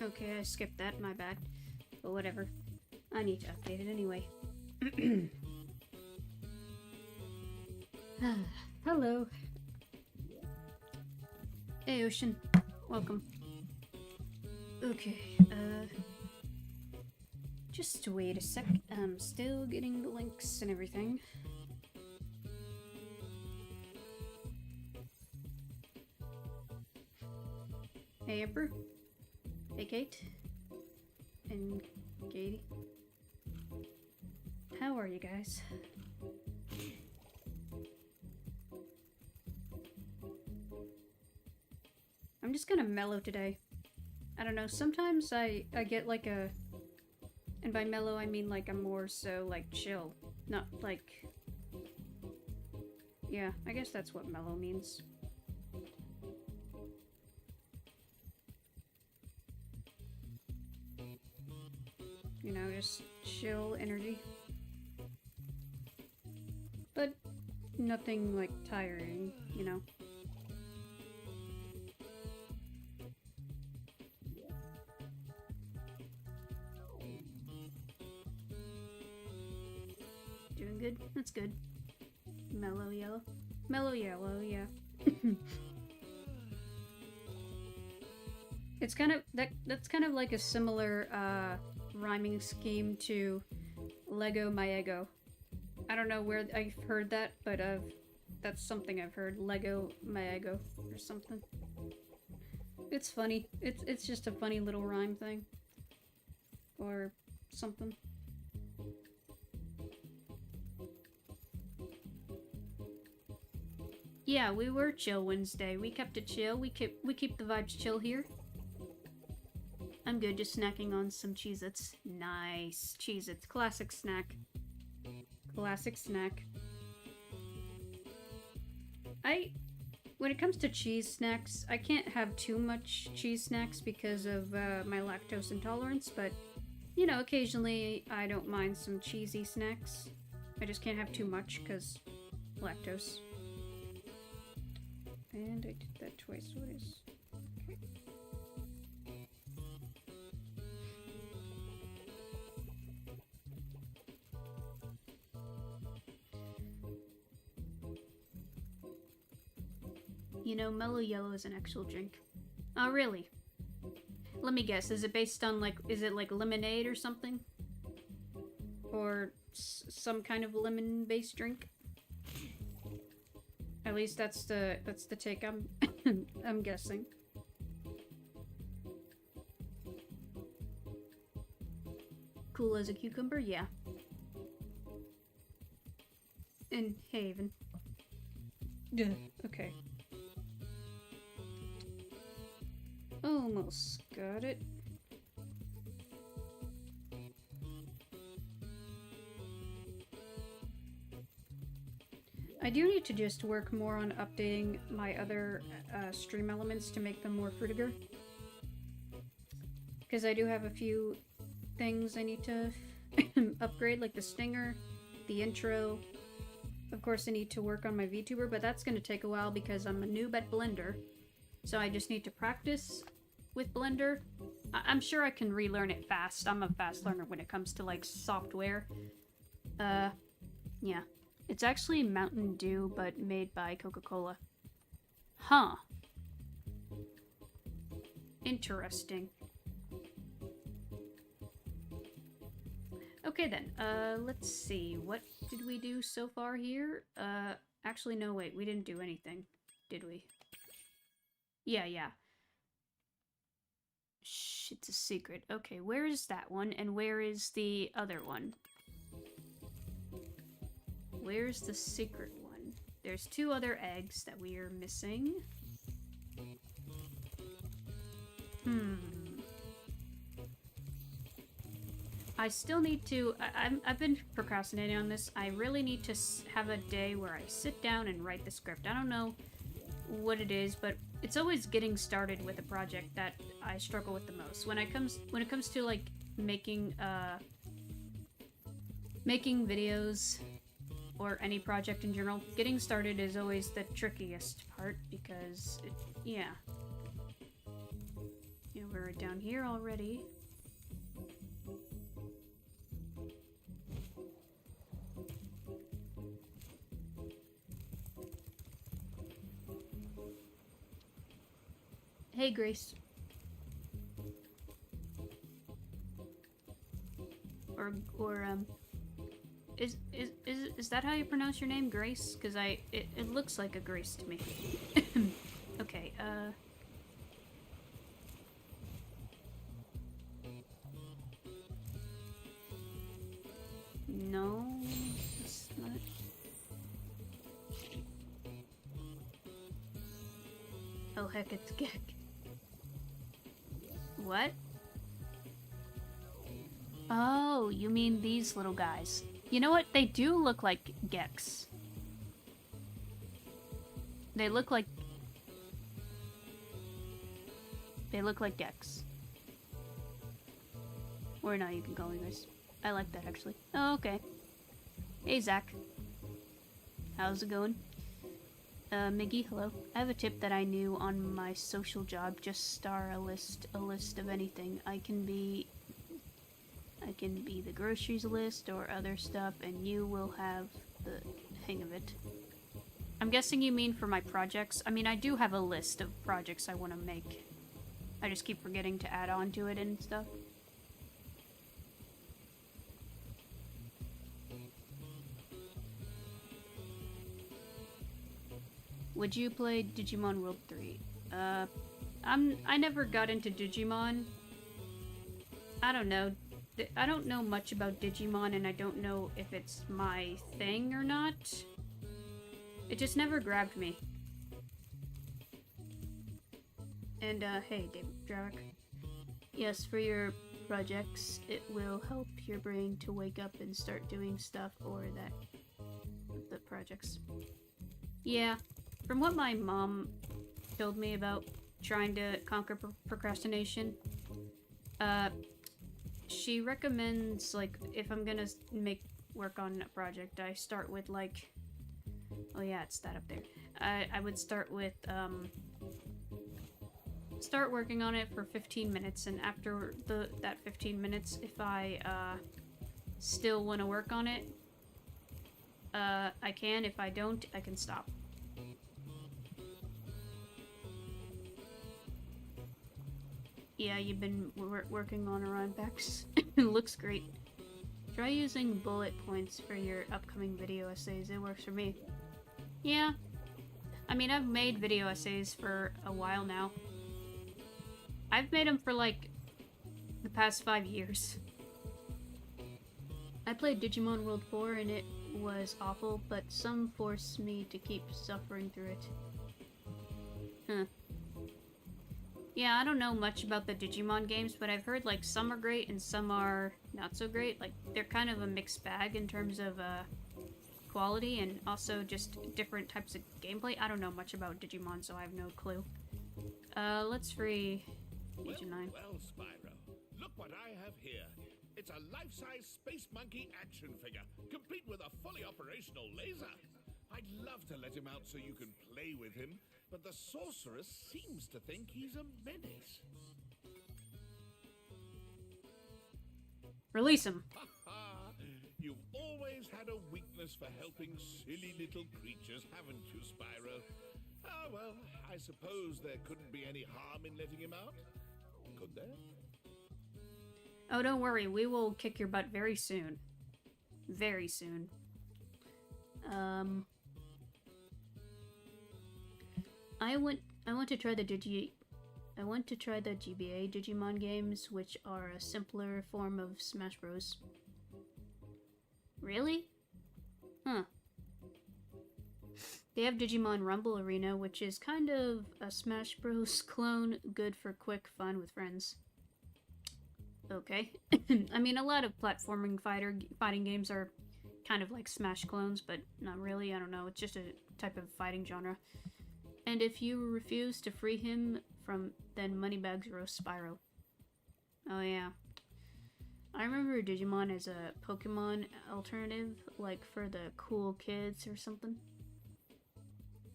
Okay, I skipped that, my bad. But whatever. I need to update it anyway. Hello. Hey, Ocean. Welcome. Okay, just wait a sec. I'm still getting the links and everything. Hey, Emperor. Hey, Kate. And Katie. How are you guys? I'm just gonna mellow today. I don't know, sometimes I get like a... And by mellow, I mean like I'm more so like chill. Not like... Yeah, I guess that's what mellow means. You know, just chill energy. But nothing like tiring, you know. Doing good? That's good. Mellow yellow. Mellow yellow, yeah. It's kind of that's kind of like a similar rhyming scheme to Lego My Ego. I don't know where I've heard that, but that's something I've heard. Lego My Ego or something. It's funny. It's just a funny little rhyme thing. Or something. Yeah, we were chill Wednesday. We kept it chill. We keep the vibes chill here. I'm good, just snacking on some Cheez-Its. Nice. Cheez-Its. Classic snack. Classic snack. When it comes to cheese snacks, I can't have too much cheese snacks because of my lactose intolerance, but, you know, occasionally I don't mind some cheesy snacks. I just can't have too much because lactose. And I did that twice. What is... Okay. You know, Mellow Yellow is an actual drink. Oh, really? Let me guess. Is it based on, like, is it like lemonade or something? Or some kind of lemon-based drink? At least that's the take I'm I'm guessing. Cool as a cucumber, yeah. In Haven. Yeah. Okay. Almost got it. I do need to just work more on updating my other stream elements to make them more fruitiger. Because I do have a few things I need to upgrade, like the stinger, the intro. Of course, I need to work on my VTuber, but that's going to take a while because I'm a noob at Blender. So I just need to practice with Blender. I'm sure I can relearn it fast. I'm a fast learner when it comes to, like, software. Yeah. It's actually Mountain Dew, but made by Coca-Cola. Huh. Interesting. Okay then, let's see. What did we do so far here? Actually, no, wait. We didn't do anything, did we? Yeah. Shh, it's a secret. Okay, where is that one, and where is the other one? Where's the secret one? There's two other eggs that we are missing. I still need to... I've been procrastinating on this. I really need to have a day where I sit down and write the script. I don't know what it is, but it's always getting started with a project that I struggle with the most. When it comes to, like, making videos or any project in general, getting started is always the trickiest part because yeah, over down here already. Hey, Grace. Is that how you pronounce your name, Grace? Because it looks like a Grace to me. Okay, no, it's not. Oh heck, it's Gek. What? Oh, you mean these little guys. You know what? They do look like Geks. They look like Geks. Or no, you can call me Grace. I like that, actually. Oh, okay. Hey, Zach. How's it going? Miggy, hello. I have a tip that I knew on my social job. Just star a list of anything. I can be the groceries list or other stuff, and you will have the hang of it. I'm guessing you mean for my projects. I mean, I do have a list of projects I want to make. I just keep forgetting to add on to it and stuff. Would you play Digimon World 3? I never got into Digimon. I don't know. I don't know much about Digimon, and I don't know if it's my thing or not. It just never grabbed me. And, hey, David Dravik. Yes, for your projects, it will help your brain to wake up and start doing stuff, or the projects. Yeah, from what my mom told me about trying to conquer procrastination, she recommends, like, if I'm gonna work on a project, I start with, like, oh yeah, it's that up there. I would start with, start working on it for 15 minutes, and after that 15 minutes, if I, still want to work on it, I can. If I don't, I can stop. Yeah, you've been working on Orion Packs. It looks great. Try using bullet points for your upcoming video essays. It works for me. Yeah. I mean, I've made video essays for a while now. I've made them for, like, the past 5 years. I played Digimon World 4 and it was awful, but some forced me to keep suffering through it. Huh. Yeah, I don't know much about the Digimon games, but I've heard, like, some are great and some are not so great. Like, they're kind of a mixed bag in terms of, quality and also just different types of gameplay. I don't know much about Digimon, so I have no clue. Let's free Agent 9. Well, Spyro, look what I have here. It's a life-size Space Monkey action figure, complete with a fully operational laser. I'd love to let him out so you can play with him, but the sorceress seems to think he's a menace. Release him. You've always had a weakness for helping silly little creatures, haven't you, Spyro? Ah, well, I suppose there couldn't be any harm in letting him out. Could there? Oh, don't worry. We will kick your butt very soon. Very soon. I want to try the GBA Digimon games, which are a simpler form of Smash Bros. Really? Huh. They have Digimon Rumble Arena, which is kind of a Smash Bros. Clone, good for quick fun with friends. Okay. I mean, a lot of platforming fighting games are kind of like Smash clones, but not really. I don't know. It's just a type of fighting genre. And if you refuse to free him then Moneybags roast Spyro. Oh yeah. I remember Digimon as a Pokemon alternative, like for the cool kids or something.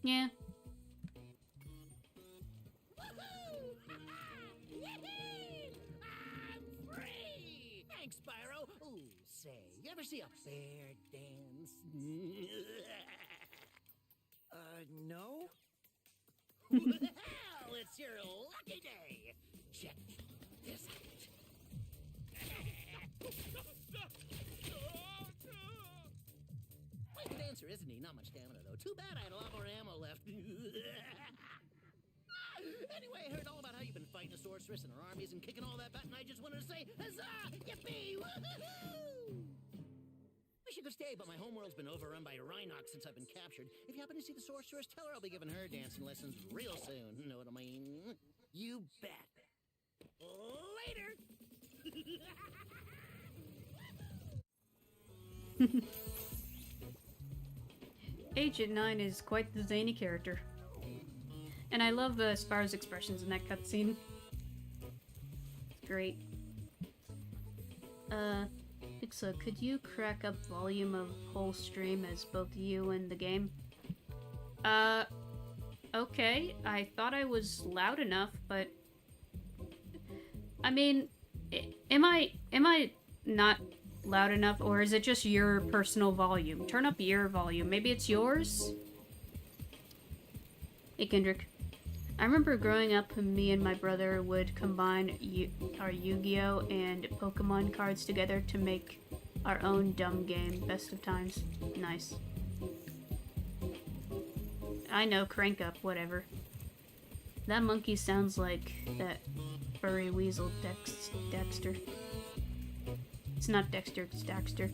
Yeah. ever see a bear dance? No? Well, it's your lucky day. Check this out. Quite the dancer, isn't he? Not much stamina, though. Too bad I had a lot more ammo left. Anyway, I heard all about how you've been fighting a sorceress and her armies and kicking all that butt, and I just wanted to say, huzzah! Yippee! Woohoo! Wish you could stay, but my homeworld's been overrun by Rhinox since I've been captured. If you happen to see the sorceress, tell her I'll be giving her dancing lessons real soon. Know what I mean? You bet. Later! Agent 9 is quite the zany character. And I love Spyro's expressions in that cutscene. It's great. Pixel, could you crack up volume of whole stream as both you and the game? Okay. I thought I was loud enough, but... I mean, am I not loud enough, or is it just your personal volume? Turn up your volume. Maybe it's yours? Hey, Kendrick. I remember growing up, me and my brother would combine our Yu-Gi-Oh! And Pokemon cards together to make our own dumb game. Best of times. Nice. I know, crank up, whatever. That monkey sounds like that furry weasel Dexter. It's not Dexter, it's Daxter.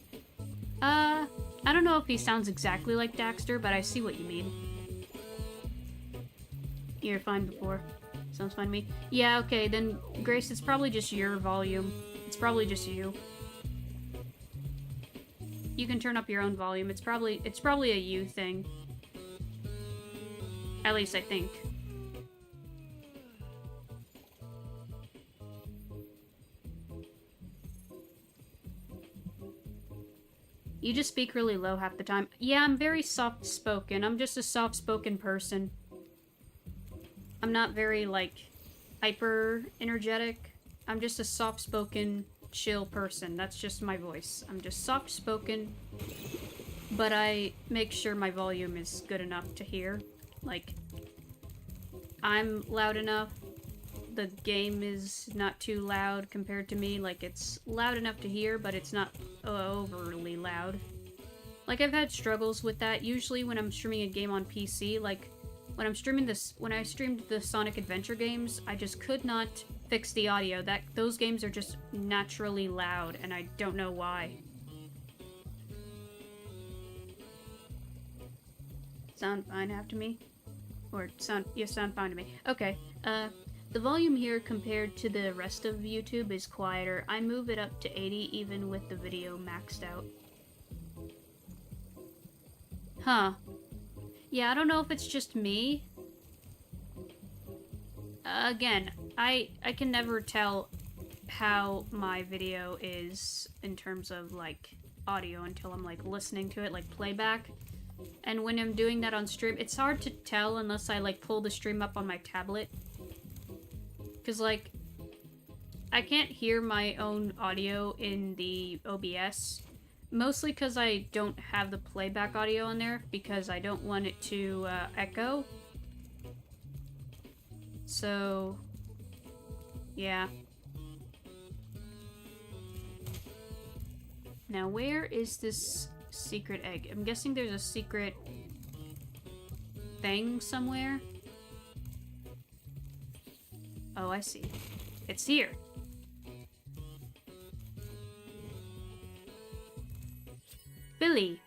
I don't know if he sounds exactly like Daxter, but I see what you mean. You're fine before. Sounds fine to me. Yeah, okay, then, Grace, it's probably just your volume. It's probably just you. You can turn up your own volume. It's probably a you thing. At least I think. You just speak really low half the time. Yeah, I'm very soft-spoken. I'm just a soft-spoken person. I'm not very, like, hyper-energetic. I'm just a soft-spoken, chill person. That's just my voice. I'm just soft-spoken, but I make sure my volume is good enough to hear. Like, I'm loud enough. The game is not too loud compared to me. Like, it's loud enough to hear, but it's not overly loud. Like, I've had struggles with that. Usually when I'm streaming a game on PC, like, when I streamed the Sonic Adventure games, I just could not fix the audio. Those games are just naturally loud, and I don't know why. Sound fine after me? Or sound fine to me. Okay, the volume here compared to the rest of YouTube is quieter. I move it up to 80 even with the video maxed out. Huh. Yeah, I don't know if it's just me. Again, I can never tell how my video is in terms of, like, audio until I'm, like, listening to it, like, playback. And when I'm doing that on stream, it's hard to tell unless I, like, pull the stream up on my tablet. Because, like, I can't hear my own audio in the OBS. Mostly because I don't have the playback audio on there, because I don't want it to echo. So, yeah. Now, where is this secret egg? I'm guessing there's a secret thing somewhere. Oh, I see. It's here. Billy.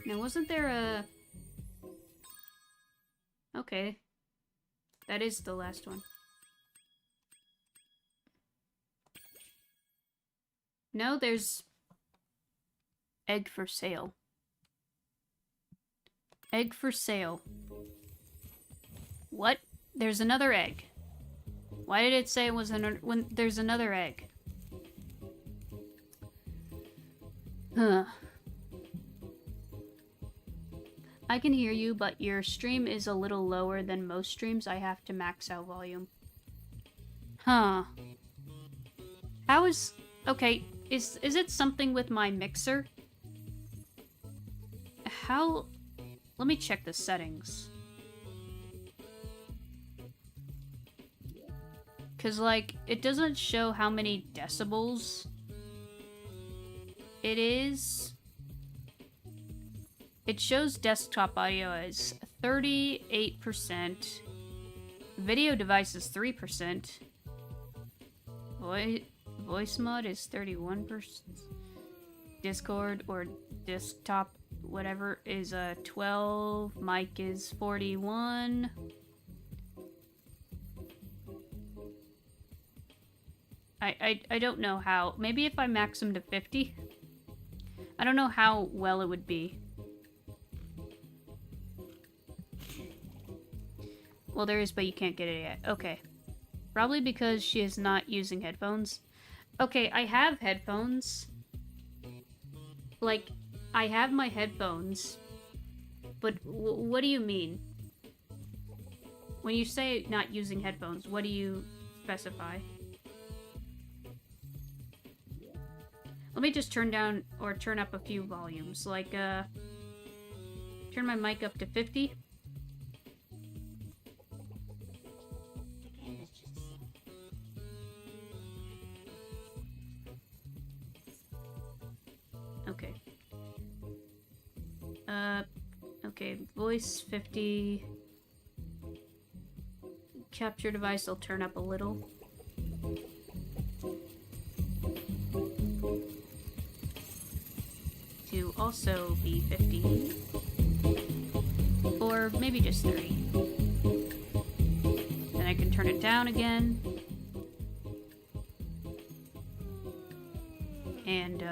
Now, wasn't there a... Okay. That is the last one. No, there's... Egg for sale. Egg for sale. What? There's another egg. Why did it say it was when there's another egg? Huh. I can hear you, but your stream is a little lower than most streams. I have to max out volume. Huh. How is... Okay, is it something with my mixer? How... Let me check the settings. Because, like, it doesn't show how many decibels it is. It shows desktop audio as 38%. Video device is 3%. Voice mod is 31%. Discord or desktop, whatever, is 12. Mic is 41. I don't know how. Maybe if I max them to 50. I don't know how well it would be. Well, there is, but you can't get it yet. Okay. Probably because she is not using headphones. Okay, I have headphones. Like, I have my headphones. But what do you mean? When you say not using headphones, what do you specify? Let me just turn down or turn up a few volumes. Like, turn my mic up to 50. Okay. Okay, voice 50. Capture device, I'll turn up a little. To also be 50. Or maybe just 30. Then I can turn it down again. And,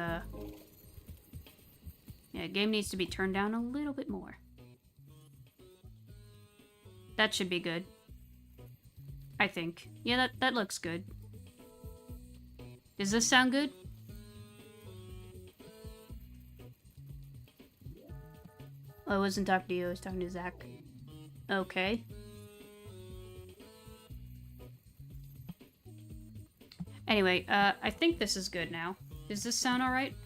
yeah, game needs to be turned down a little bit more. That should be good. I think. Yeah, that looks good. Does this sound good? Oh, I wasn't talking to you, I was talking to Zach. Okay. Anyway, I think this is good now. Does this sound alright?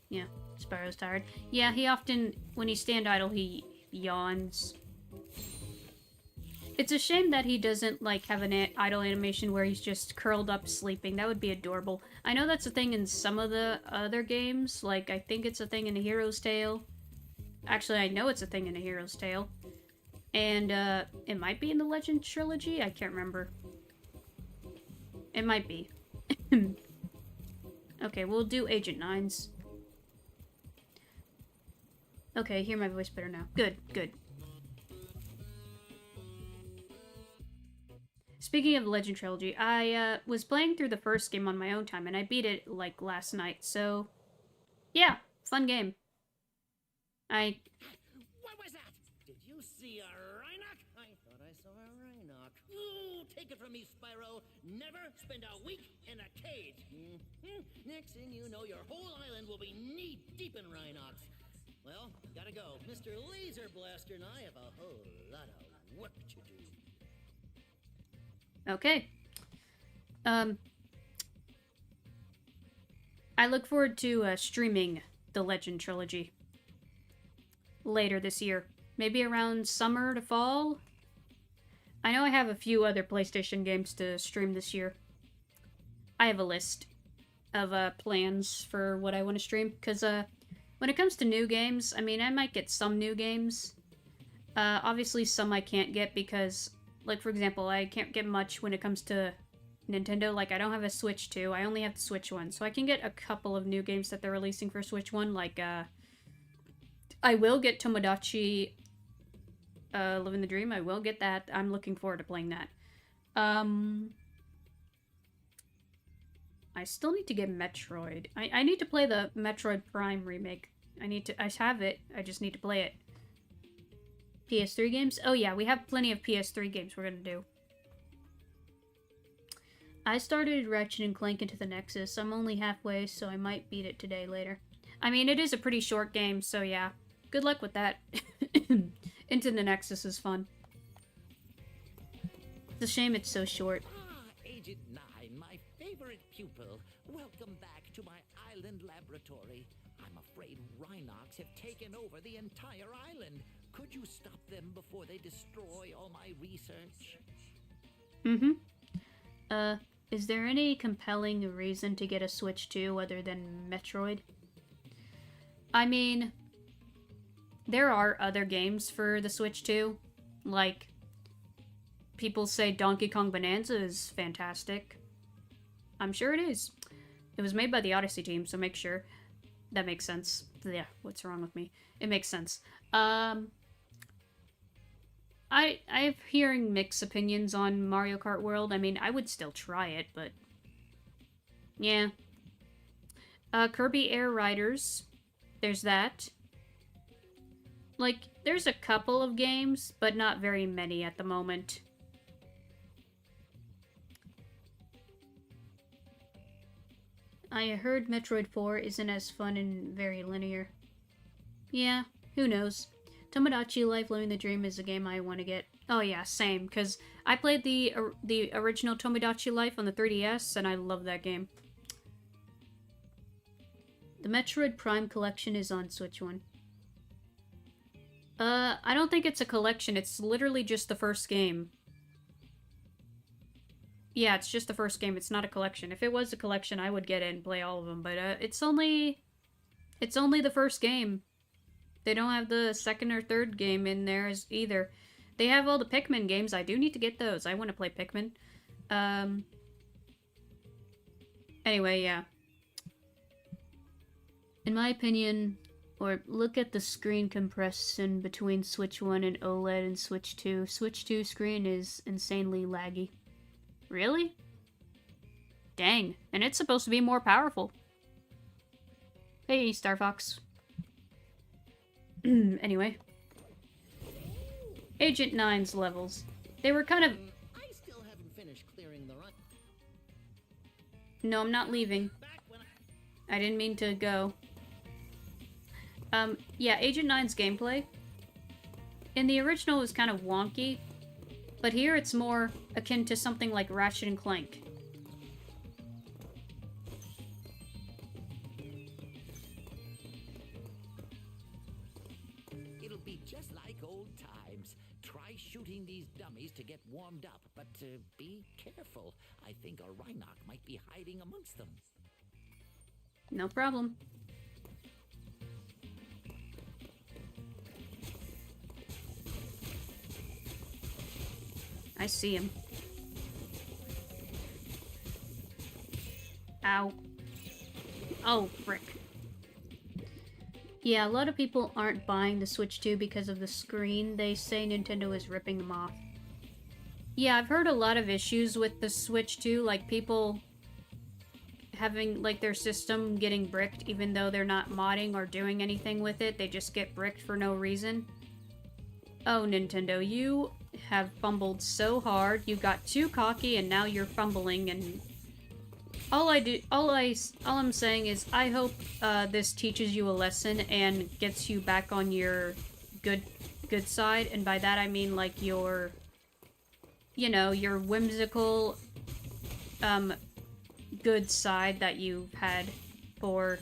Yeah, Spyro's tired. Yeah, he often, when he stand idle, he yawns. It's a shame that he doesn't, like, have an idle animation where he's just curled up sleeping. That would be adorable. I know that's a thing in some of the other games. Like, I think it's a thing in A Hero's Tale. Actually, I know it's a thing in A Hero's Tale. And, it might be in the Legend trilogy? I can't remember. It might be. Okay, we'll do Agent 9's. Okay, hear my voice better now. Good, good. Speaking of Legend Trilogy, I was playing through the first game on my own time, and I beat it, like, last night, so... Yeah, fun game. What was that? Did you see a Reignited? I thought I saw a Reignited. Ooh, take it from me, Spyro. Never spend a week in a cage. Next thing you know, your whole island will be knee-deep in Reignited. Well, gotta go. Mr. Laser Blaster and I have a whole lot of work to do. Okay. I look forward to streaming the Legend Trilogy later this year. Maybe around summer to fall? I know I have a few other PlayStation games to stream this year. I have a list of plans for what I want to stream, because when it comes to new games, I mean, I might get some new games. Obviously, some I can't get because... Like, for example, I can't get much when it comes to Nintendo. Like, I don't have a Switch 2. I only have the Switch 1. So I can get a couple of new games that they're releasing for Switch 1. Like, I will get Tomodachi Living the Dream. I will get that. I'm looking forward to playing that. I still need to get Metroid. I need to play the Metroid Prime remake. I have it. I just need to play it. PS3 games? Oh yeah, we have plenty of PS3 games we're gonna do. I started Ratchet and Clank Into the Nexus. I'm only halfway, so I might beat it today later. I mean, it is a pretty short game, so yeah. Good luck with that. Into the Nexus is fun. It's a shame it's so short. Ah, Agent 9, my favorite pupil. Welcome back to my island laboratory. I'm afraid Rhinox have taken over the entire island. Could you stop them before they destroy all my research? Mm-hmm. Is there any compelling reason to get a Switch 2 other than Metroid? I mean, there are other games for the Switch 2. Like, people say Donkey Kong Bonanza is fantastic. I'm sure it is. It was made by the Odyssey team, so make sure. That makes sense. Yeah, what's wrong with me? It makes sense. I'm hearing mixed opinions on Mario Kart World. I mean, I would still try it, but... yeah. Kirby Air Riders. There's that. Like, there's a couple of games, but not very many at the moment. I heard Metroid 4 isn't as fun and very linear. Yeah, who knows. Tomodachi Life Living the Dream is a game I want to get. Oh yeah, same, because I played the original Tomodachi Life on the 3DS, and I love that game. The Metroid Prime collection is on Switch 1. I don't think it's a collection, it's literally just the first game. Yeah, it's just the first game, it's not a collection. If it was a collection, I would get it and play all of them, but it's only the first game. They don't have the second or third game in there either. They have all the Pikmin games. I do need to get those. I want to play Pikmin. Anyway, yeah. In my opinion, or look at the screen compression between Switch 1 and OLED and Switch 2. Switch 2 screen is insanely laggy. Really? Dang. And it's supposed to be more powerful. Hey, Star Fox. Anyway. Agent 9's levels. They were kind of... I still haven't finished clearing the run. No, I'm not leaving. Back when I didn't mean to go. Yeah, Agent 9's gameplay. In the original, it was kind of wonky. But here, it's more akin to something like Ratchet and Clank. it'll be just like old times. Try shooting these dummies to get warmed up, but be careful. I think a Rhinoc might be hiding amongst them. No problem. I see him. Ow. Oh, frick. Yeah, a lot of people aren't buying the Switch 2 because of the screen. They say Nintendo is ripping them off. Yeah, I've heard a lot of issues with the Switch 2, like people having, like, their system getting bricked even though they're not modding or doing anything with it. They just get bricked for no reason. Oh, Nintendo, you have fumbled so hard. You got too cocky and now you're fumbling, and all I'm saying is I hope this teaches you a lesson and gets you back on your good side, and by that I mean like your, you know, your whimsical good side that you've had for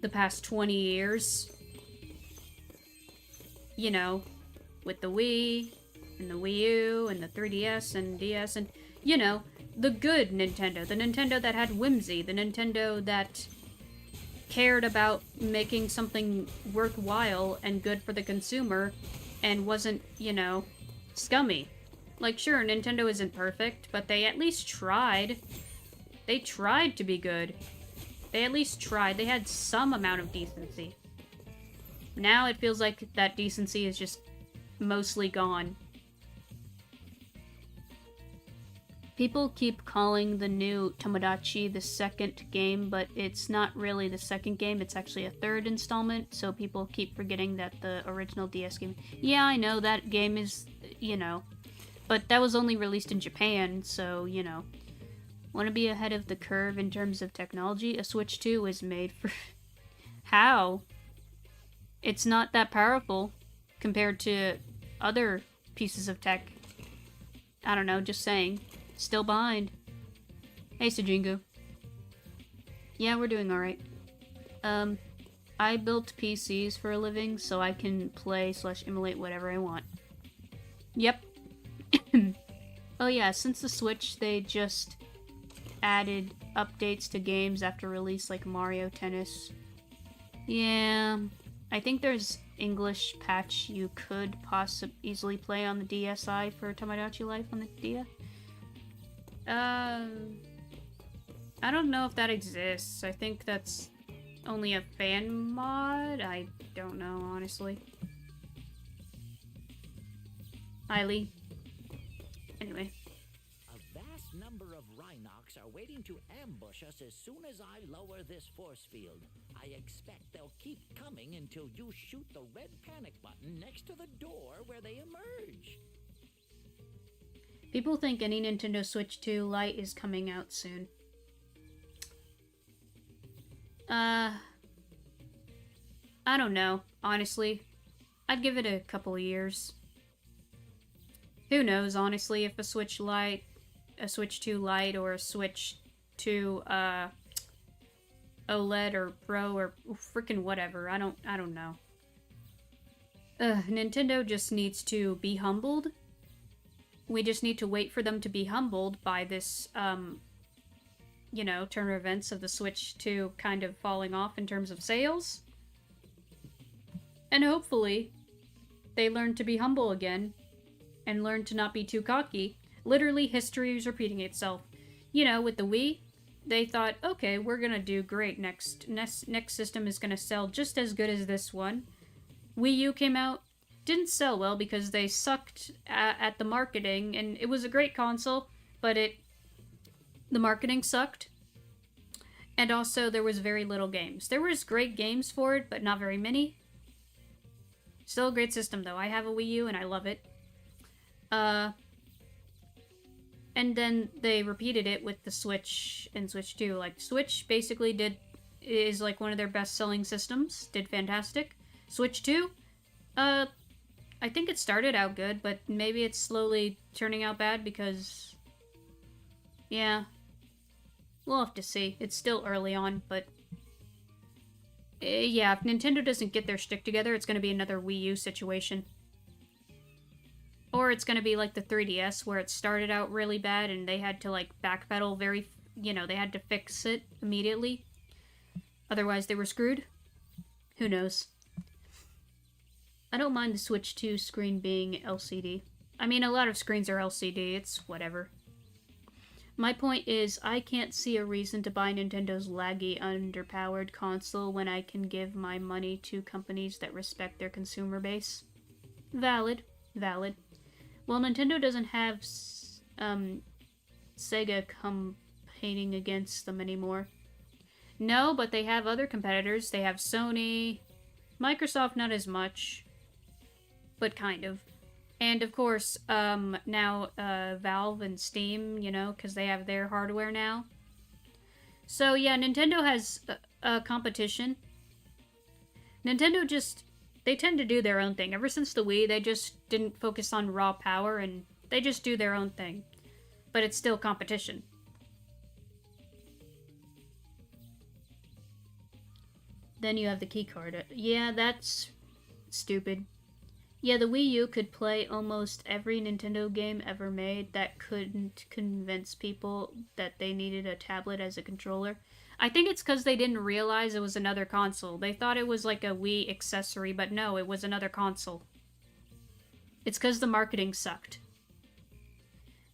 the past 20 years. You know, with the Wii, and the Wii U, and the 3DS, and DS, and, you know, the good Nintendo. The Nintendo that had whimsy. The Nintendo that cared about making something worthwhile and good for the consumer, and wasn't, you know, scummy. Like, sure, Nintendo isn't perfect, but they at least tried. They tried to be good. They at least tried. They had some amount of decency. Now it feels like that decency is just mostly gone. People keep calling the new Tomodachi the second game, but it's not really the second game, it's actually a third installment, so people keep forgetting that the original DS game... Yeah, I know, that game is, you know, but that was only released in Japan, so, you know. Want to be ahead of the curve in terms of technology? A Switch 2 is made for... How? It's not that powerful compared to other pieces of tech. I don't know, just saying. Still behind. Hey, Sujingu. Yeah, we're doing alright. I built PCs for a living so I can play/emulate whatever I want. Yep. Oh yeah, since the Switch, they just added updates to games after release like Mario Tennis. Yeah, I think there's English patch you could easily play on the DSi for Tomodachi Life on the Dia. I don't know if that exists. I think that's only a fan mod? I don't know, honestly. Hi, Lee. Anyway. A vast number of Rhinox are waiting to ambush us as soon as I lower this force field. I expect they'll keep coming until you shoot the red panic button next to the door where they emerge. People think any Nintendo Switch 2 Lite is coming out soon. I don't know, honestly. I'd give it a couple of years. Who knows, honestly, if a Switch Lite, a Switch 2 Lite, or a Switch 2, OLED or Pro or freaking whatever. I don't know. Nintendo just needs to be humbled. We just need to wait for them to be humbled by this, you know, turn of events of the Switch 2 kind of falling off in terms of sales. And hopefully, they learn to be humble again, and learn to not be too cocky. Literally, history is repeating itself. You know, with the Wii, they thought, okay, we're gonna do great. Next system is gonna sell just as good as this one. Wii U came out, didn't sell well because they sucked at the marketing, and it was a great console, but the marketing sucked. And also, there was very little games. There was great games for it, but not very many. Still a great system, though. I have a Wii U, and I love it. And then they repeated it with the Switch and Switch 2. Like, Switch basically is like one of their best-selling systems. Did fantastic. Switch 2, I think it started out good, but maybe it's slowly turning out bad because, yeah, we'll have to see. It's still early on, but yeah, if Nintendo doesn't get their shtick together, it's going to be another Wii U situation. Or it's going to be like the 3DS, where it started out really bad and they had to, like, backpedal they had to fix it immediately. Otherwise, they were screwed. Who knows? I don't mind the Switch 2 screen being LCD. I mean, a lot of screens are LCD, it's whatever. My point is, I can't see a reason to buy Nintendo's laggy, underpowered console when I can give my money to companies that respect their consumer base. Valid. Well, Nintendo doesn't have Sega campaigning against them anymore. No, but they have other competitors. They have Sony, Microsoft not as much, but kind of. And of course, now Valve and Steam, you know, because they have their hardware now. So yeah, Nintendo has a competition. Nintendo they tend to do their own thing. Ever since the Wii, they just didn't focus on raw power, and they just do their own thing. But it's still competition. Then you have the keycard. Yeah, that's stupid. Yeah, the Wii U could play almost every Nintendo game ever made that couldn't convince people that they needed a tablet as a controller. I think it's because they didn't realize it was another console. They thought it was like a Wii accessory, but no, it was another console. It's because the marketing sucked.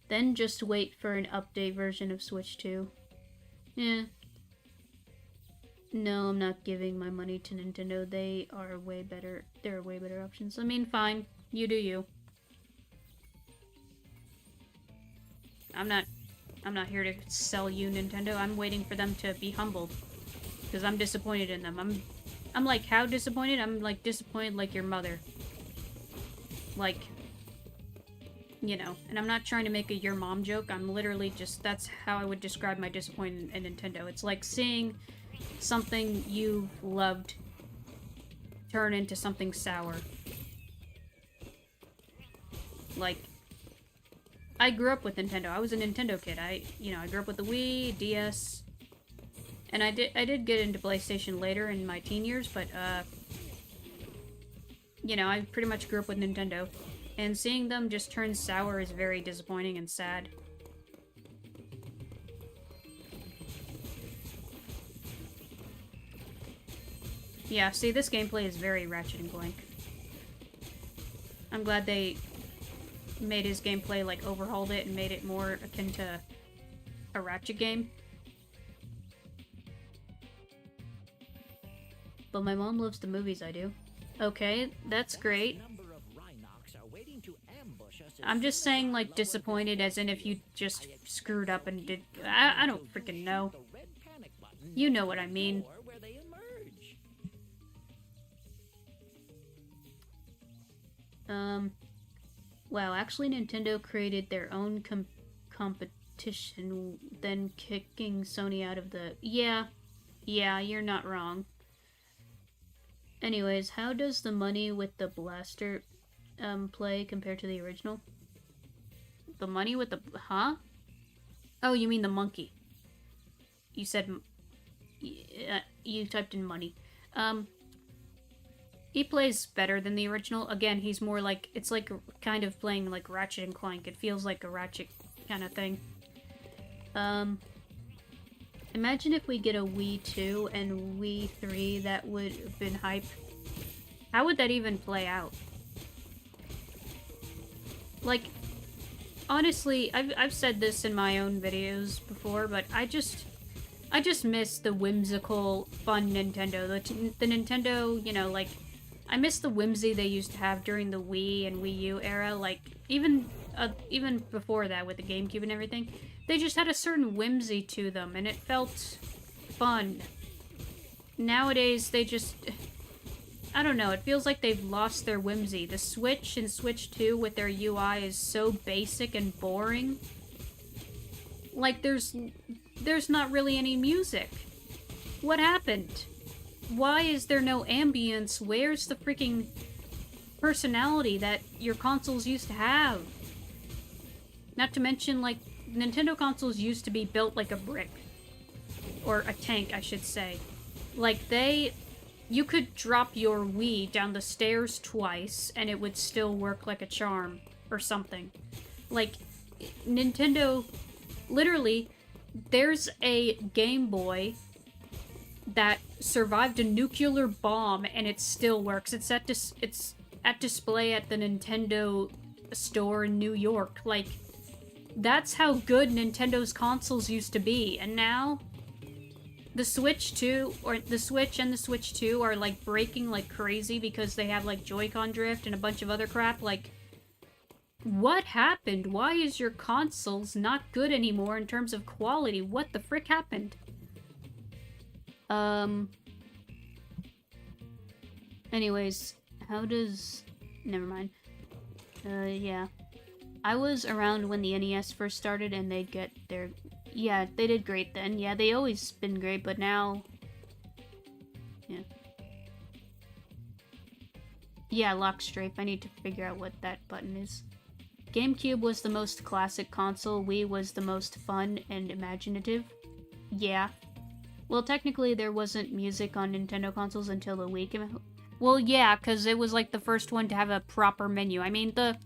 Then just wait for an update version of Switch 2. Yeah. No, I'm not giving my money to Nintendo. They are way better. There are way better options. I mean, fine. You do you. I'm not here to sell you, Nintendo. I'm waiting for them to be humbled. Because I'm disappointed in them. I'm like, how disappointed? I'm like disappointed like your mother. Like, you know. And I'm not trying to make a your mom joke. I'm literally just, that's how I would describe my disappointment in Nintendo. It's like seeing something you loved turn into something sour. Like, I grew up with Nintendo. I was a Nintendo kid. I grew up with the Wii, DS, and I did get into PlayStation later in my teen years, but I pretty much grew up with Nintendo, and seeing them just turn sour is very disappointing and sad. Yeah, see, this gameplay is very Ratchet and Clank. I'm glad they made his gameplay, like, overhauled it and made it more akin to a Ratchet game. But my mom loves the movies I do. Okay, that's great. I'm just saying, like, disappointed as in if you just screwed up and did... I don't freaking know. You know what I mean. Wow, actually Nintendo created their own competition, then kicking Sony out of the... Yeah, you're not wrong. Anyways, how does the money with the blaster, play compared to the original? The money with the... Huh? Oh, you mean the monkey. You said... you typed in money. He plays better than the original. Again, he's more like... It's like kind of playing like Ratchet and Clank. It feels like a Ratchet kind of thing. Imagine if we get a Wii 2 and Wii 3, that would have been hype. How would that even play out? Like, honestly, I've said this in my own videos before, but I just miss the whimsical, fun Nintendo. The Nintendo, like, I miss the whimsy they used to have during the Wii and Wii U era. Like, even before that with the GameCube and everything, they just had a certain whimsy to them, and it felt fun. Nowadays, they just... I don't know, it feels like they've lost their whimsy. The Switch and Switch 2 with their UI is so basic and boring. Like, there's not really any music. What happened? Why is there no ambience? Where's the freaking personality that your consoles used to have? Not to mention, like, Nintendo consoles used to be built like a brick. Or a tank, I should say. Like, you could drop your Wii down the stairs twice, and it would still work like a charm, or something. Like, Nintendo... Literally, there's a Game Boy that survived a nuclear bomb, and it still works. It's at display at the Nintendo store in New York. Like, that's how good Nintendo's consoles used to be, and now the Switch 2, or the Switch and the Switch 2 are, like, breaking like crazy because they have, like, Joy-Con drift and a bunch of other crap. Like, what happened? Why is your consoles not good anymore in terms of quality? What the frick happened? Anyways, how does... Never mind. Yeah. I was around when the NES first started and they'd get their... Yeah, they did great then. Yeah, they always been great, but now... Yeah. Yeah, lock strafe. I need to figure out what that button is. GameCube was the most classic console. Wii was the most fun and imaginative. Yeah. Well, technically there wasn't music on Nintendo consoles until the Wii came out. Well, yeah, because it was like the first one to have a proper menu. I mean, the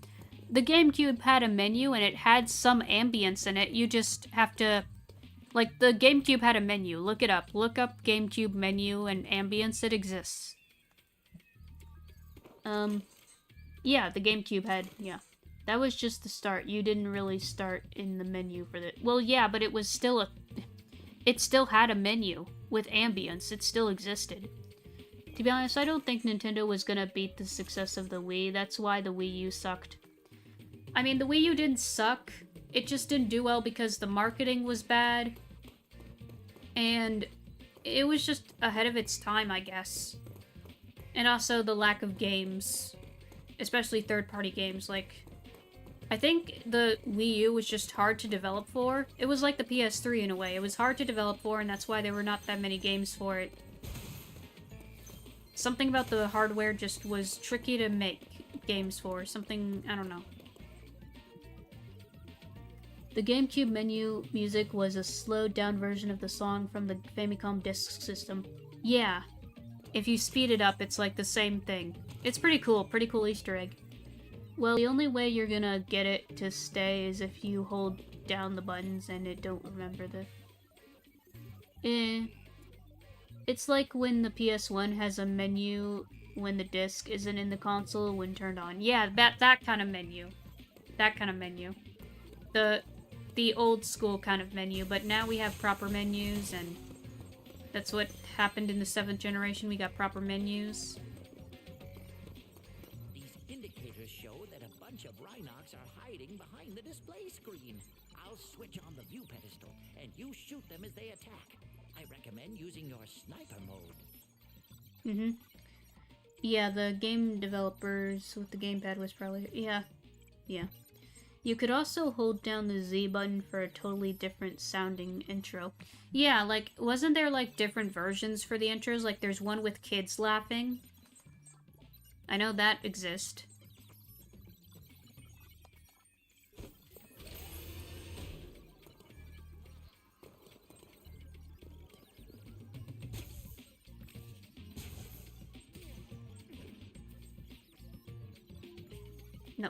GameCube had a menu and it had some ambience in it. You just have to... Like, the GameCube had a menu. Look it up. Look up GameCube menu and ambience. It exists. Yeah, the GameCube had... Yeah. That was just the start. You didn't really start in the menu for the... Well, yeah, but it was still a... It still had a menu with ambience. It still existed. To be honest, I don't think Nintendo was gonna beat the success of the Wii. That's why the Wii U sucked. I mean, the Wii U didn't suck. It just didn't do well because the marketing was bad. And it was just ahead of its time, I guess. And also the lack of games. Especially third-party games. Like, I think the Wii U was just hard to develop for. It was like the PS3 in a way. It was hard to develop for, and that's why there were not that many games for it. Something about the hardware just was tricky to make games for. Something, I don't know. The GameCube menu music was a slowed down version of the song from the Famicom Disk System. Yeah. If you speed it up, it's like the same thing. It's pretty cool Easter egg. Well, the only way you're gonna get it to stay is if you hold down the buttons and it don't remember the... It's like when the PS1 has a menu when the disc isn't in the console when turned on. Yeah, that kind of menu. That kind of menu. The old school kind of menu, but now we have proper menus, and that's what happened in the 7th generation. We got proper menus. These indicators show that a bunch of Rhinox are hiding behind the display screen. I'll switch on the view pedestal, and you shoot them as they attack. I recommend using your sniper mode. Yeah, the game developers with the gamepad was probably... Yeah. You could also hold down the Z button for a totally different sounding intro. Yeah, like, wasn't there, like, different versions for the intros? Like, there's one with kids laughing. I know that exists. No.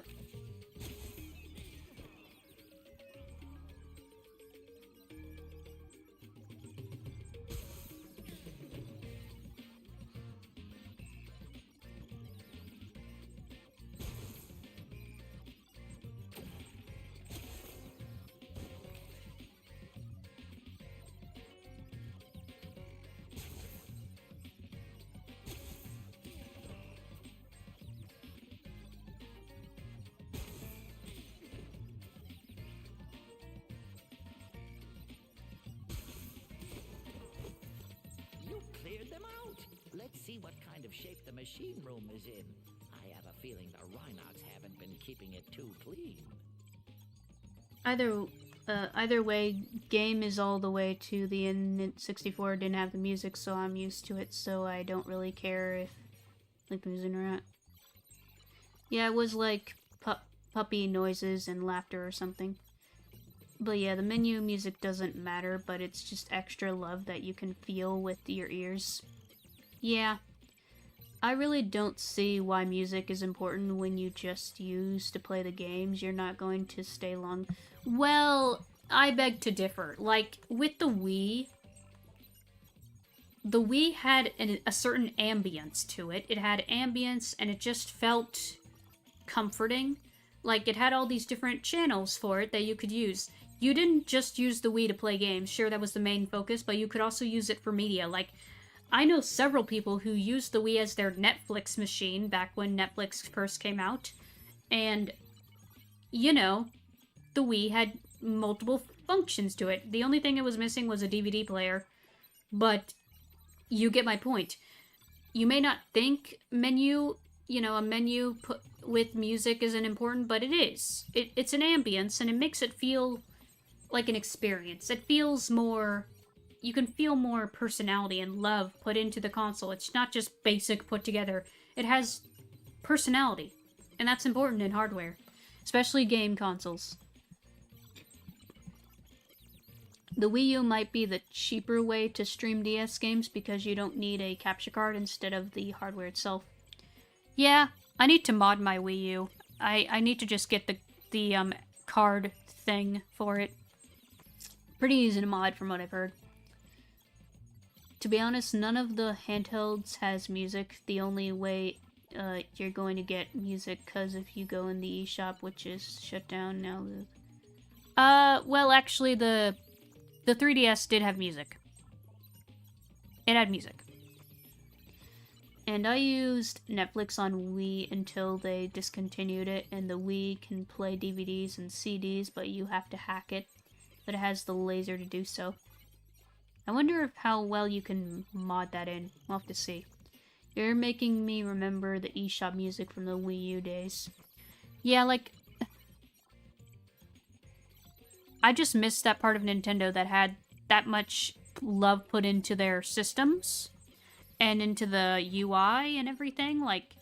Cleared them out. Let's see what kind of shape the machine room is in. I have a feeling the Rhinox haven't been keeping it too clean. Either way, game is all the way to the end. 64 didn't have the music, so I'm used to it, so I don't really care if like music or not. Yeah, it was like puppy noises and laughter or something. But yeah, the menu music doesn't matter, but it's just extra love that you can feel with your ears. Yeah. I really don't see why music is important when you just use to play the games. You're not going to stay long. Well, I beg to differ. Like, with the Wii had a certain ambience to it. It had ambience, and it just felt comforting. Like, it had all these different channels for it that you could use. You didn't just use the Wii to play games. Sure, that was the main focus, but you could also use it for media. Like, I know several people who used the Wii as their Netflix machine back when Netflix first came out. And, you know, the Wii had multiple functions to it. The only thing it was missing was a DVD player. But you get my point. You may not think a menu with music isn't important, but it is. It's an ambience, and it makes it feel like an experience. It feels more... You can feel more personality and love put into the console. It's not just basic put together. It has personality, and that's important in hardware, especially game consoles. The Wii U might be the cheaper way to stream DS games because you don't need a capture card instead of the hardware itself. Yeah, I need to mod my Wii U. I need to just get the card thing for it. Pretty easy to mod from what I've heard. To be honest, none of the handhelds has music. The only way you're going to get music, because if you go in the eShop, which is shut down now. Well, actually, the 3DS did have music. It had music. And I used Netflix on Wii until they discontinued it, and the Wii can play DVDs and CDs, but you have to hack it. But it has the laser to do so. I wonder how well you can mod that in. We'll have to see. You're making me remember the eShop music from the Wii U days. Yeah, like... I just missed that part of Nintendo that had that much love put into their systems and into the UI and everything. Like,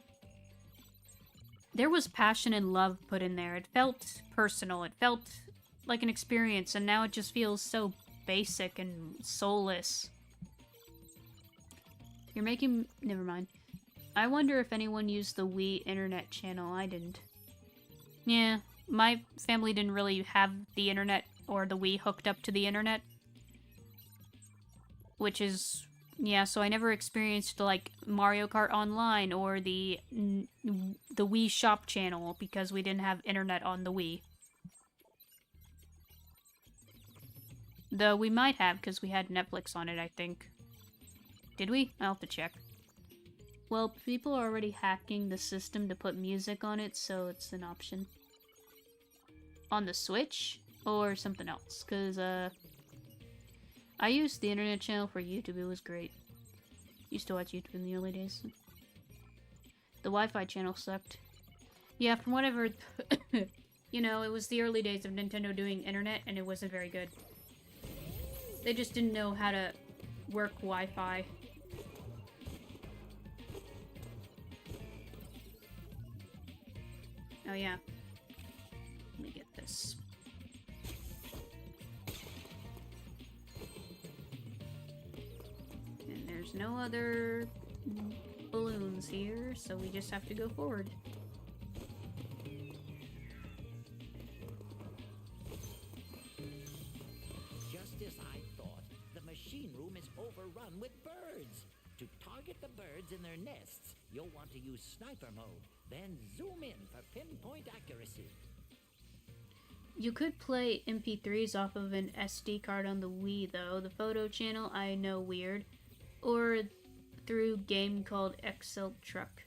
there was passion and love put in there. It felt personal. It felt like an experience, and now it just feels so basic and soulless. You're making... Never mind. I wonder if anyone used the Wii internet channel. I didn't. Yeah, my family didn't really have the internet or the Wii hooked up to the internet. Which is... Yeah, so I never experienced, like, Mario Kart Online or the Wii Shop channel because we didn't have internet on the Wii. Though we might have, because we had Netflix on it, I think. Did we? I'll have to check. Well, people are already hacking the system to put music on it, so it's an option. On the Switch? Or something else, because, I used the internet channel for YouTube. It was great. Used to watch YouTube in the early days. The Wi-Fi channel sucked. Yeah, from what I've heard, you know, it was the early days of Nintendo doing internet, and it wasn't very good. They just didn't know how to work Wi-Fi. Oh yeah. Let me get this. And there's no other balloons here, so we just have to go forward. Just as I thought, the machine room is overrun with birds. To target the birds in their nests, you'll want to use sniper mode, then zoom in for pinpoint accuracy. You could play MP3s off of an SD card on the Wii, though. The photo channel, I know, weird. Or through game called Excel Truck.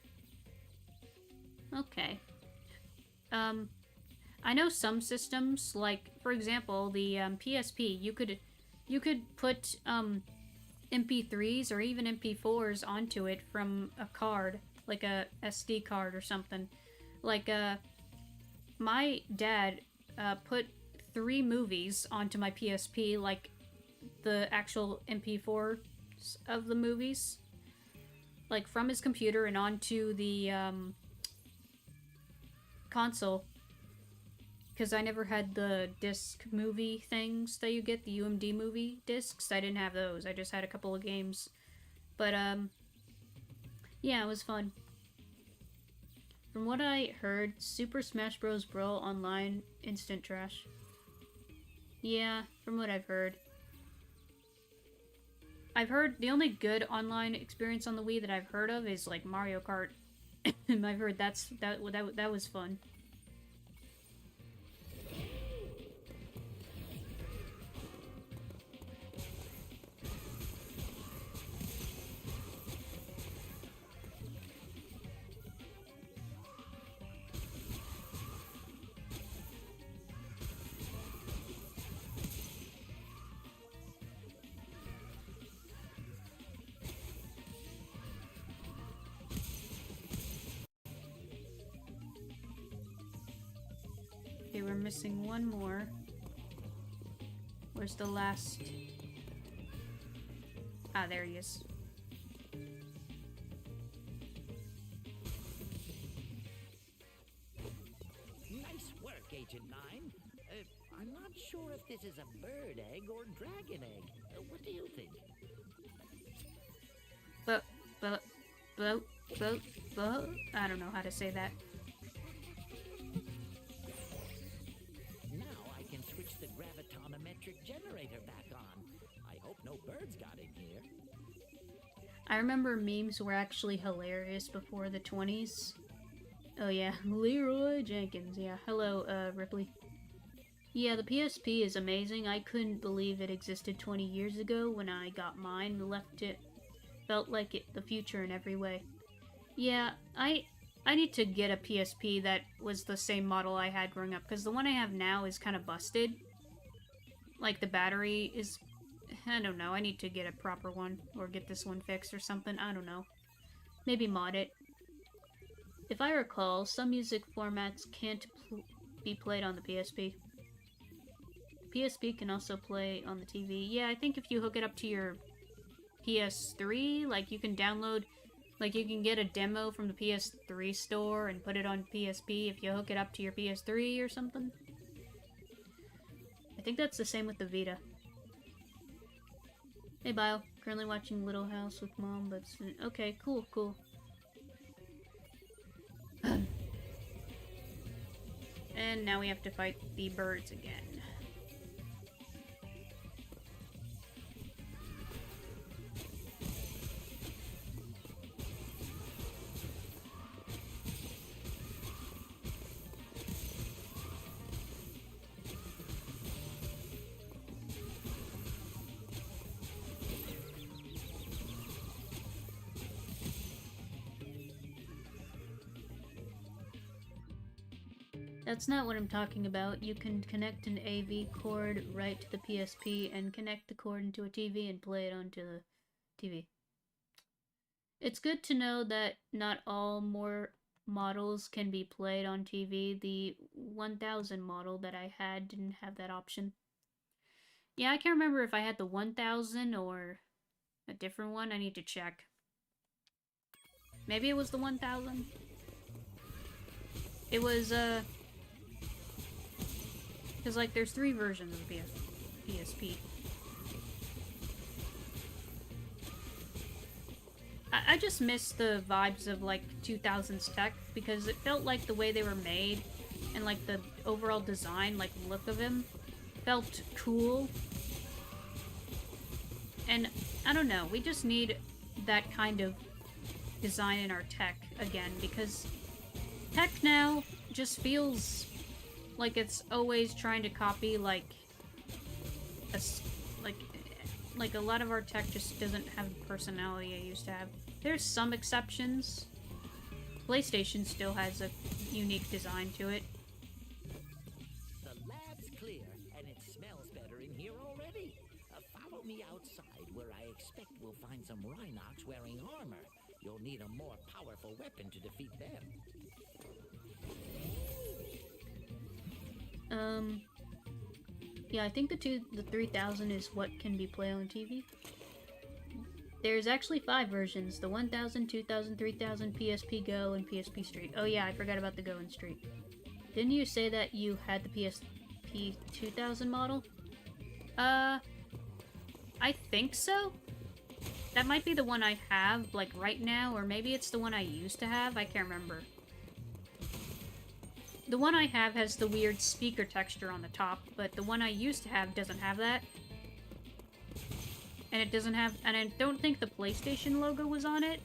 Okay. I know some systems, like, for example, the PSP, you could put MP3s or even MP4s onto it from a card, like a SD card or something. Like, my dad put 3 movies onto my PSP, like the actual MP4 of the movies, like from his computer and onto the console, because I never had the disc movie things that you get, the UMD movie discs. I didn't have those. I just had a couple of games, but yeah, it was fun. From what I heard, Super Smash Bros. Brawl Online instant trash. Yeah, from what I've heard. I've heard the only good online experience on the Wii that I've heard of is like Mario Kart. I've heard that was fun. Okay, we're missing one more. Where's the last? Ah, there he is. Nice work, Agent 9. I'm not sure if this is a bird egg or dragon egg. What do you think? But, I don't know how to say that. Now I can switch the gravitonometric generator back on. I hope no birds got in here. I remember memes were actually hilarious before the 20s. Oh yeah, Leroy Jenkins. Yeah, hello, Ripley. Yeah, the PSP is amazing. I couldn't believe it existed 20 years ago when I got mine. Felt like the future in every way. Yeah, I need to get a PSP that was the same model I had growing up, because the one I have now is kind of busted. Like, the battery is... I don't know, I need to get a proper one, or get this one fixed or something, I don't know. Maybe mod it. If I recall, some music formats can't be played on the PSP. PSP can also play on the TV. Yeah, I think if you hook it up to your PS3, like you can download, like you can get a demo from the PS3 store and put it on PSP if you hook it up to your PS3 or something. I think that's the same with the Vita. Hey Bio, currently watching Little House with Mom, but okay, cool, cool. And now we have to fight the birds again. That's not what I'm talking about. You can connect an AV cord right to the PSP and connect the cord into a TV and play it onto the TV. It's good to know that not all more models can be played on TV. The 1000 model that I had didn't have that option. Yeah, I can't remember if I had the 1000 or a different one. I need to check. Maybe it was the 1000. It was, because, like, there's 3 versions of PSP. I just miss the vibes of, like, 2000s tech, because it felt like the way they were made, and, like, the overall design, like, look of him, felt cool. And, I don't know, we just need that kind of design in our tech again, because tech now just feels like it's always trying to copy, like a lot of our tech just doesn't have the personality it used to have. There's some exceptions. PlayStation still has a unique design to it. The lab's clear, and it smells better in here already. Follow me outside, where I expect we'll find some Rhinox wearing armor. You'll need a more powerful weapon to defeat them. Yeah, I think the 3000 is what can be played on TV. There's actually 5 versions: the 1000, 2000, 3000, PSP Go, and PSP Street. Oh yeah, I forgot about the Go and Street. Didn't you say that you had the PSP 2000 model? I think so. That might be the one I have, like, right now, or maybe it's the one I used to have. I can't remember. The one I have has the weird speaker texture on the top, but the one I used to have doesn't have that. And it doesn't have, and I don't think the PlayStation logo was on it.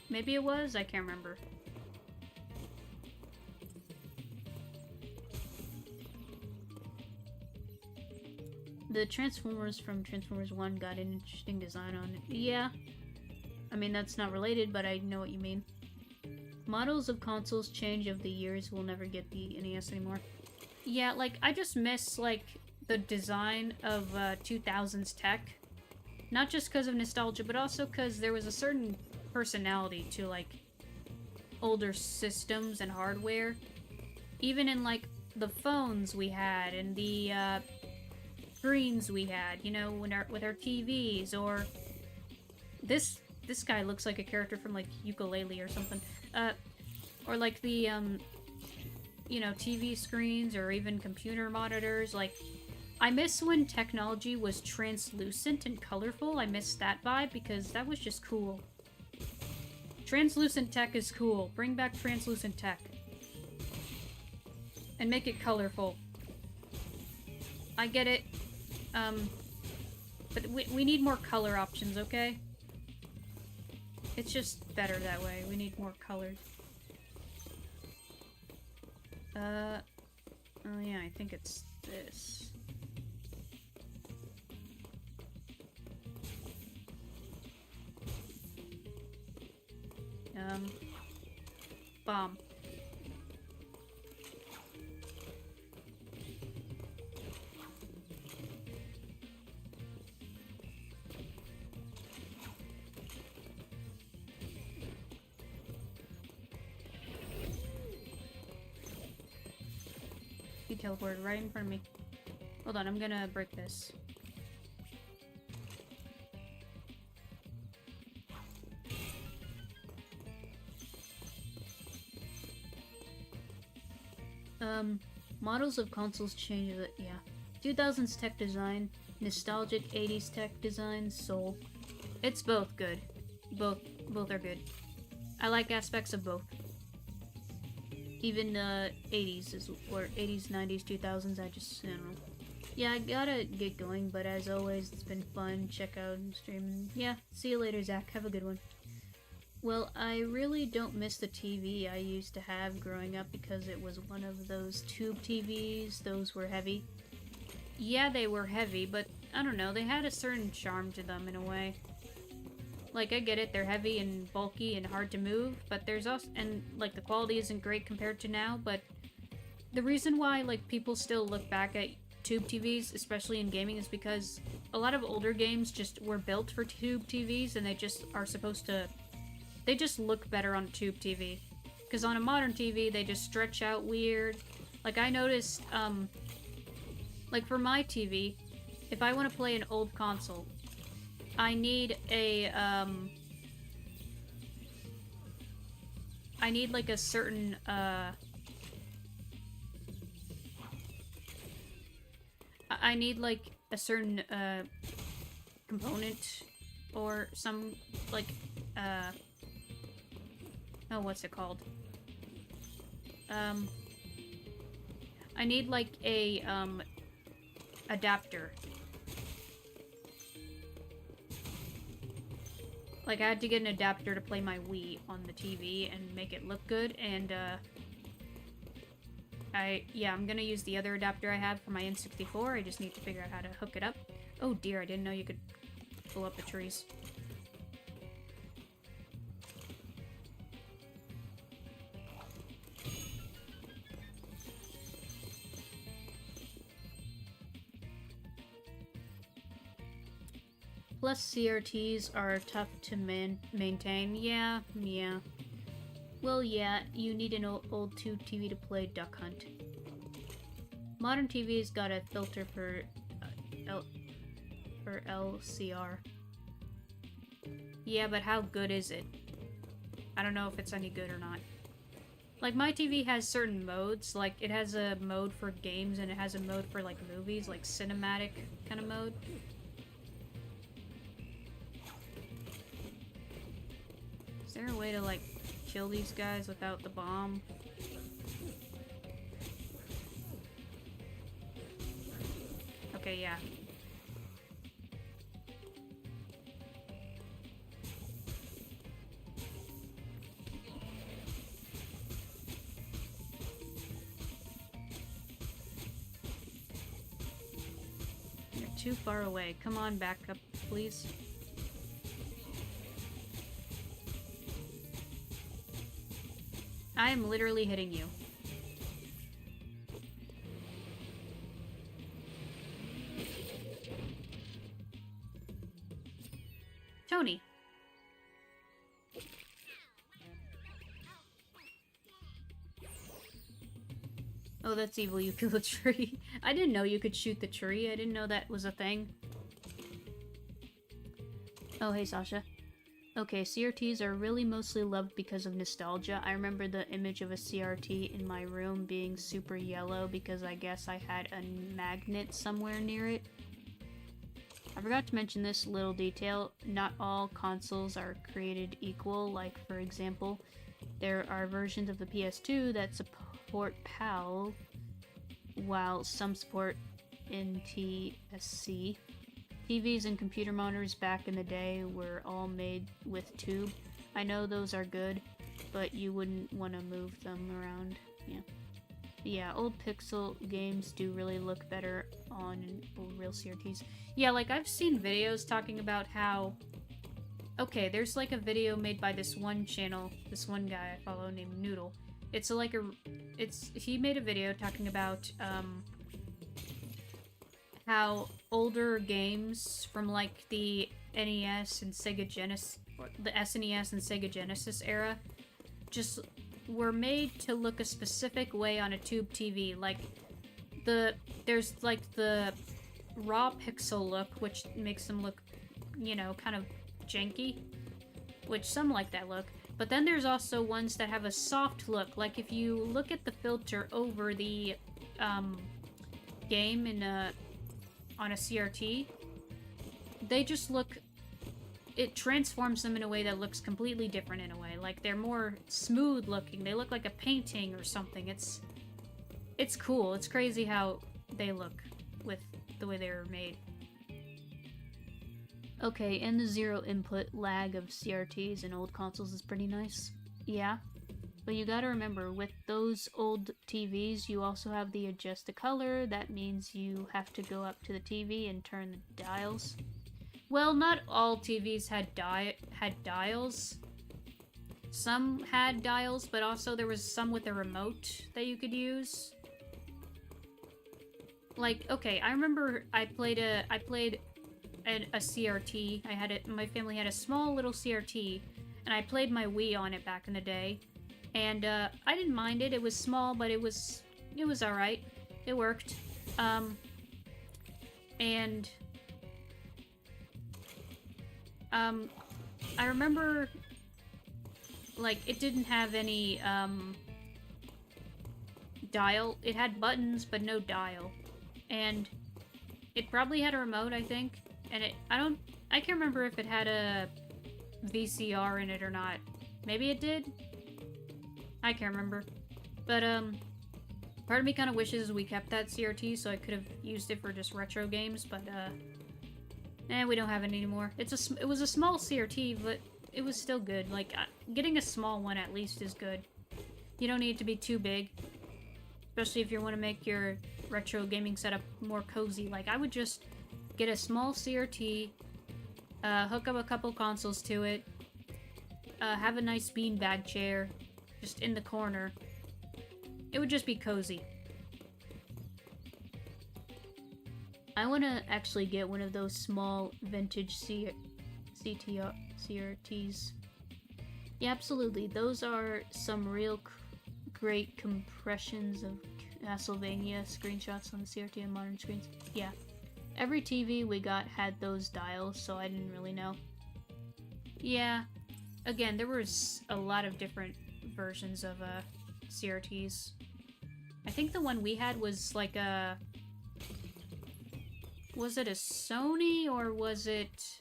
Maybe it was, I can't remember. The Transformers from Transformers 1 got an interesting design on it. Yeah. I mean, that's not related, but I know what you mean. Models of consoles change over the years. We'll never get the NES anymore. Yeah, like, I just miss, like, the design of 2000s tech. Not just because of nostalgia, but also because there was a certain personality to, like, older systems and hardware. Even in, like, the phones we had and the screens we had, you know, with our TVs, or this guy looks like a character from, like, Ukulele or something. Or like the, you know, TV screens or even computer monitors. Like, I miss when technology was translucent and colorful. I miss that vibe because that was just cool. Translucent tech is cool. Bring back translucent tech. And make it colorful. I get it. But we need more color options, okay? It's just better that way. We need more colors. Oh yeah, I think it's this. Bomb. He teleported right in front of me. Hold on, I'm gonna break this. Models of consoles change it, yeah. 2000s tech design, nostalgic 80s tech design, soul. It's both good. Both are good. I like aspects of both. Even 80s is, or 80s, 90s, 2000s, I don't know. Yeah, I gotta get going, but as always, it's been fun. Check out and stream. Yeah, see you later, Zach. Have a good one. Well, I really don't miss the TV I used to have growing up because it was one of those tube TVs. Those were heavy. Yeah, they were heavy, but I don't know, they had a certain charm to them in a way. Like, I get it, they're heavy and bulky and hard to move, but there's also, and like the quality isn't great compared to now, but the reason why like people still look back at tube TVs, especially in gaming, is because a lot of older games just were built for tube TVs and they just are supposed to, they just look better on a tube TV. Because on a modern TV, they just stretch out weird. Like, I noticed, like for my TV, if I want to play an old console, I need a, I need like a certain, I need like a certain, component or some, like, oh, what's it called? I need like a, adapter. Like, I had to get an adapter to play my Wii on the TV and make it look good, and, I'm gonna use the other adapter I have for my N64. I just need to figure out how to hook it up. Oh dear, I didn't know you could pull up the trees. Plus CRTs are tough to maintain. Yeah. Well, yeah, you need an old tube TV to play Duck Hunt. Modern TV's got a filter for LCR. Yeah, but how good is it? I don't know if it's any good or not. Like, my TV has certain modes. Like, it has a mode for games and it has a mode for, like, movies, like cinematic kind of mode. Is there a way to, like, kill these guys without the bomb? Okay, yeah. You're too far away. Come on, back up, please. I am literally hitting you. Tony. Oh, that's evil. You kill a tree. I didn't know you could shoot the tree. I didn't know that was a thing. Oh, hey, Sasha. Okay, CRTs are really mostly loved because of nostalgia. I remember the image of a CRT in my room being super yellow because I guess I had a magnet somewhere near it. I forgot to mention this little detail. Not all consoles are created equal. Like, for example, there are versions of the PS2 that support PAL, while some support NTSC. TVs and computer monitors back in the day were all made with tube. I know those are good, but you wouldn't want to move them around. Yeah, old pixel games do really look better on real CRTs. Yeah, like, I've seen videos talking about how... Okay, there's like a video made by this one channel, this one guy I follow named Noodle. He made a video talking about, how older games from like the NES and Sega Genesis, the SNES and Sega Genesis era, just were made to look a specific way on a tube TV. Like, there's like the raw pixel look, which makes them look, you know, kind of janky, which some like that look. But then there's also ones that have a soft look, like if you look at the filter over the game on a CRT, they just look, it transforms them in a way that looks completely different in a way. Like they're more smooth looking, they look like a painting or something. It's cool. It's crazy how they look with the way they were made. Okay, and the zero input lag of CRTs and old consoles is pretty nice. Yeah. But you gotta remember, with those old TVs, you also have the adjust the color. That means you have to go up to the TV and turn the dials. Well, not all TVs had dials. Some had dials, but also there was some with a remote that you could use. Like, okay, I remember I played a CRT. My family had a small little CRT, and I played my Wii on it back in the day. And I didn't mind it. It was small, but it was alright. It worked. I remember, like, it didn't have any dial. It had buttons, but no dial. And it probably had a remote, I think. And I can't remember if it had a VCR in it or not. Maybe it did? I can't remember. But, part of me kind of wishes we kept that CRT so I could have used it for just retro games, but, we don't have it anymore. It was a small CRT, but it was still good. Like, getting a small one at least is good. You don't need it to be too big. Especially if you want to make your retro gaming setup more cozy. Like, I would just get a small CRT, hook up a couple consoles to it, have a nice beanbag chair just in the corner. It would just be cozy. I want to actually get one of those small vintage CRTs. Yeah, absolutely. Those are some real great compressions of Castlevania screenshots on the CRT and modern screens. Yeah. Every TV we got had those dials, so I didn't really know. Yeah. Again, there was a lot of different versions of CRTs. I think the one we had was like a... Was it a Sony or was it...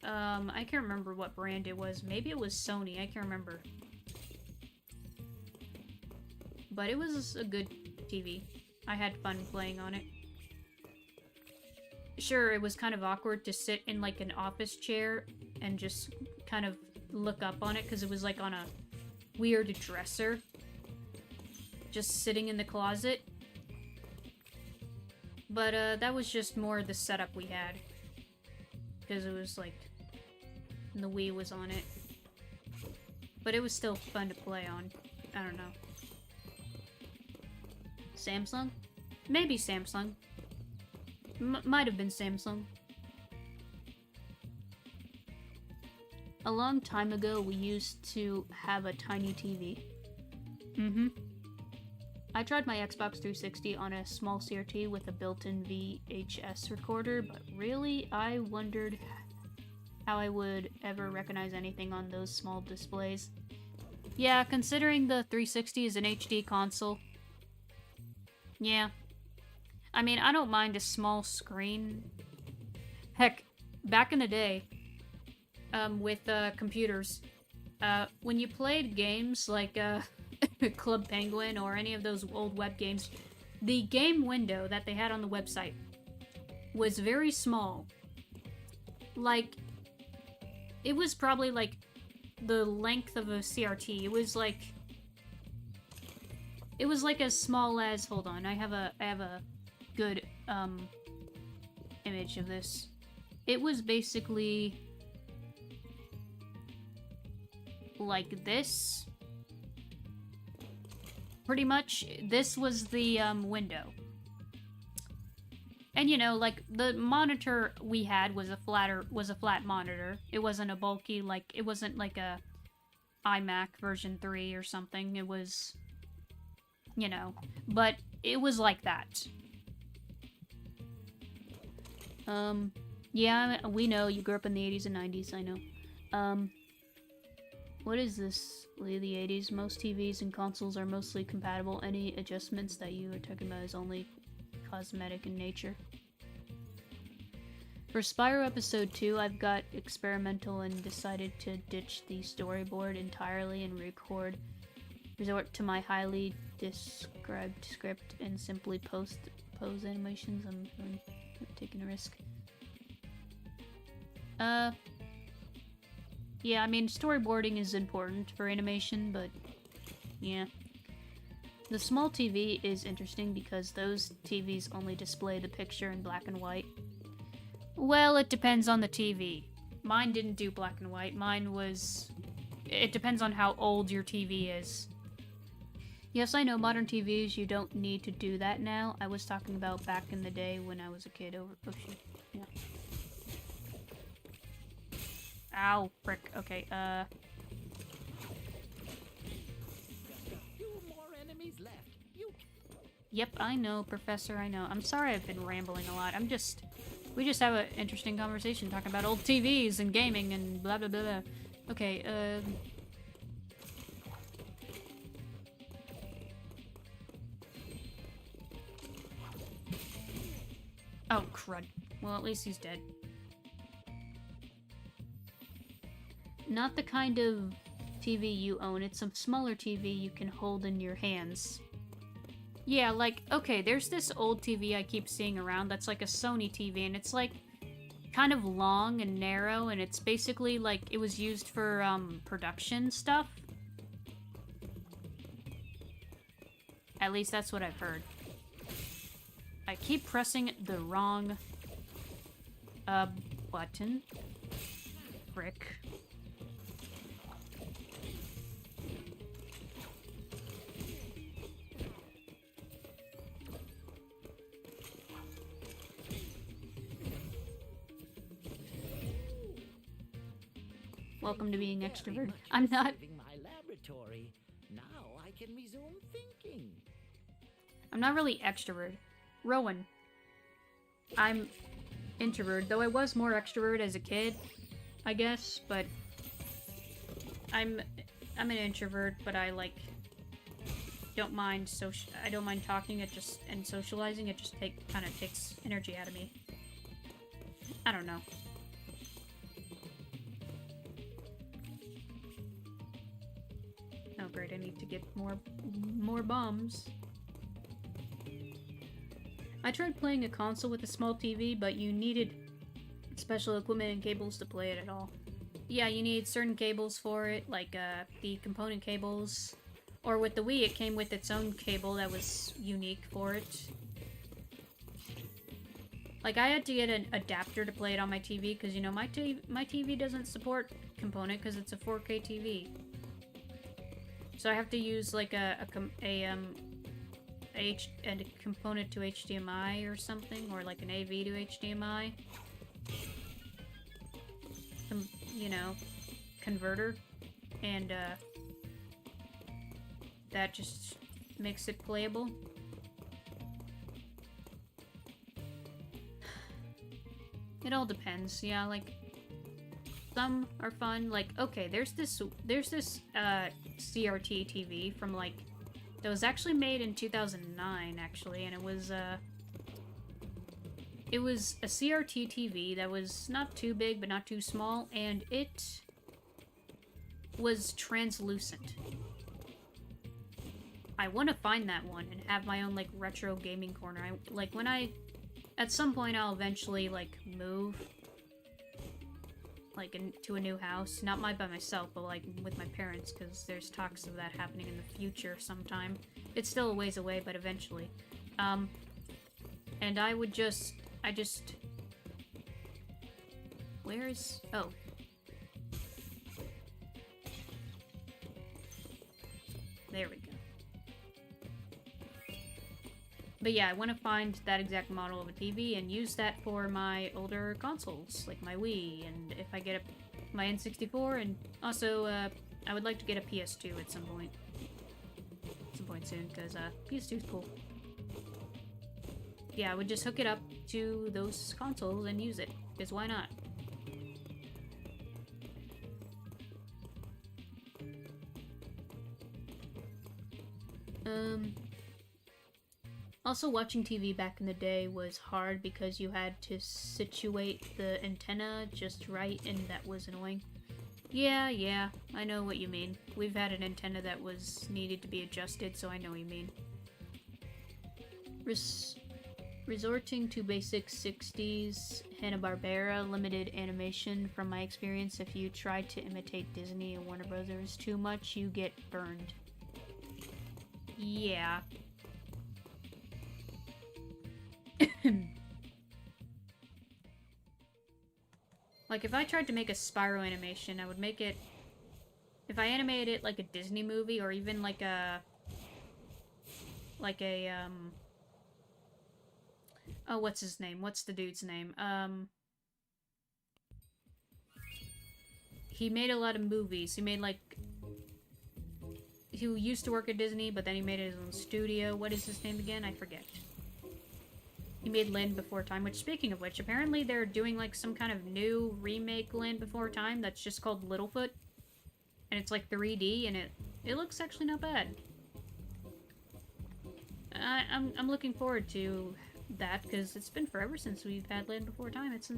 I can't remember what brand it was. Maybe it was Sony, I can't remember. But it was a good TV. I had fun playing on it. Sure, it was kind of awkward to sit in like an office chair and just kind of look up on it because it was like on a weird dresser. Just sitting in the closet. But that was just more the setup we had. Because it was like... the Wii was on it. But it was still fun to play on. I don't know. Samsung? Maybe Samsung. Might have been Samsung. A long time ago, we used to have a tiny TV. Mm-hmm. I tried my Xbox 360 on a small CRT with a built-in VHS recorder, but really, I wondered how I would ever recognize anything on those small displays. Yeah, considering the 360 is an HD console. Yeah. I mean, I don't mind a small screen. Heck, back in the day, with computers, when you played games like Club Penguin or any of those old web games, the game window that they had on the website was very small. Like, it was probably like the length of a CRT. It was like as small as, hold on, I have a good image of this. It was basically like this. Pretty much, this was the window. And you know, like, the monitor we had was a flat monitor. It wasn't a bulky, like, it wasn't like a iMac version 3 or something. It was, you know, but it was like that. Yeah, we know you grew up in the 80s and 90s, I know. What is this? The 80s. Most TVs and consoles are mostly compatible. Any adjustments that you are talking about is only cosmetic in nature. For Spyro Episode 2, I've got experimental and decided to ditch the storyboard entirely and resort to my highly described script and simply pose animations. I'm taking a risk. Yeah, I mean, storyboarding is important for animation, but yeah. The small TV is interesting because those TVs only display the picture in black and white. Well, it depends on the TV. Mine didn't do black and white. Mine was... It depends on how old your TV is. Yes, I know, modern TVs, you don't need to do that now. I was talking about back in the day when I was a kid. Oh, shoot. Yeah. Ow, frick. Okay, Few more enemies left. Yep, I know, Professor, I know. I'm sorry I've been rambling a lot. We just have an interesting conversation talking about old TVs and gaming and blah blah blah blah. Okay, oh, crud. Well, at least he's dead. Not the kind of TV you own. It's a smaller TV you can hold in your hands. Yeah, like, okay, there's this old TV I keep seeing around that's like a Sony TV, and it's like kind of long and narrow, and it's basically like it was used for production stuff. At least that's what I've heard. I keep pressing the wrong button. Frick. Welcome to being extrovert. I'm not. My laboratory. Now I can resume thinking. I'm not really extrovert. Rowan. I'm introvert, though I was more extrovert as a kid, I guess, but I'm an introvert, but I like don't mind I don't mind talking, and socializing. It just kind of takes energy out of me. I don't know. Oh great, I need to get more bombs. I tried playing a console with a small TV, but you needed special equipment and cables to play it at all. Yeah, you need certain cables for it, like the component cables. Or with the Wii, it came with its own cable that was unique for it. Like, I had to get an adapter to play it on my TV, because, you know, my TV doesn't support component, because it's a 4K TV. So I have to use, like, a component to HDMI or something, or like an AV to HDMI. You know, converter. And, that just makes it playable. It all depends, yeah, like, some are fun, like, okay, there's this CRT TV from, like, that was actually made in 2009, actually, and it was a CRT TV that was not too big, but not too small, and it was translucent. I want to find that one and have my own, like, retro gaming corner. At some point I'll eventually, like, move, like, into a new house. Not by myself, but, like, with my parents, because there's talks of that happening in the future sometime. It's still a ways away, but eventually. And where is... Oh. There we go. But yeah, I want to find that exact model of a TV and use that for my older consoles, like my Wii, and if I get my N64, and also, I would like to get a PS2 at some point. point soon, because PS2 is cool. Yeah, I would just hook it up to those consoles and use it, because why not? Also, watching TV back in the day was hard because you had to situate the antenna just right, and that was annoying. Yeah, I know what you mean. We've had an antenna that was needed to be adjusted, so I know what you mean. Resorting to basic 60s Hanna-Barbera limited animation, from my experience, if you try to imitate Disney and Warner Brothers too much, you get burned. Yeah. Like, if I tried to make a Spyro animation, I would make it... If I animated it like a Disney movie, or even like a... Oh, what's his name? What's the dude's name? He made a lot of movies. He made, like... He used to work at Disney, but then he made his own studio. What is his name again? I forget. He made Land Before Time, which, speaking of which, apparently they're doing, like, some kind of new remake Land Before Time that's just called Littlefoot. And it's, like, 3D, and it looks actually not bad. I'm looking forward to that, because it's been forever since we've had Land Before Time. It's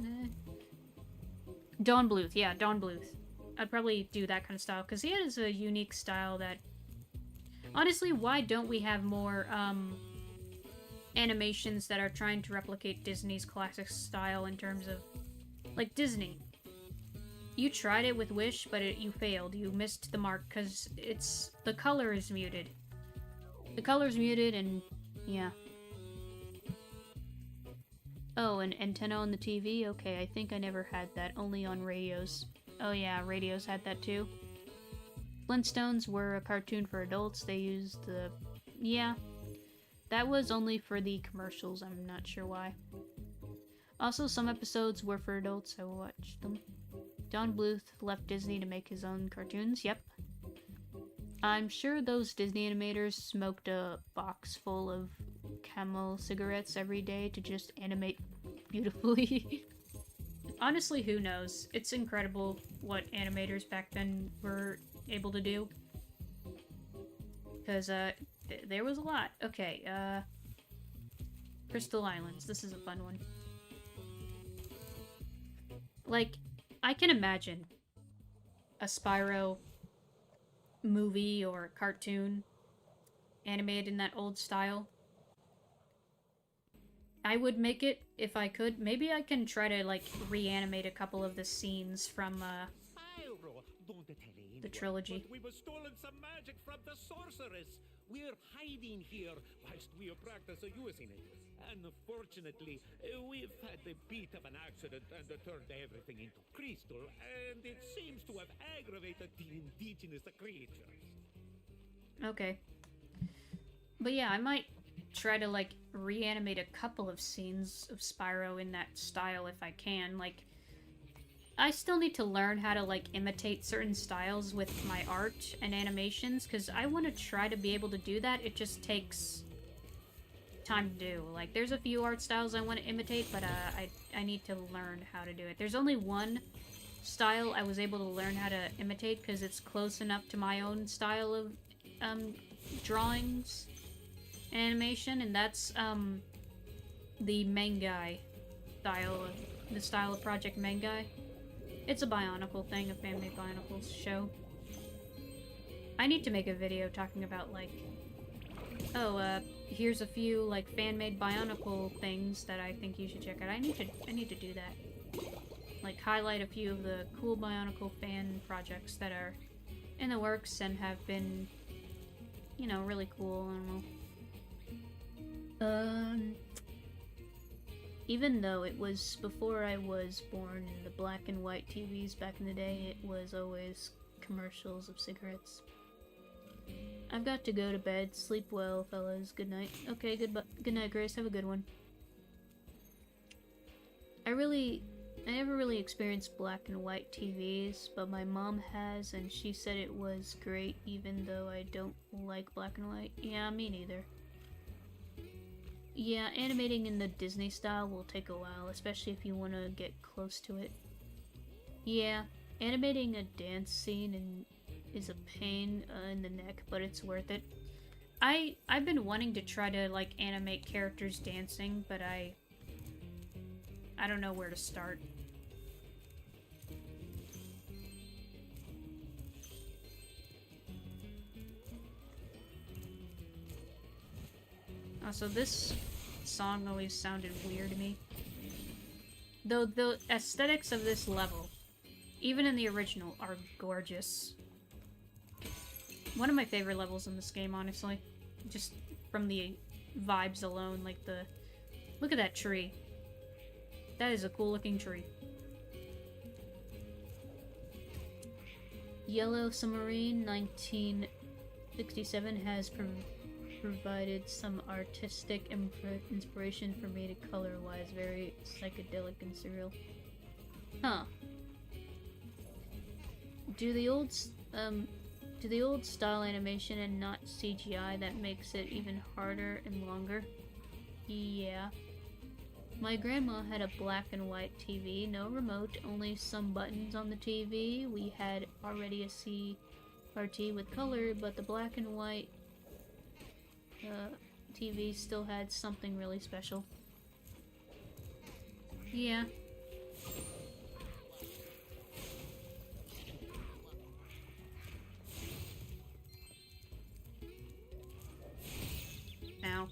Don Bluth, yeah, Don Bluth. I'd probably do that kind of style, because he has a unique style that... Honestly, why don't we have more, animations that are trying to replicate Disney's classic style in terms of... Like, Disney. You tried it with Wish, but you failed. You missed the mark, because it's... The color is muted. The color's muted, and... yeah. Oh, an antenna on the TV? Okay, I think I never had that. Only on radios. Oh yeah, radios had that too. Flintstones were a cartoon for adults. They used the... Yeah. That was only for the commercials. I'm not sure why. Also, some episodes were for adults. I watched them. Don Bluth left Disney to make his own cartoons. Yep. I'm sure those Disney animators smoked a box full of Camel cigarettes every day to just animate beautifully. Honestly, who knows? It's incredible what animators back then were able to do. Because, there was a lot. Okay, Crystal Islands. This is a fun one. Like, I can imagine a Spyro movie or cartoon animated in that old style. I would make it if I could. Maybe I can try to, like, reanimate a couple of the scenes from, Spyro, don't tell anyone, the trilogy. but we were stolen some magic from the sorceress. We're hiding here whilst we practice using it. Unfortunately, we've had a bit of an accident and turned everything into crystal, and it seems to have aggravated the indigenous creatures. Okay. But yeah, I might try to, like, reanimate a couple of scenes of Spyro in that style if I can. Like, I still need to learn how to, like, imitate certain styles with my art and animations, because I want to try to be able to do that. It just takes time to do. Like, there's a few art styles I want to imitate, but I need to learn how to do it. There's only one style I was able to learn how to imitate, because it's close enough to my own style of drawings and animation, and that's the Mangai style, the style of Project Mangai. It's a Bionicle thing, a fan-made Bionicles show. I need to make a video talking about, like, oh, here's a few, like, fan-made Bionicle things that I think you should check out. I need to do that. Like, highlight a few of the cool Bionicle fan projects that are in the works and have been, you know, really cool. I don't know. Even though it was before I was born, the black and white TVs back in the day, it was always commercials of cigarettes. I've got to go to bed. Sleep well, fellas. Good night. Okay, good night, Grace. Have a good one. I really I never really experienced black and white TVs, but my mom has, and she said it was great even though I don't like black and white. Yeah, me neither. Yeah, animating in the Disney style will take a while, especially if you want to get close to it. Yeah, animating a dance scene is a pain in the neck, but it's worth it. I've been wanting to try to like animate characters dancing, but I don't know where to start. Also, this song always sounded weird to me. Though the aesthetics of this level, even in the original, are gorgeous. One of my favorite levels in this game, honestly. Just from the vibes alone, like the... Look at that tree. That is a cool looking tree. Yellow Submarine 1967 has provided some artistic inspiration for me to color-wise, very psychedelic and surreal. Huh. Do the old style animation and not CGI that makes it even harder and longer? Yeah. My grandma had a black and white TV, no remote, only some buttons on the TV. We had already a CRT with color, but the black and white TV still had something really special. Yeah. Ow.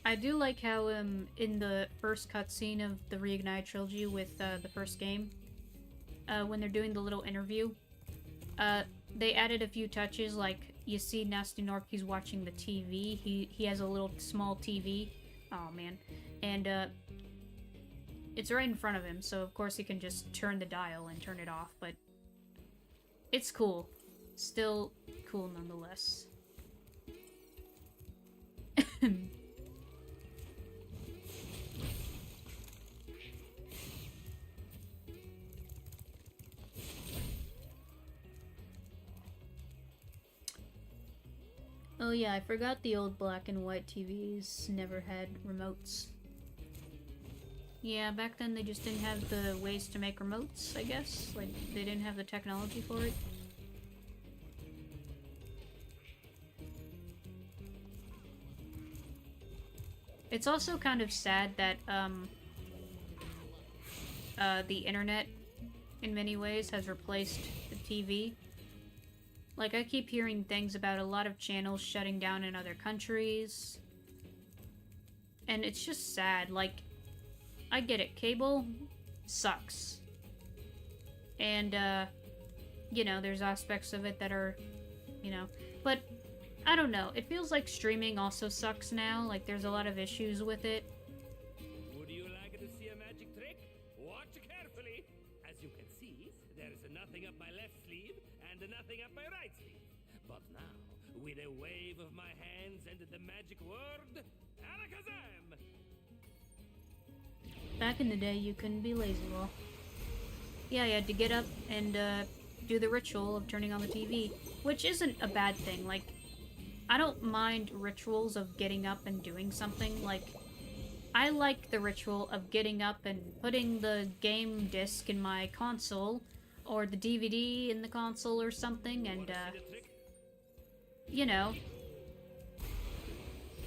I do like how in the first cutscene of the Reignited trilogy with the first game, when they're doing the little interview, they added a few touches, like you see Nasty Nork, he's watching the TV. He has a little small TV. Oh man. And it's right in front of him, so of course he can just turn the dial and turn it off, but it's cool. Still cool nonetheless. Oh yeah, I forgot the old black and white TVs never had remotes. Yeah, back then they just didn't have the ways to make remotes, I guess. Like, they didn't have the technology for it. It's also kind of sad that, the internet, in many ways, has replaced the TV. Like, I keep hearing things about a lot of channels shutting down in other countries. And it's just sad. Like, I get it. Cable sucks. And, you know, there's aspects of it that are, you know... But, I don't know. It feels like streaming also sucks now. Like, there's a lot of issues with it. Would you like to see a magic trick? Watch carefully. As you can see, there is nothing up my left sleeve and nothing up my right sleeve. But now, with a wave of my hands and the magic word, Alakazam! Back in the day, you couldn't be lazy, well. Yeah, you had to get up and, do the ritual of turning on the TV. Which isn't a bad thing, like... I don't mind rituals of getting up and doing something, like... I like the ritual of getting up and putting the game disc in my console, or the DVD in the console or something, and, you know...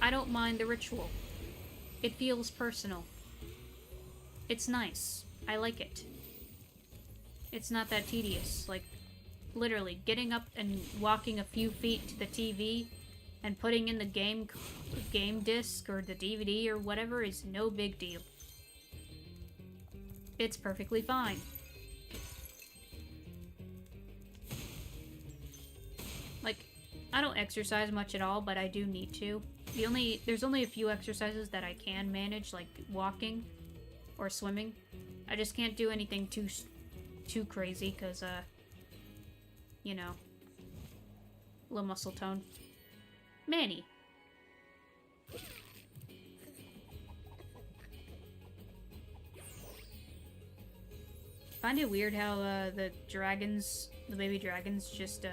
I don't mind the ritual. It feels personal. It's nice. I like it. It's not that tedious. Like, literally, getting up and walking a few feet to the TV and putting in the game disc or the DVD or whatever is no big deal. It's perfectly fine. Like, I don't exercise much at all, but I do need to. There's only a few exercises that I can manage, like walking or swimming. I just can't do anything too crazy, because, you know, low muscle tone. Manny. Find it weird how the baby dragons just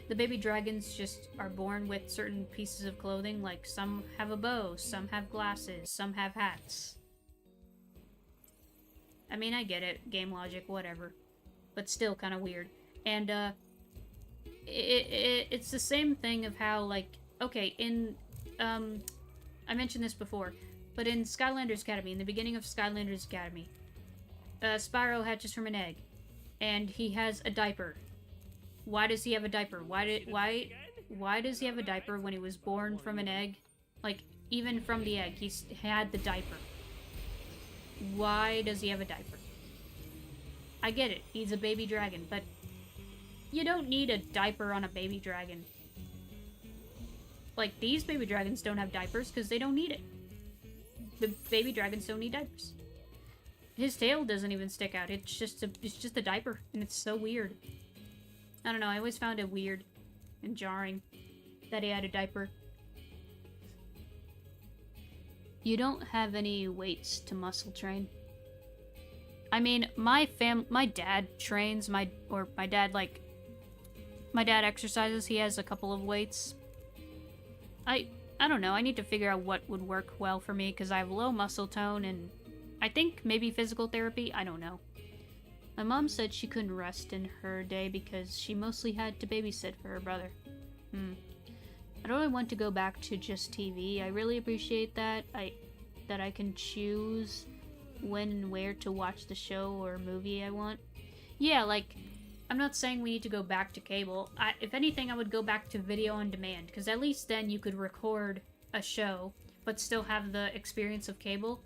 the baby dragons just are born with certain pieces of clothing. Like some have a bow, some have glasses, some have hats. I mean, I get it, game logic, whatever, but still kind of weird. And it's the same thing of how, like, okay, in I mentioned this before, but in Skylanders Academy, in the beginning of Skylanders Academy, Spyro hatches from an egg, and he has a diaper. Why does he have a diaper? Why does he have a diaper when he was born from an egg? Like, even from the egg, he had the diaper. Why does he have a diaper? I get it, he's a baby dragon, but you don't need a diaper on a baby dragon. Like, these baby dragons don't have diapers because they don't need it. The baby dragons don't need diapers. His tail doesn't even stick out. It's just a diaper, and it's so weird. I don't know, I always found it weird and jarring that he had a diaper. You don't have any weights to muscle train. I mean, my dad trains, my dad exercises, he has a couple of weights. I don't know, I need to figure out what would work well for me, because I have low muscle tone, and I think maybe physical therapy, I don't know. My mom said she couldn't rest in her day because she mostly had to babysit for her brother. I don't really want to go back to just TV. I really appreciate that I can choose when and where to watch the show or movie I want. Yeah, like, I'm not saying we need to go back to cable. If anything, I would go back to video on demand, because at least then you could record a show, but still have the experience of cable.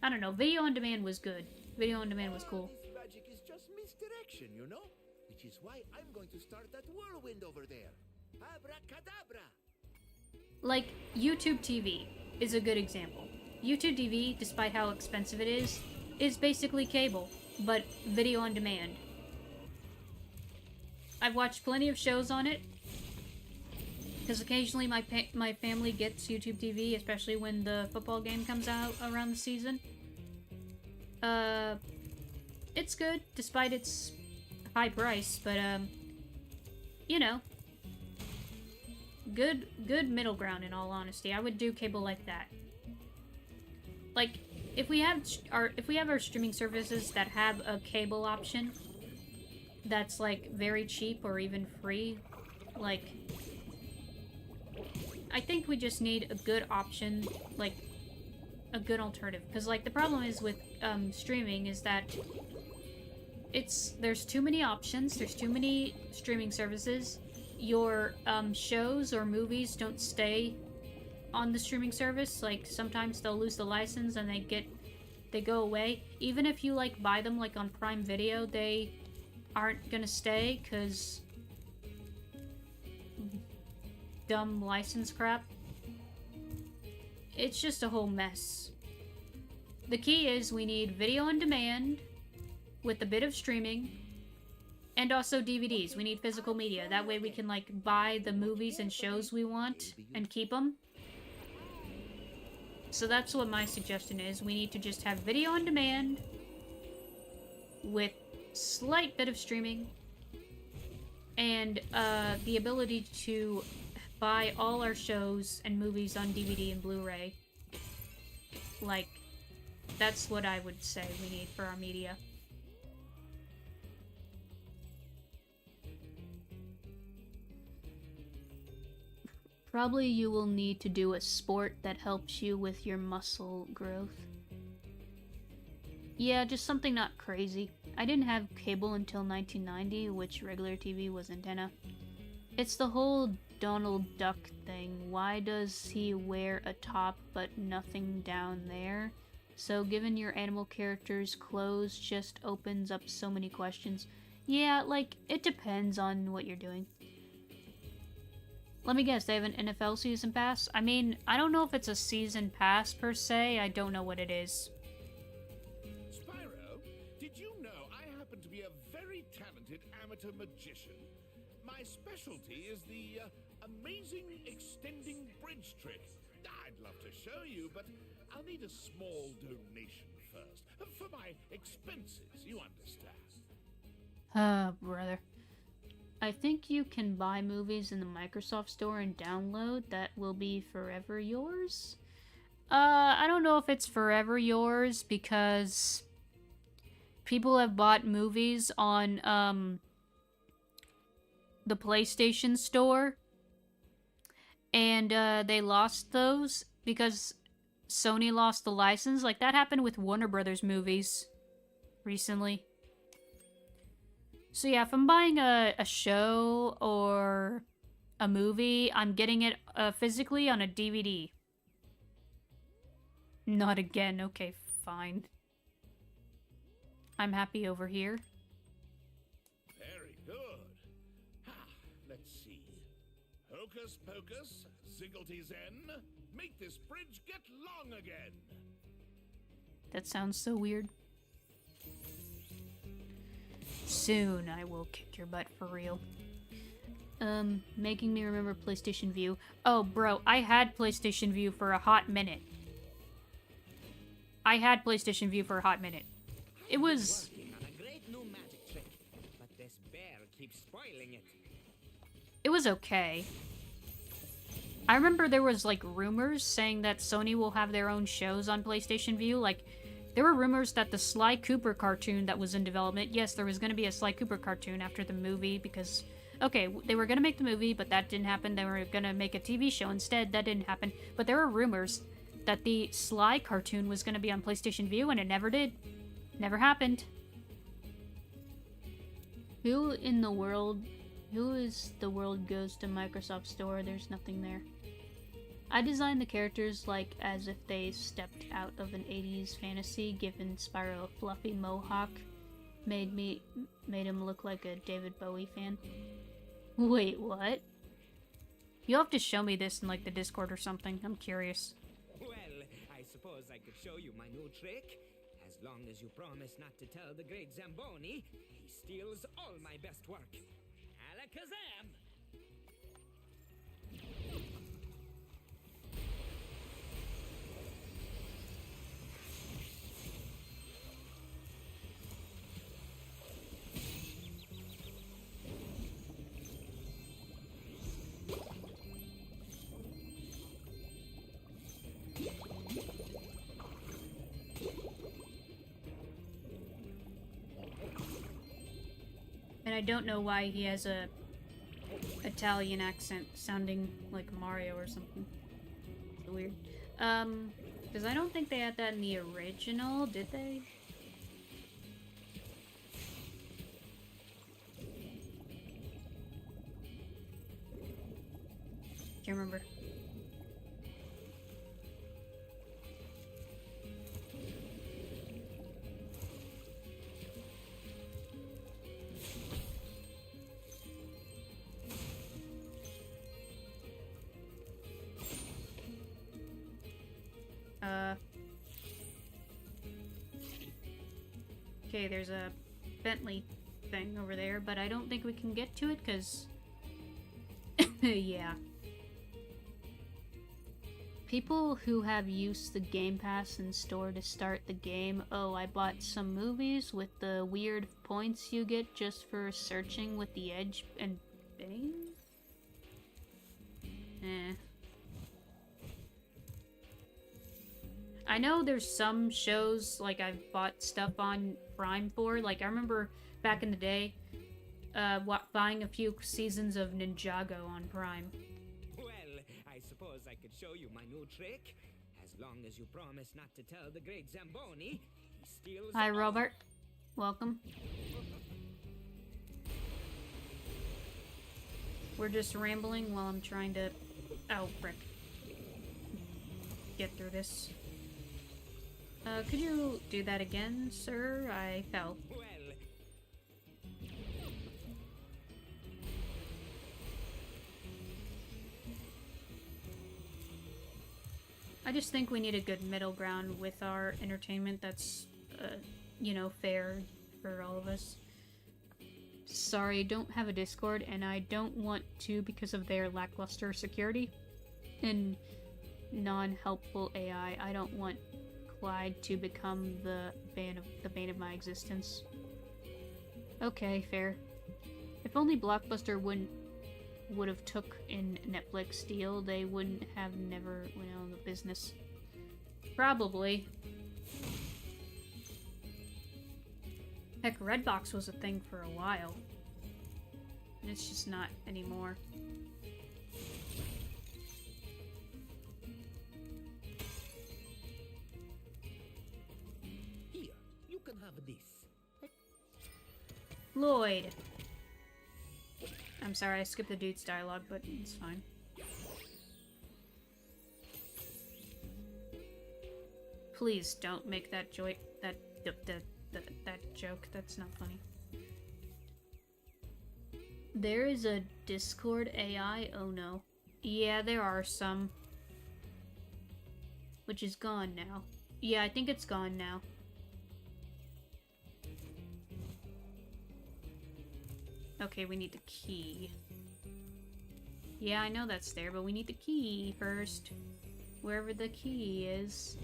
I don't know, video on demand was good. Video on demand was cool. This magic is just misdirection, you know? Which is why I'm going to start that whirlwind over there. Abracadabra! Like, YouTube TV is a good example. YouTube TV, despite how expensive it is basically cable, but video on demand. I've watched plenty of shows on it, because occasionally my family gets YouTube TV, especially when the football game comes out around the season. It's good, despite its high price, but, you know, good middle ground, in all honesty. I would do cable like that. Like, if we have our streaming services that have a cable option that's, like, very cheap or even free, like, I think we just need a good option, like, a good alternative. Because, like, the problem is with streaming is that there's too many options, there's too many streaming services. Your shows or movies don't stay on the streaming service. Like, sometimes they'll lose the license and they go away. Even if you, like, buy them, like, on Prime Video, they aren't gonna stay, because dumb license crap. It's just a whole mess. The key is we need video on demand with a bit of streaming, and also DVDs. We need physical media. That way we can, like, buy the movies and shows we want and keep them. So that's what my suggestion is. We need to just have video on demand with slight bit of streaming and the ability to buy all our shows and movies on DVD and Blu-ray. Like, that's what I would say we need for our media. Probably you will need to do a sport that helps you with your muscle growth. Yeah, just something not crazy. I didn't have cable until 1990, which regular TV was antenna. It's the whole Donald Duck thing. Why does he wear a top but nothing down there? So given your animal character's clothes just opens up so many questions. Yeah, like, it depends on what you're doing. Let me guess, they have an NFL season pass? I mean, I don't know if it's a season pass per se. I don't know what it is. Spyro, did you know I happen to be a very talented amateur magician? My specialty is the amazing extending bridge trick. I'd love to show you, but I'll need a small donation first. For my expenses, you understand. Brother. I think you can buy movies in the Microsoft Store and download that will be forever yours. I don't know if it's forever yours because people have bought movies on, the PlayStation Store and, they lost those because Sony lost the license. Like, that happened with Warner Brothers movies recently. So yeah, if I'm buying a show or a movie, I'm getting it physically on a DVD. Not again. Okay, fine. I'm happy over here. Very good. Let's see. Hocus pocus, zigglety zen. Make this bridge get long again. That sounds so weird. Soon I will kick your butt for real. Making me remember PlayStation View. Oh, bro, I had PlayStation View for a hot minute. It was... Working on a great new magic trick, but this bear keeps spoiling it. It was okay. I remember there was, like, rumors saying that Sony will have their own shows on PlayStation View. Like, there were rumors that the Sly Cooper cartoon that was in development, yes, there was going to be a Sly Cooper cartoon after the movie because, okay, they were going to make the movie, but that didn't happen. They were going to make a TV show instead. That didn't happen. But there were rumors that the Sly cartoon was going to be on PlayStation View, and it never did. Never happened. Who is the world goes to Microsoft Store? There's nothing there. I designed the characters like as if they stepped out of an 80s fantasy, given Spyro a fluffy mohawk. Made him look like a David Bowie fan. Wait, what? You'll have to show me this in like the Discord or something. I'm curious. Well, I suppose I could show you my new trick. As long as you promise not to tell the great Zamboni, he steals all my best work. Alakazam! And I don't know why he has a Italian accent sounding like Mario or something. It's weird. Because I don't think they had that in the original, did they? Can't remember. Okay, there's a Bentley thing over there, but I don't think we can get to it, because... yeah. People who have used the Game Pass in store to start the game, oh, I bought some movies with the weird points you get just for searching with the edge and bang? Eh. I know there's some shows, like, I've bought stuff on Prime for. Like, I remember back in the day, buying a few seasons of Ninjago on Prime. Well, I suppose I could show you my new trick. As long as you promise not to tell the great Zamboni, he steals... Hi, Robert. Welcome. We're just rambling while I'm trying to... Oh, frick. Get through this. Could you do that again, sir? I fell. Well... I just think we need a good middle ground with our entertainment that's, you know, fair for all of us. Sorry, don't have a Discord, and I don't want to because of their lackluster security and non-helpful AI. I don't want applied to become the bane of my existence. Okay, fair. If only Blockbuster would have took in Netflix deal, they wouldn't have never went out of the business. Probably. Heck, Redbox was a thing for a while. And it's just not anymore. Here, you can have this. Lloyd! I'm sorry, I skipped the dude's dialogue, but it's fine. Please don't make that joke. That joke. That's not funny. There is a Discord AI. Oh no. Yeah, there are some. Which is gone now. Yeah, I think it's gone now. Okay, we need the key. Yeah, I know that's there, but we need the key first. Wherever the key is.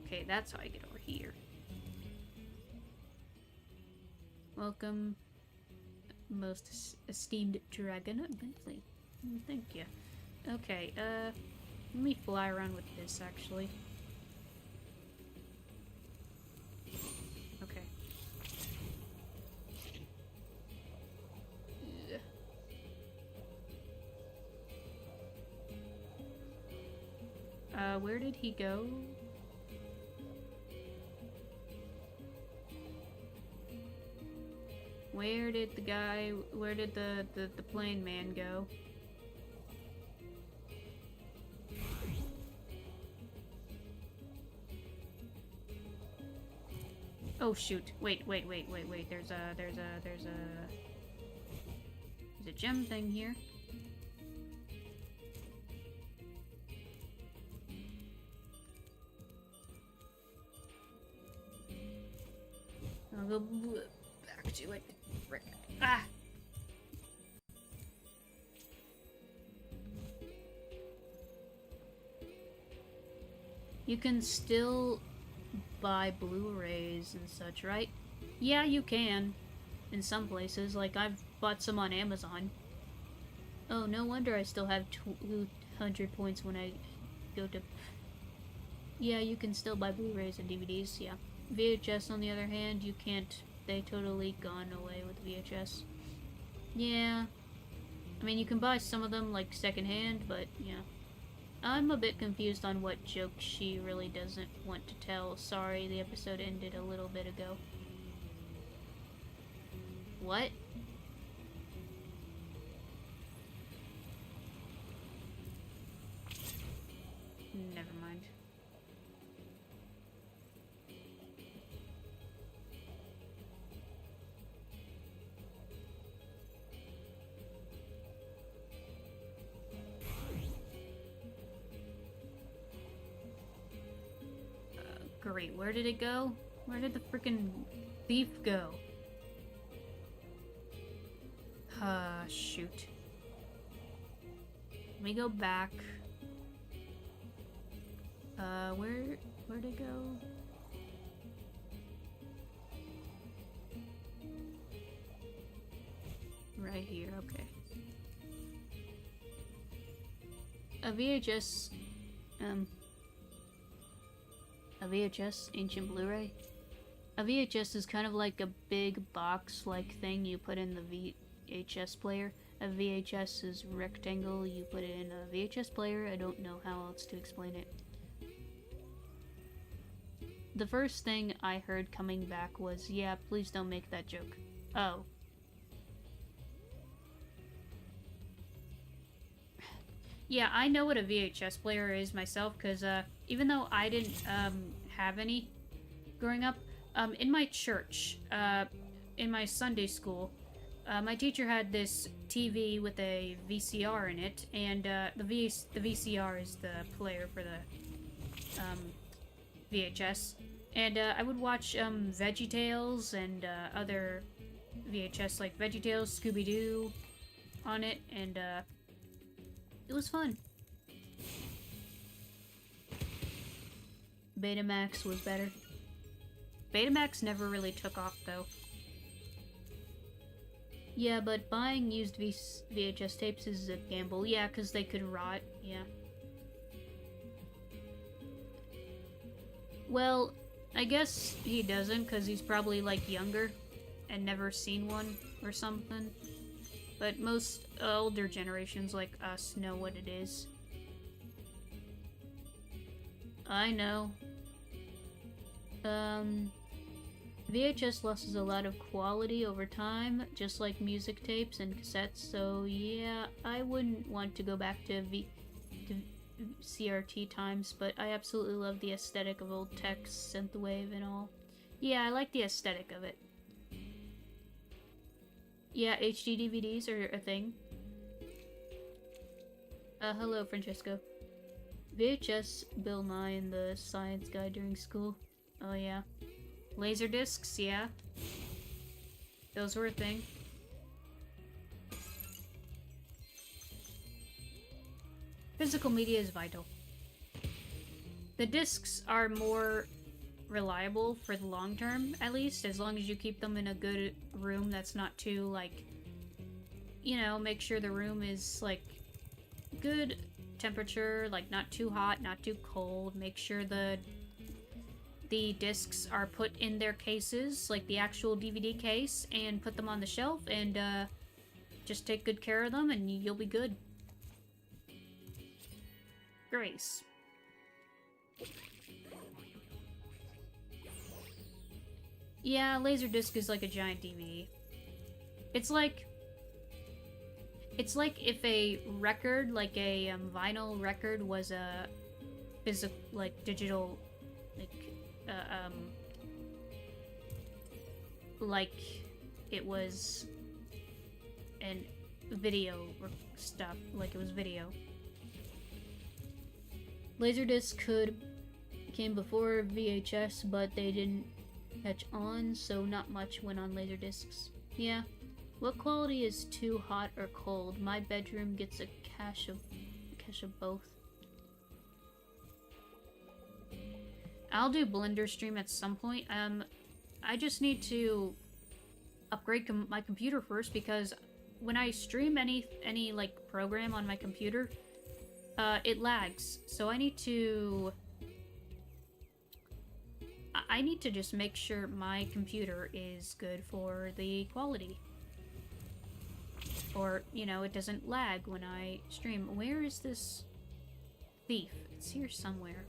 Okay, that's how I get over here. Welcome, most esteemed dragon. Bentley. Thank you. Okay, let me fly around with this, actually. Okay. Where did he go? Where did the plane man go? Oh shoot. Wait. There's a gem thing here. I'll go back to it. Frick. Ah! You can still buy Blu-rays and such, right? Yeah, you can. In some places, like I've bought some on Amazon. Oh, no wonder I still have 200 points when I go to... Yeah, you can still buy Blu-rays and DVDs, yeah. VHS, on the other hand, you can't. They totally gone away with VHS. Yeah. I mean, you can buy some of them, like, secondhand, but, yeah. I'm a bit confused on what joke she really doesn't want to tell. Sorry, the episode ended a little bit ago. What? Never mind. Great, where did it go? Where did the freaking thief go? Shoot. Let me go back. Where'd it go? Right here, okay. A VHS, ancient Blu-ray? A VHS is kind of like a big box-like thing you put in the VHS player. A VHS is rectangle, you put it in a VHS player. I don't know how else to explain it. The first thing I heard coming back was, yeah, please don't make that joke. Oh. Yeah, I know what a VHS player is myself, because even though I didn't have any growing up, in my church, in my Sunday school, my teacher had this TV with a VCR in it, and the VCR is the player for the VHS. And I would watch VeggieTales and other VHS like VeggieTales, Scooby-Doo on it, and it was fun. Betamax was better. Betamax never really took off, though. Yeah, but buying used VHS tapes is a gamble. Yeah, because they could rot. Yeah. Well, I guess he doesn't, because he's probably, like, younger and never seen one or something. But most older generations like us know what it is. I know. VHS losses a lot of quality over time, just like music tapes and cassettes, so yeah, I wouldn't want to go back to CRT times, but I absolutely love the aesthetic of old text, synthwave, and all. Yeah, I like the aesthetic of it. Yeah, HD DVDs are a thing. Hello, Francesco. VHS, Bill Nye and the Science Guy during school. Oh yeah. Laser discs, yeah. Those were a thing. Physical media is vital. The discs are more reliable for the long term, at least, as long as you keep them in a good room that's not too, like, you know, make sure the room is, like, good temperature, like, not too hot, not too cold. Make sure the discs are put in their cases, like the actual DVD case, and put them on the shelf, and just take good care of them, and you'll be good. Grace. Yeah, Laserdisc is like a giant DVD. It's like if a record, like a vinyl record, was a physical, like digital, like it was an video stuff, like it was video. Laserdisc came before VHS, but they didn't catch on, so not much went on Laserdiscs. Yeah. What quality is too hot or cold? My bedroom gets a cache of both. I'll do Blender stream at some point. I just need to upgrade my computer first, because when I stream any like program on my computer, it lags. So I need to just make sure my computer is good for the quality. Or, you know, it doesn't lag when I stream. Where is this thief? It's here somewhere.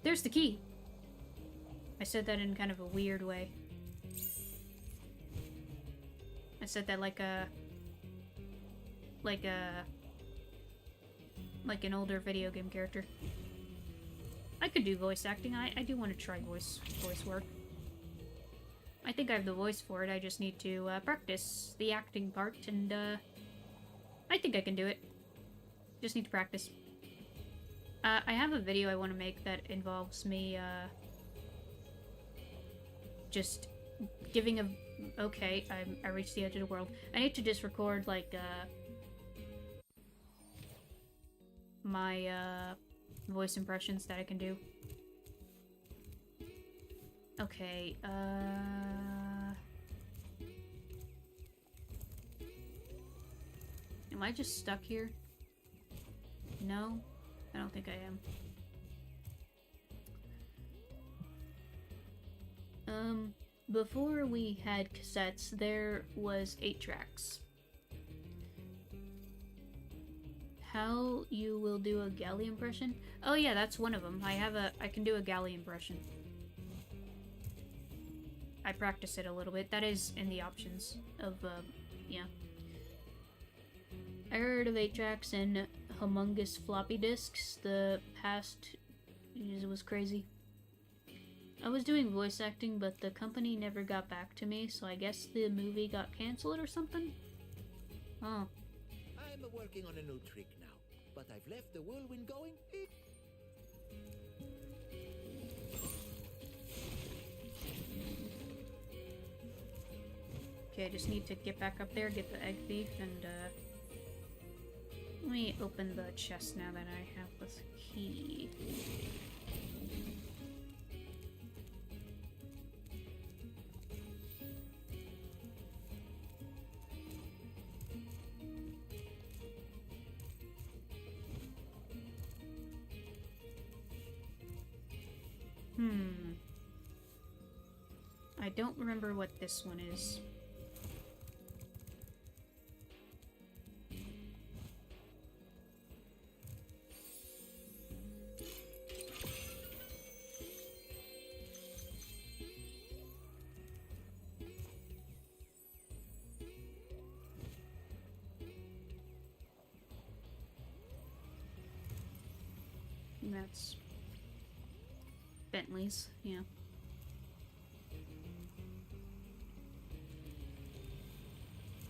There's the key! I said that in kind of a weird way. I said that like an older video game character. I could do voice acting. I do want to try voice work. I think I have the voice for it. I just need to practice the acting part, and I think I can do it. Just need to practice. I have a video I want to make that involves me just giving a... Okay, I reached the edge of the world. I need to just record, like, my voice impressions that I can do. Okay, am I just stuck here? No? I don't think I am. Before we had cassettes, there was 8 tracks. How you will do a galley impression? Oh yeah, that's one of them. I can do a galley impression. I practice it a little bit. That is in the options of, yeah. I heard of 8 tracks and humongous floppy disks. The past was crazy. I was doing voice acting, but the company never got back to me, so I guess the movie got cancelled or something? Oh. I'm working on a new trick now, but I've left the whirlwind going. Okay, I just need to get back up there, get the egg thief, and Let me open the chest now that I have this key. I don't remember what this one is. That's Bentley's, yeah.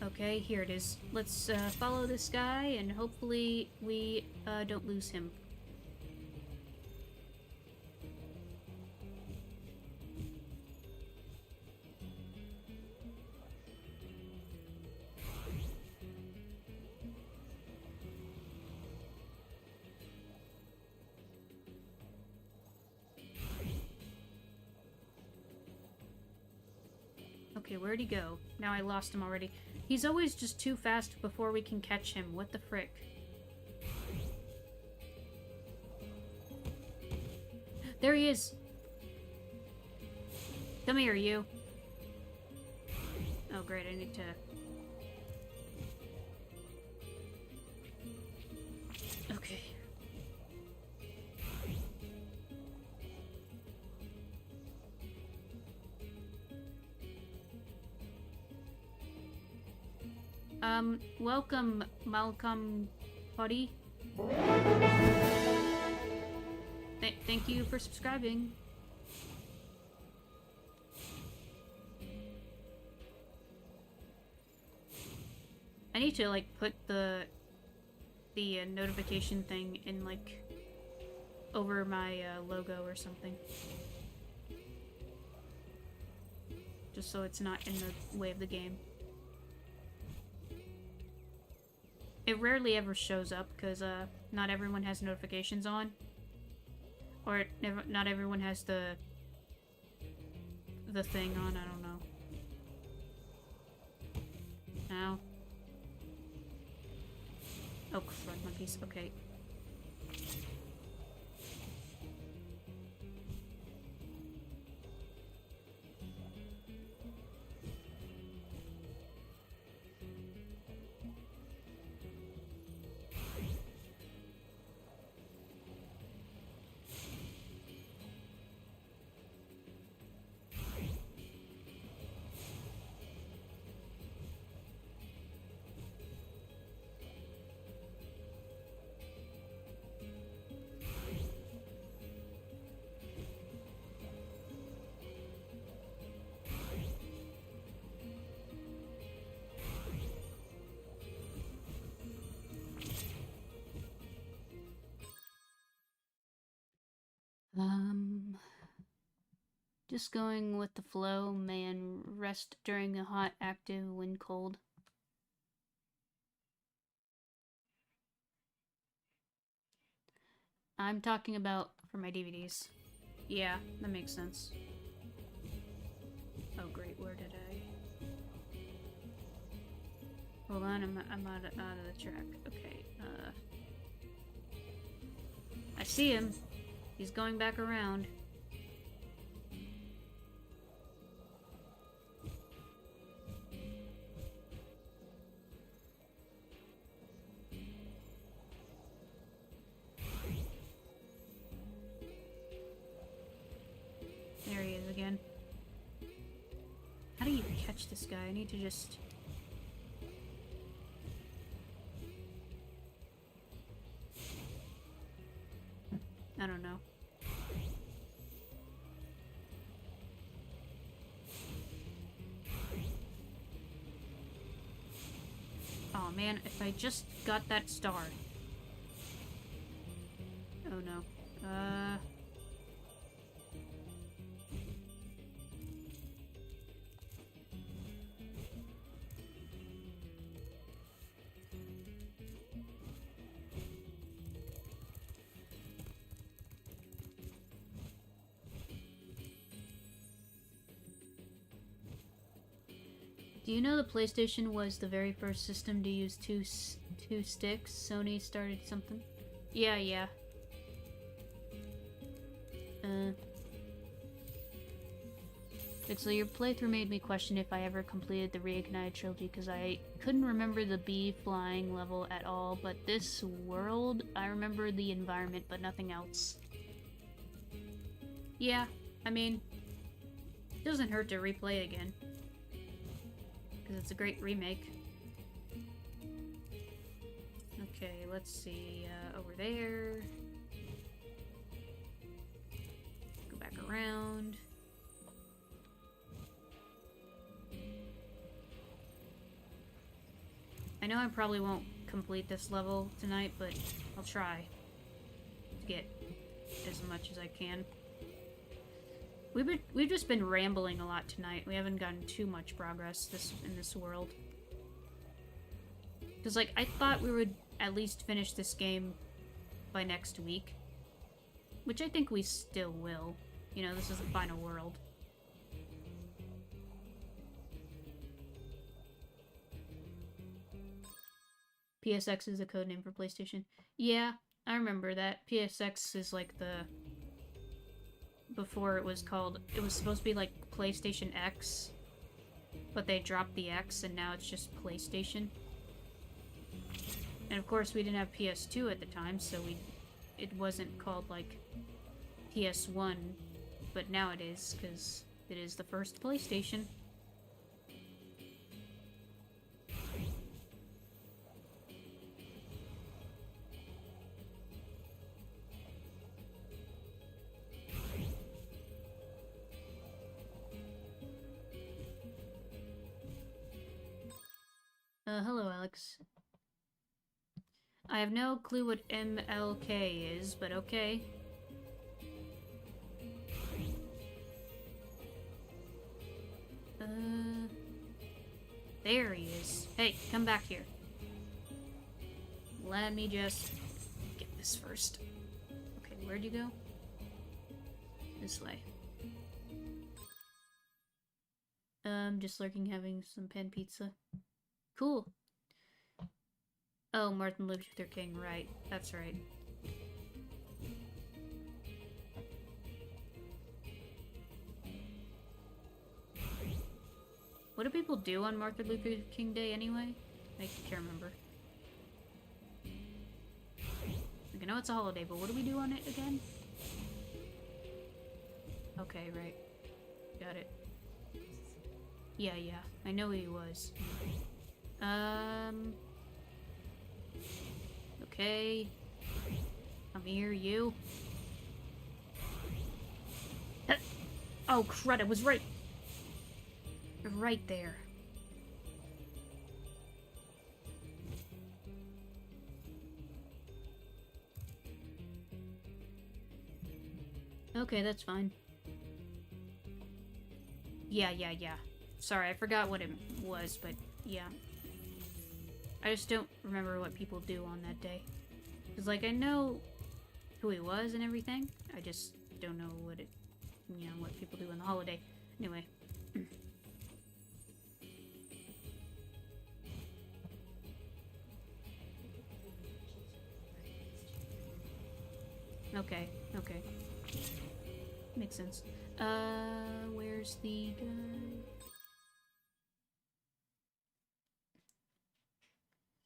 Okay, here it is. Let's follow this guy and hopefully we don't lose him. Okay, where'd he go? Now I lost him already. He's always just too fast before we can catch him. What the frick? There he is! Come here, you. Oh great, I need to... Okay. Welcome, Malcolm Buddy. Thank you for subscribing. I need to, like, put the notification thing in, like, over my logo or something. Just so it's not in the way of the game. It rarely ever shows up because not everyone has notifications on, or not everyone has the thing on. I don't know. Ow. Oh, crud, my piece. Okay. Just going with the flow, man. Rest during a hot, active, when cold. I'm talking about for my DVDs. Yeah, that makes sense. Oh great, where did I... Hold on, I'm out of the track. Okay, I see him. He's going back around. There he is again. How do you catch this guy? I need to just... I don't know. Oh man, if I just got that star. Oh no. Do you know the PlayStation was the very first system to use two sticks? Sony started something. Yeah. So your playthrough made me question if I ever completed the Reignited trilogy, because I couldn't remember the bee flying level at all, but this world, I remember the environment, but nothing else. Yeah, I mean, it doesn't hurt to replay it again, because it's a great remake. Okay, let's see, over there. Go back around. I know I probably won't complete this level tonight, but I'll try to get as much as I can. We've just been rambling a lot tonight. We haven't gotten too much progress in this world. Because, like, I thought we would at least finish this game by next week. Which I think we still will. You know, this is the final world. PSX is a codename for PlayStation. Yeah, I remember that. PSX is like the... Before it was called... It was supposed to be like PlayStation X. But they dropped the X and now it's just PlayStation. And of course we didn't have PS2 at the time, so it wasn't called like PS1. But now it is, because it is the first PlayStation. Hello, Alex. I have no clue what MLK is, but okay. There he is. Hey, come back here. Let me just get this first. Okay, where'd you go? This way. Just lurking, having some pan pizza. Cool. Oh, Martin Luther King, right. That's right. What do people do on Martin Luther King Day anyway? I can't remember. I know it's a holiday, but what do we do on it again? Okay, right. Got it. Yeah, I know who he was. Okay. Come here, you. Oh, crud, it was right there. Okay, that's fine. Yeah. Sorry, I forgot what it was, but yeah. I just don't remember what people do on that day. Because, like, I know who he was and everything. I just don't know what what people do on the holiday. Anyway. Okay. Makes sense. Where's the guy?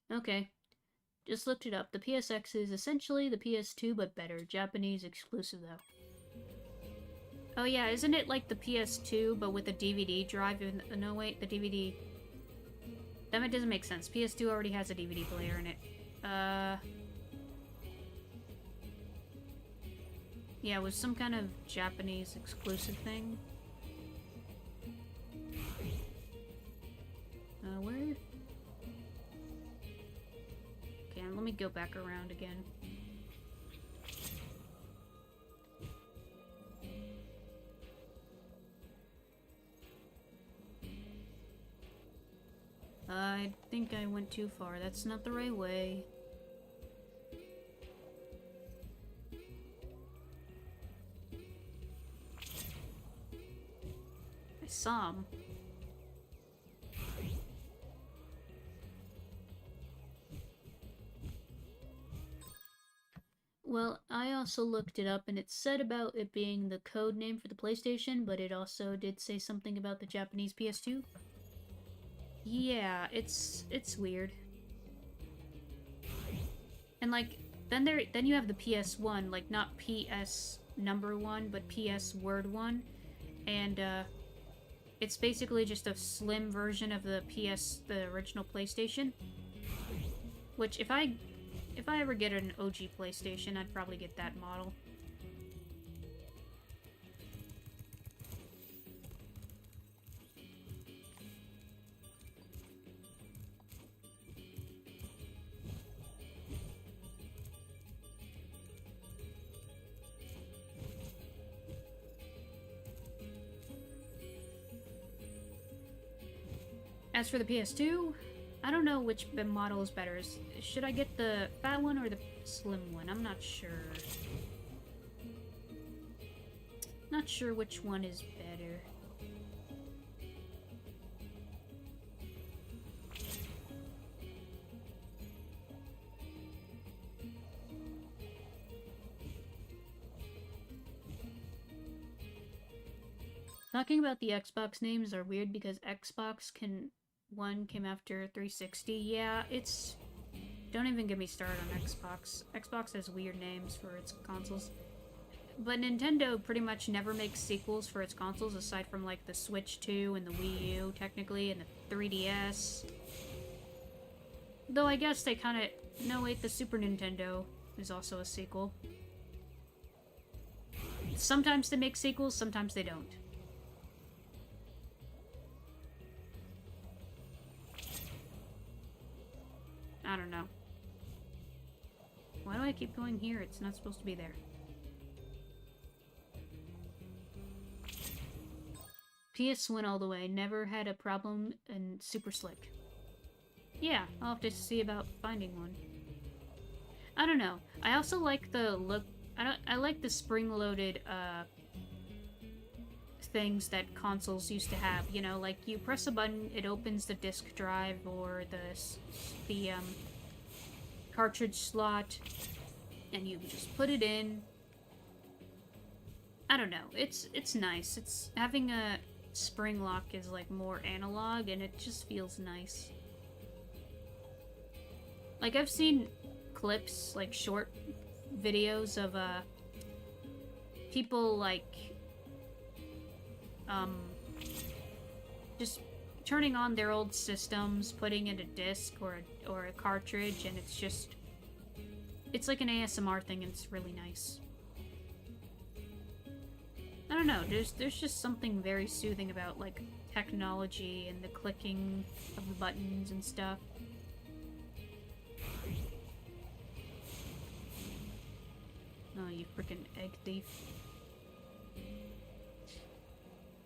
Okay. Just looked it up. The PSX is essentially the PS2, but better. Japanese exclusive, though. Oh yeah, isn't it like the PS2, but with a DVD drive? No, wait, the DVD... That doesn't make sense. PS2 already has a DVD player in it. Yeah, it was some kind of Japanese exclusive thing. Where? Okay, let me go back around again. I think I went too far. That's not the right way. I saw him. also looked it up, and it said about it being the code name for the PlayStation, but it also did say something about the Japanese PS2. Yeah, it's weird. And like, then you have the PS1, like not PS number 1, but PS word 1, and it's basically just a slim version of the original PlayStation. Which if I ever get an OG PlayStation, I'd probably get that model. As for the PS2, I don't know which model is better. Should I get the fat one or the slim one? I'm not sure. Not sure which one is better. Talking about the Xbox names are weird because Xbox one came after 360. Yeah, it's... Don't even get me started on Xbox. Xbox has weird names for its consoles. But Nintendo pretty much never makes sequels for its consoles aside from like the Switch 2 and the Wii U, technically, and the 3DS. Though I guess they kind of... No, wait, the Super Nintendo is also a sequel. Sometimes they make sequels, sometimes they don't. I don't know. Why do I keep going here? It's not supposed to be there. PS went all the way. Never had a problem and super slick. Yeah, I'll have to see about finding one. I don't know. I also like the look. I like the spring-loaded things that consoles used to have. You know, like you press a button, it opens the disc drive or the cartridge slot, and you just put it in. I don't know. It's nice. It's having a spring lock is like more analog, and it just feels nice. Like I've seen clips, like short videos of people like just turning on their old systems, putting in a disc or a cartridge, and it's like an ASMR thing, and it's really nice. I don't know, there's just something very soothing about like technology and the clicking of the buttons and stuff. Oh, you freaking egg thief.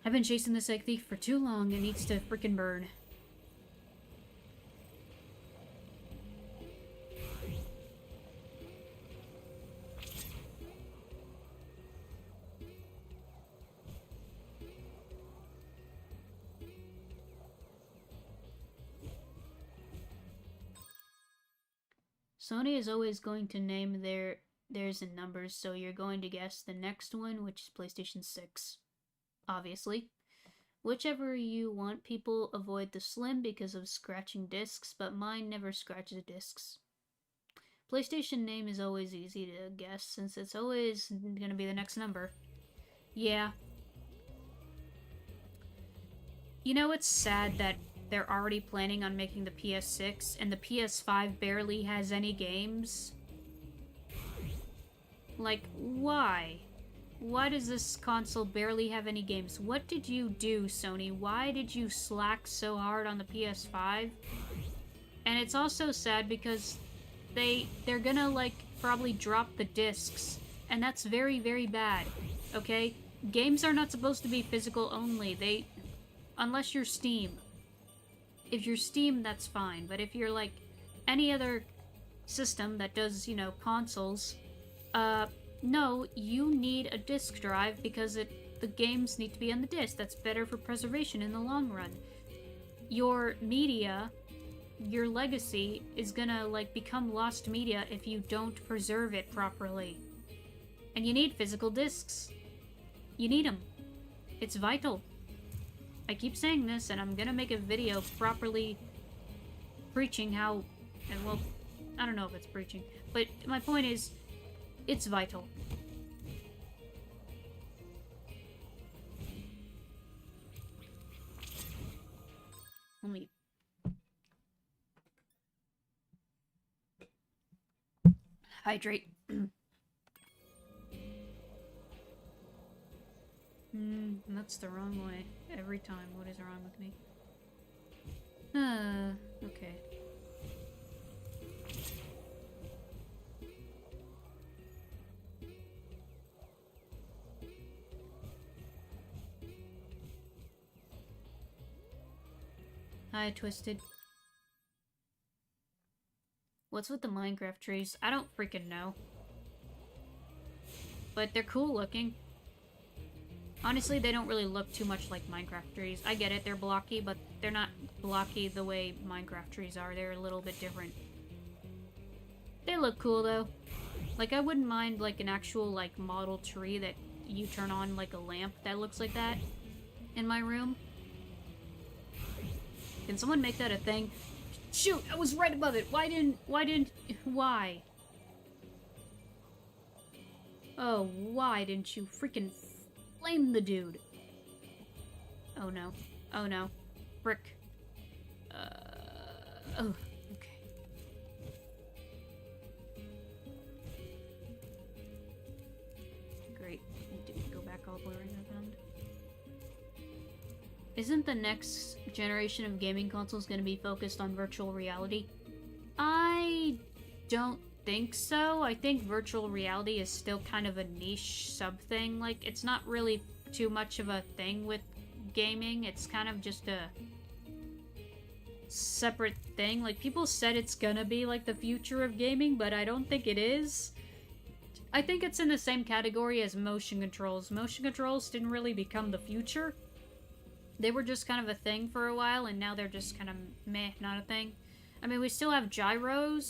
I've been chasing this egg thief for too long. It needs to freaking burn. Sony is always going to name theirs in numbers, so you're going to guess the next one, which is PlayStation 6. Obviously. Whichever you want, people avoid the slim because of scratching discs, but mine never scratches discs. PlayStation name is always easy to guess, since it's always gonna be the next number. Yeah. You know, it's sad that they're already planning on making the PS6, and the PS5 barely has any games. Like, why? Why does this console barely have any games? What did you do, Sony? Why did you slack so hard on the PS5? And it's also sad because they're gonna, like, probably drop the discs. And that's very, very bad. Okay? Games are not supposed to be physical only. Unless you're Steam. If you're Steam, that's fine. But if you're, like, any other system that does, you know, consoles, no, you need a disk drive because the games need to be on the disk. That's better for preservation in the long run. Your media, your legacy, is gonna, like, become lost media if you don't preserve it properly. And you need physical discs. You need them. It's vital. I keep saying this, and I'm gonna make a video properly preaching how... And well, I don't know if it's preaching. But my point is, it's vital. Let me... hydrate. That's the wrong way. Every time. What is wrong with me? Okay. Hi, Twisted. What's with the Minecraft trees? I don't freaking know. But they're cool looking. Honestly, they don't really look too much like Minecraft trees. I get it, they're blocky, but they're not blocky the way Minecraft trees are. They're a little bit different. They look cool, though. Like, I wouldn't mind, like, an actual, like, model tree that you turn on, like, a lamp that looks like that in my room. Can someone make that a thing? Shoot, I was right above it. Why? Oh, why didn't you freaking flame the dude? Oh no. Oh no. Brick. Oh, okay. Great. Did it go back all the way around? Isn't the next generation of gaming consoles going to be focused on virtual reality? I don't think so. I think virtual reality is still kind of a niche sub-thing. Like, it's not really too much of a thing with gaming. It's kind of just a separate thing. Like, people said it's gonna be, like, the future of gaming, but I don't think it is. I think it's in the same category as motion controls. Motion controls didn't really become the future. They were just kind of a thing for a while, and now they're just kind of meh, not a thing. I mean, we still have gyro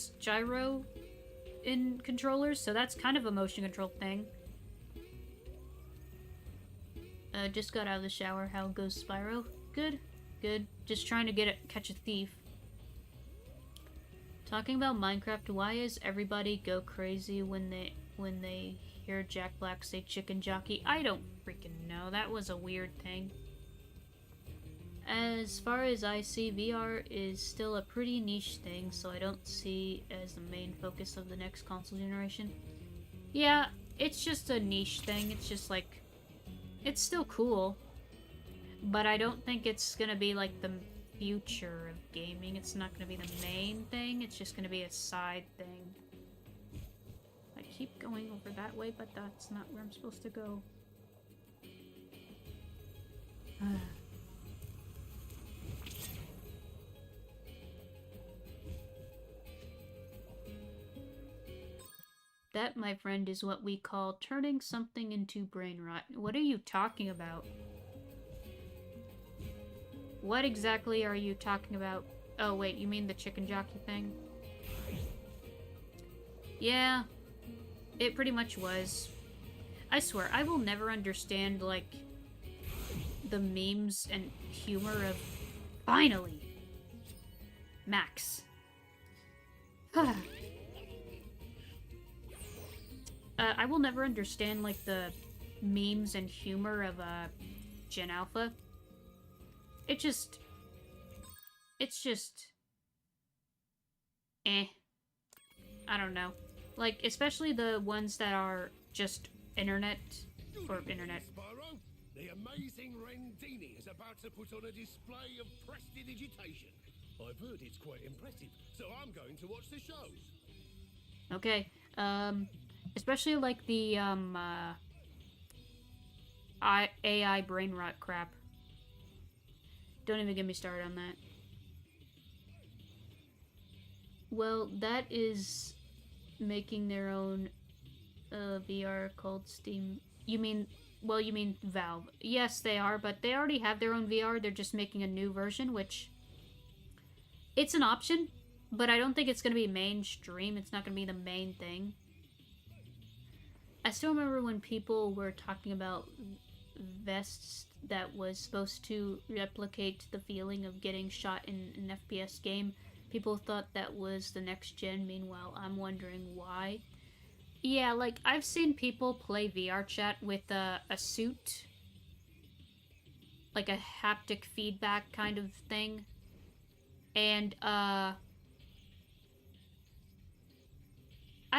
in controllers, so that's kind of a motion control thing. Just got out of the shower. How goes Spyro? Good, good. Just trying to catch a thief. Talking about Minecraft, why is everybody go crazy when they hear Jack Black say chicken jockey? I don't freaking know. That was a weird thing. As far as I see, VR is still a pretty niche thing, so I don't see as the main focus of the next console generation. Yeah, it's just a niche thing. It's just like, it's still cool, but I don't think it's gonna be like the future of gaming. It's not gonna be the main thing. It's just gonna be a side thing. I keep going over that way, but that's not where I'm supposed to go. That, my friend, is what we call turning something into brain rot. What are you talking about? What exactly are you talking about? Oh, wait, you mean the chicken jockey thing? Yeah, it pretty much was. I swear, I will never understand, like, the memes and humor of... Finally! Max. I will never understand, like, the memes and humor of, Gen Alpha. It's just... I don't know. Like, especially the ones that are just internet, or internet. Spyro, the amazing Rendini is about to put on a display of prestidigitation. I've heard it's quite impressive, so I'm going to watch the show. Okay, especially like the, AI brain rot crap. Don't even get me started on that. Well, that is making their own, VR called Steam. You mean Valve. Yes, they are, but they already have their own VR. They're just making a new version, which... It's an option, but I don't think it's going to be mainstream. It's not going to be the main thing. I still remember when people were talking about vests that was supposed to replicate the feeling of getting shot in an FPS game. People thought that was the next gen. Meanwhile, I'm wondering why. Yeah, like, I've seen people play VR chat with a suit. Like a haptic feedback kind of thing. And, I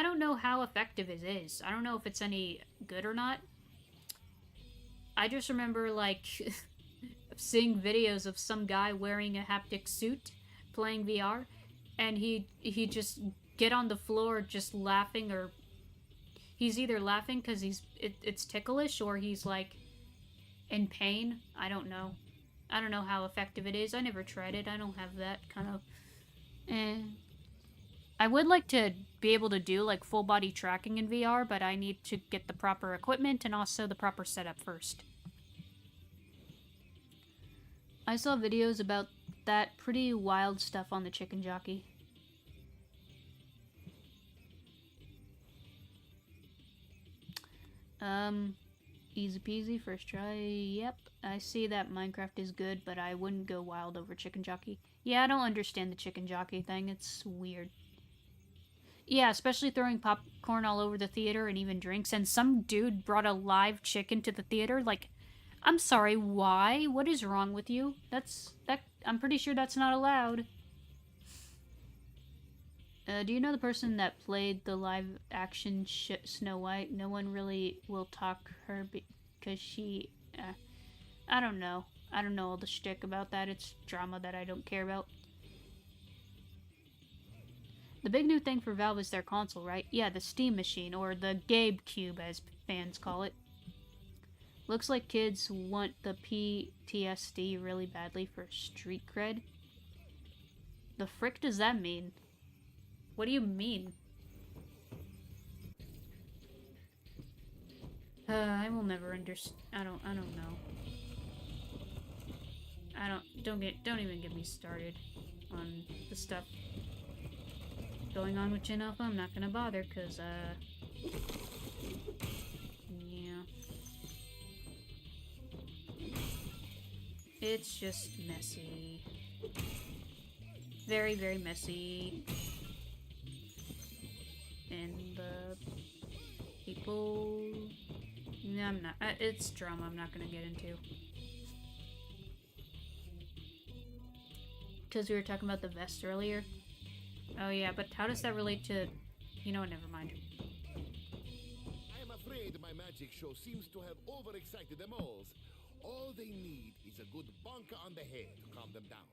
don't know how effective it is. I don't know if it's any good or not. I just remember, like, seeing videos of some guy wearing a haptic suit playing VR, and he just get on the floor just laughing, or he's either laughing because it's ticklish, or he's, like, in pain. I don't know. I don't know how effective it is. I never tried it. I don't have that kind of... I would like to be able to do, like, full body tracking in VR, but I need to get the proper equipment and also the proper setup first. I saw videos about that pretty wild stuff on the Chicken Jockey. Easy peasy, first try. Yep, I see that Minecraft is good, but I wouldn't go wild over Chicken Jockey. Yeah, I don't understand the Chicken Jockey thing. It's weird. Yeah, especially throwing popcorn all over the theater and even drinks. And some dude brought a live chicken to the theater. Like, I'm sorry, why? What is wrong with you? I'm pretty sure that's not allowed. Do you know the person that played the live action Snow White? No one really will talk her because she... I don't know. I don't know all the shtick about that. It's drama that I don't care about. The big new thing for Valve is their console, right? Yeah, the Steam Machine, or the Gabe Cube, as fans call it. Looks like kids want the PTSD really badly for street cred. The frick does that mean? What do you mean? I will never understand. I don't know. Don't even get me started on the stuff going on with Gen Alpha. I'm not gonna bother, cause, yeah. It's just messy. Very, very messy. And the people... No, I'm not. It's drama I'm not gonna get into. Because we were talking about the vest earlier. Oh yeah, but how does that relate to... You know what, never mind. I am afraid my magic show seems to have overexcited them all. All they need is a good bonker on the head to calm them down.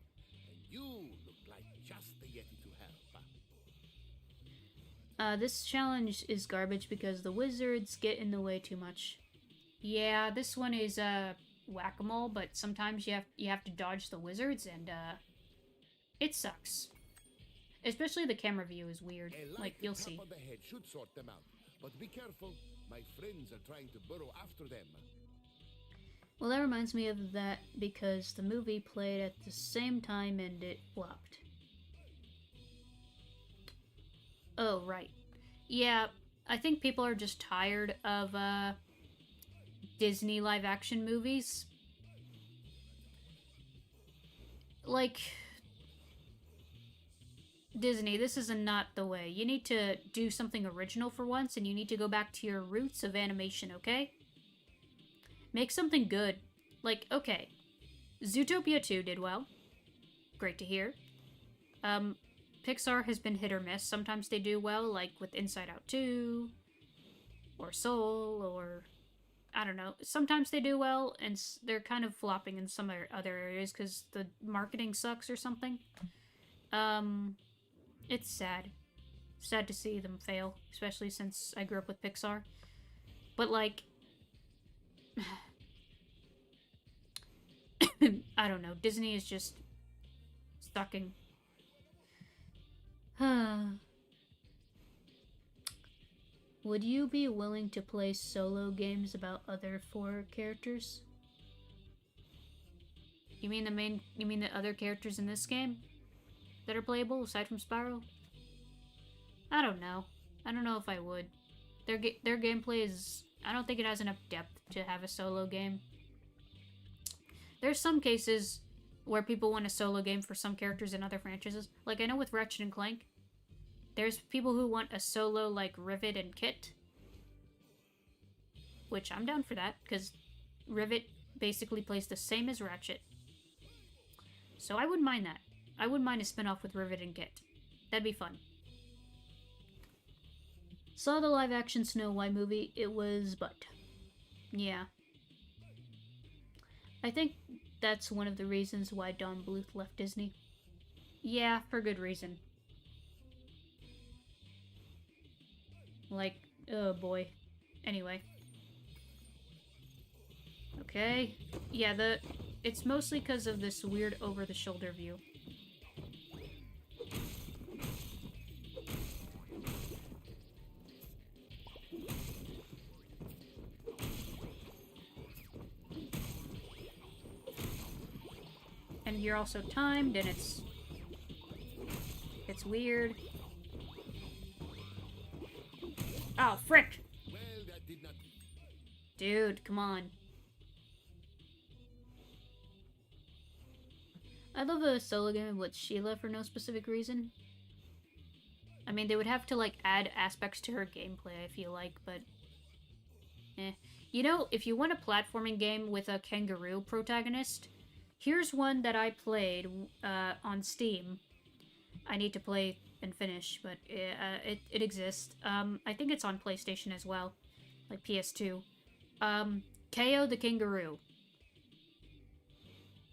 And you look like just the Yeti to help. This challenge is garbage because the wizards get in the way too much. Yeah, this one is, whack-a-mole, but sometimes you have to dodge the wizards, and, it sucks. Especially the camera view is weird. Like, you'll see. On the head should sort them out. But be careful, my friends are trying to burrow after them. Well, that reminds me of that because the movie played at the same time and it flopped. Oh, right. Yeah, I think people are just tired of, Disney live-action movies. Like... Disney, this is not the way. You need to do something original for once, and you need to go back to your roots of animation, okay? Make something good. Like, okay. Zootopia 2 did well. Great to hear. Pixar has been hit or miss. Sometimes they do well, like with Inside Out 2, or Soul, or... I don't know. Sometimes they do well, and they're kind of flopping in some other areas because the marketing sucks or something. It's sad. Sad to see them fail, especially since I grew up with Pixar. But, like... I don't know. Disney is just... sucking. Would you be willing to play solo games about other 4 characters? You mean the other characters in this game? That are playable, aside from Spyro? I don't know. I don't know if I would. their gameplay is... I don't think it has enough depth to have a solo game. There's some cases where people want a solo game for some characters in other franchises. Like, I know with Ratchet and Clank, there's people who want a solo like Rivet and Kit. Which I'm down for that, because Rivet basically plays the same as Ratchet. So I wouldn't mind that. I wouldn't mind a spin-off with Rivet and Kit. That'd be fun. Saw the live-action Snow White movie. It was but. Yeah. I think that's one of the reasons why Don Bluth left Disney. Yeah, for good reason. Like, oh boy. Anyway. Okay. Yeah, it's mostly because of this weird over-the-shoulder view. And you're also timed, and it's weird. Oh, frick! Well, that did not... Dude, come on. I'd love a solo game with Sheila for no specific reason. I mean, they would have to, like, add aspects to her gameplay, I feel like, but... eh. You know, if you want a platforming game with a kangaroo protagonist, here's one that I played on Steam. I need to play and finish, but it exists. I think it's on PlayStation as well, like PS2. KO the Kangaroo.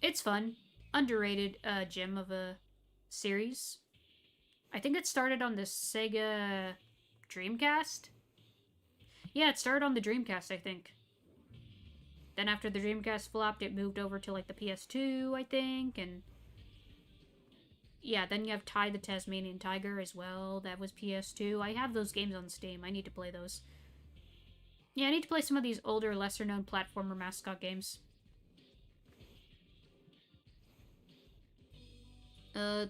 It's fun. Underrated gem of a series. I think it started on the Sega Dreamcast? Yeah, it started on the Dreamcast, I think. Then after the Dreamcast flopped, it moved over to, like, the PS2, I think, and... yeah, then you have Ty the Tasmanian Tiger as well. That was PS2. I have those games on Steam. I need to play those. Yeah, I need to play some of these older, lesser-known platformer mascot games.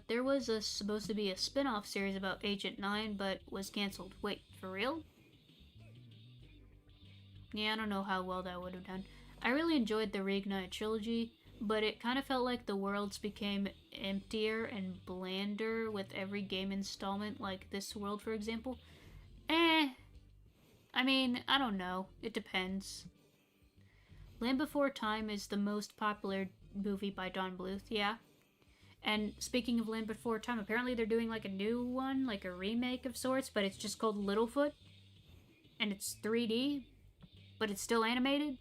There was supposed to be a spin-off series about Agent 9, but was cancelled. Wait, for real? Yeah, I don't know how well that would have done. I really enjoyed the Reignited trilogy, but it kind of felt like the worlds became emptier and blander with every game installment, like this world, for example. I mean, I don't know. It depends. Land Before Time is the most popular movie by Don Bluth, yeah. And speaking of Land Before Time, apparently they're doing like a new one, like a remake of sorts, but it's just called Littlefoot. And it's 3D, but it's still animated.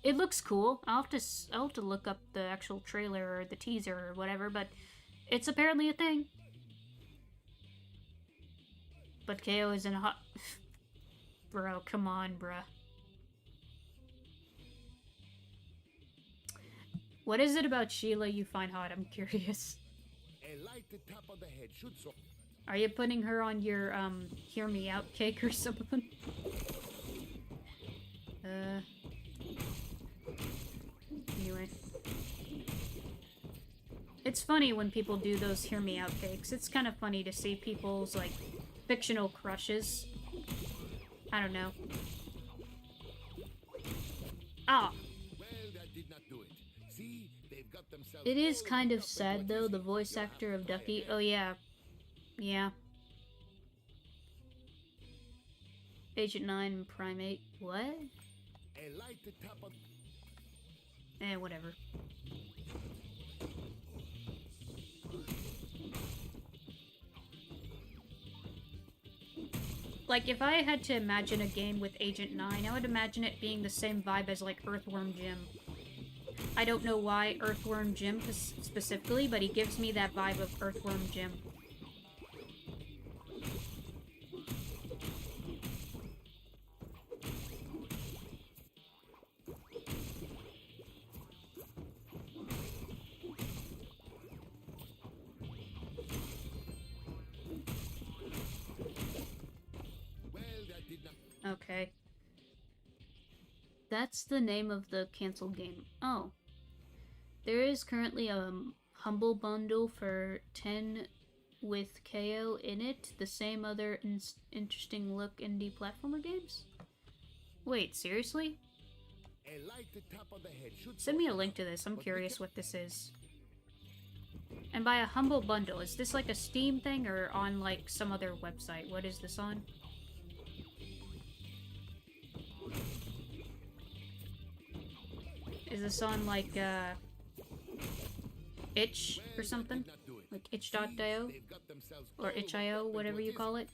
It looks cool. I'll have to look up the actual trailer or the teaser or whatever, but it's apparently a thing. But KO is in a hot... Bro, come on, bruh. What is it about Sheila you find hot? I'm curious. A light tap on the head should so... Are you putting her on your, hear me out cake or something? Anyway. It's funny when people do those hear me out cakes. It's kind of funny to see people's, like, fictional crushes. I don't know. Ah! Well, that did not do it. See, they've got themselves... It is kind of sad, though, the voice actor of Ducky. Oh, yeah. Yeah. Agent 9 Primate. What? A light tap on... Whatever. Like, if I had to imagine a game with Agent 9, I would imagine it being the same vibe as, like, Earthworm Jim. I don't know why Earthworm Jim specifically, but he gives me that vibe of Earthworm Jim. Okay. That's the name of the canceled game. Oh. There is currently a Humble Bundle for 10 with KO in it, the same other interesting look indie platformer games? Wait, seriously? A light tap on the head should Send me a link to this. I'm curious what this is. And by a humble bundle, is this like a Steam thing or on like some other website? What is this on? Is this on like itch or something? Like itch.io? Or itch.io, whatever you call it?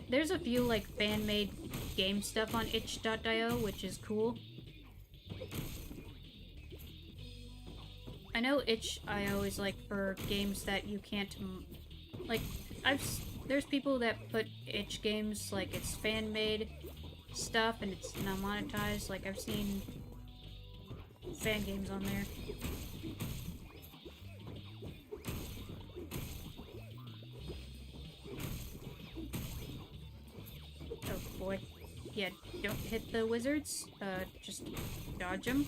There's a few like fan-made game stuff on itch.io, which is cool. I know itch.io is like for games that you can't like there's people that put itch games like it's fan-made stuff and it's not monetized. Like I've seen fan games on there. Oh boy. Yeah, don't hit the wizards. Just dodge them.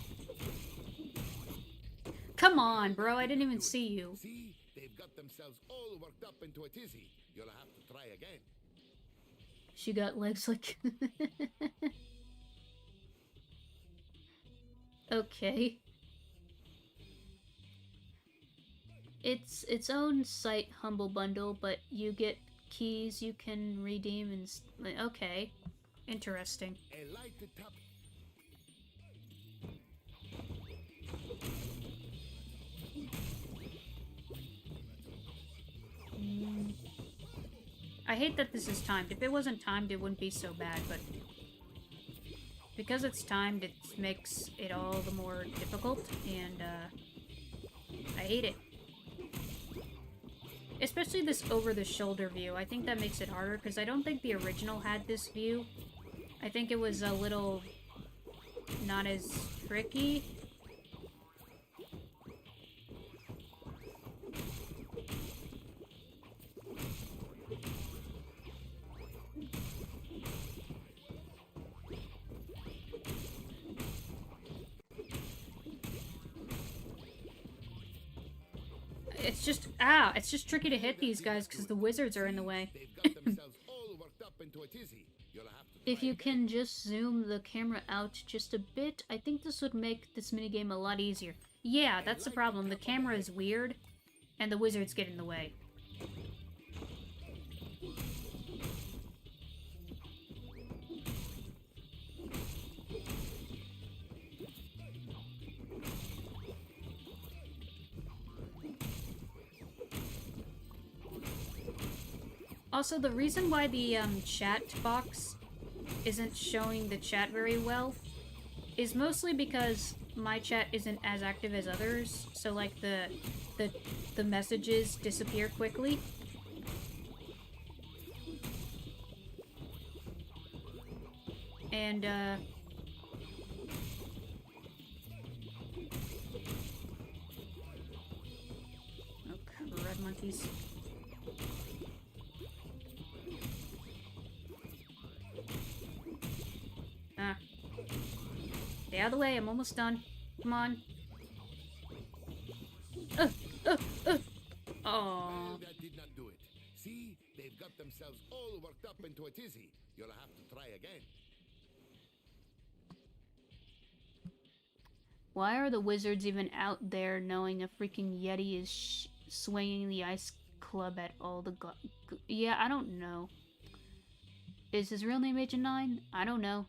Come on, bro, I didn't even see you. See, they've got themselves all worked up into a tizzy. You'll have to try again. She got legs like... Okay. It's its own site humble bundle, but you get keys you can redeem and... Okay. Interesting. A light tap. I hate that this is timed. If it wasn't timed, it wouldn't be so bad, but because it's timed, it makes it all the more difficult, and I hate it. Especially this over-the-shoulder view. I think that makes it harder, because I don't think the original had this view. I think it was a little not as tricky. It's just tricky to hit these guys because the wizards are in the way. If you can just zoom the camera out just a bit, I think this would make this minigame a lot easier. Yeah, that's the problem. The camera is weird, and the wizards get in the way. Also, the reason why the chat box isn't showing the chat very well is mostly because my chat isn't as active as others, so like the messages disappear quickly. And oh crud, monkeys. Stay out of the way, I'm almost done. Come on. Oh. That did not do it. See, they've got themselves all worked up into a tizzy. You'll have to try again. Why are the wizards even out there knowing a freaking Yeti is swinging the ice club at all the yeah, I don't know. Is his real name Agent 9? I don't know.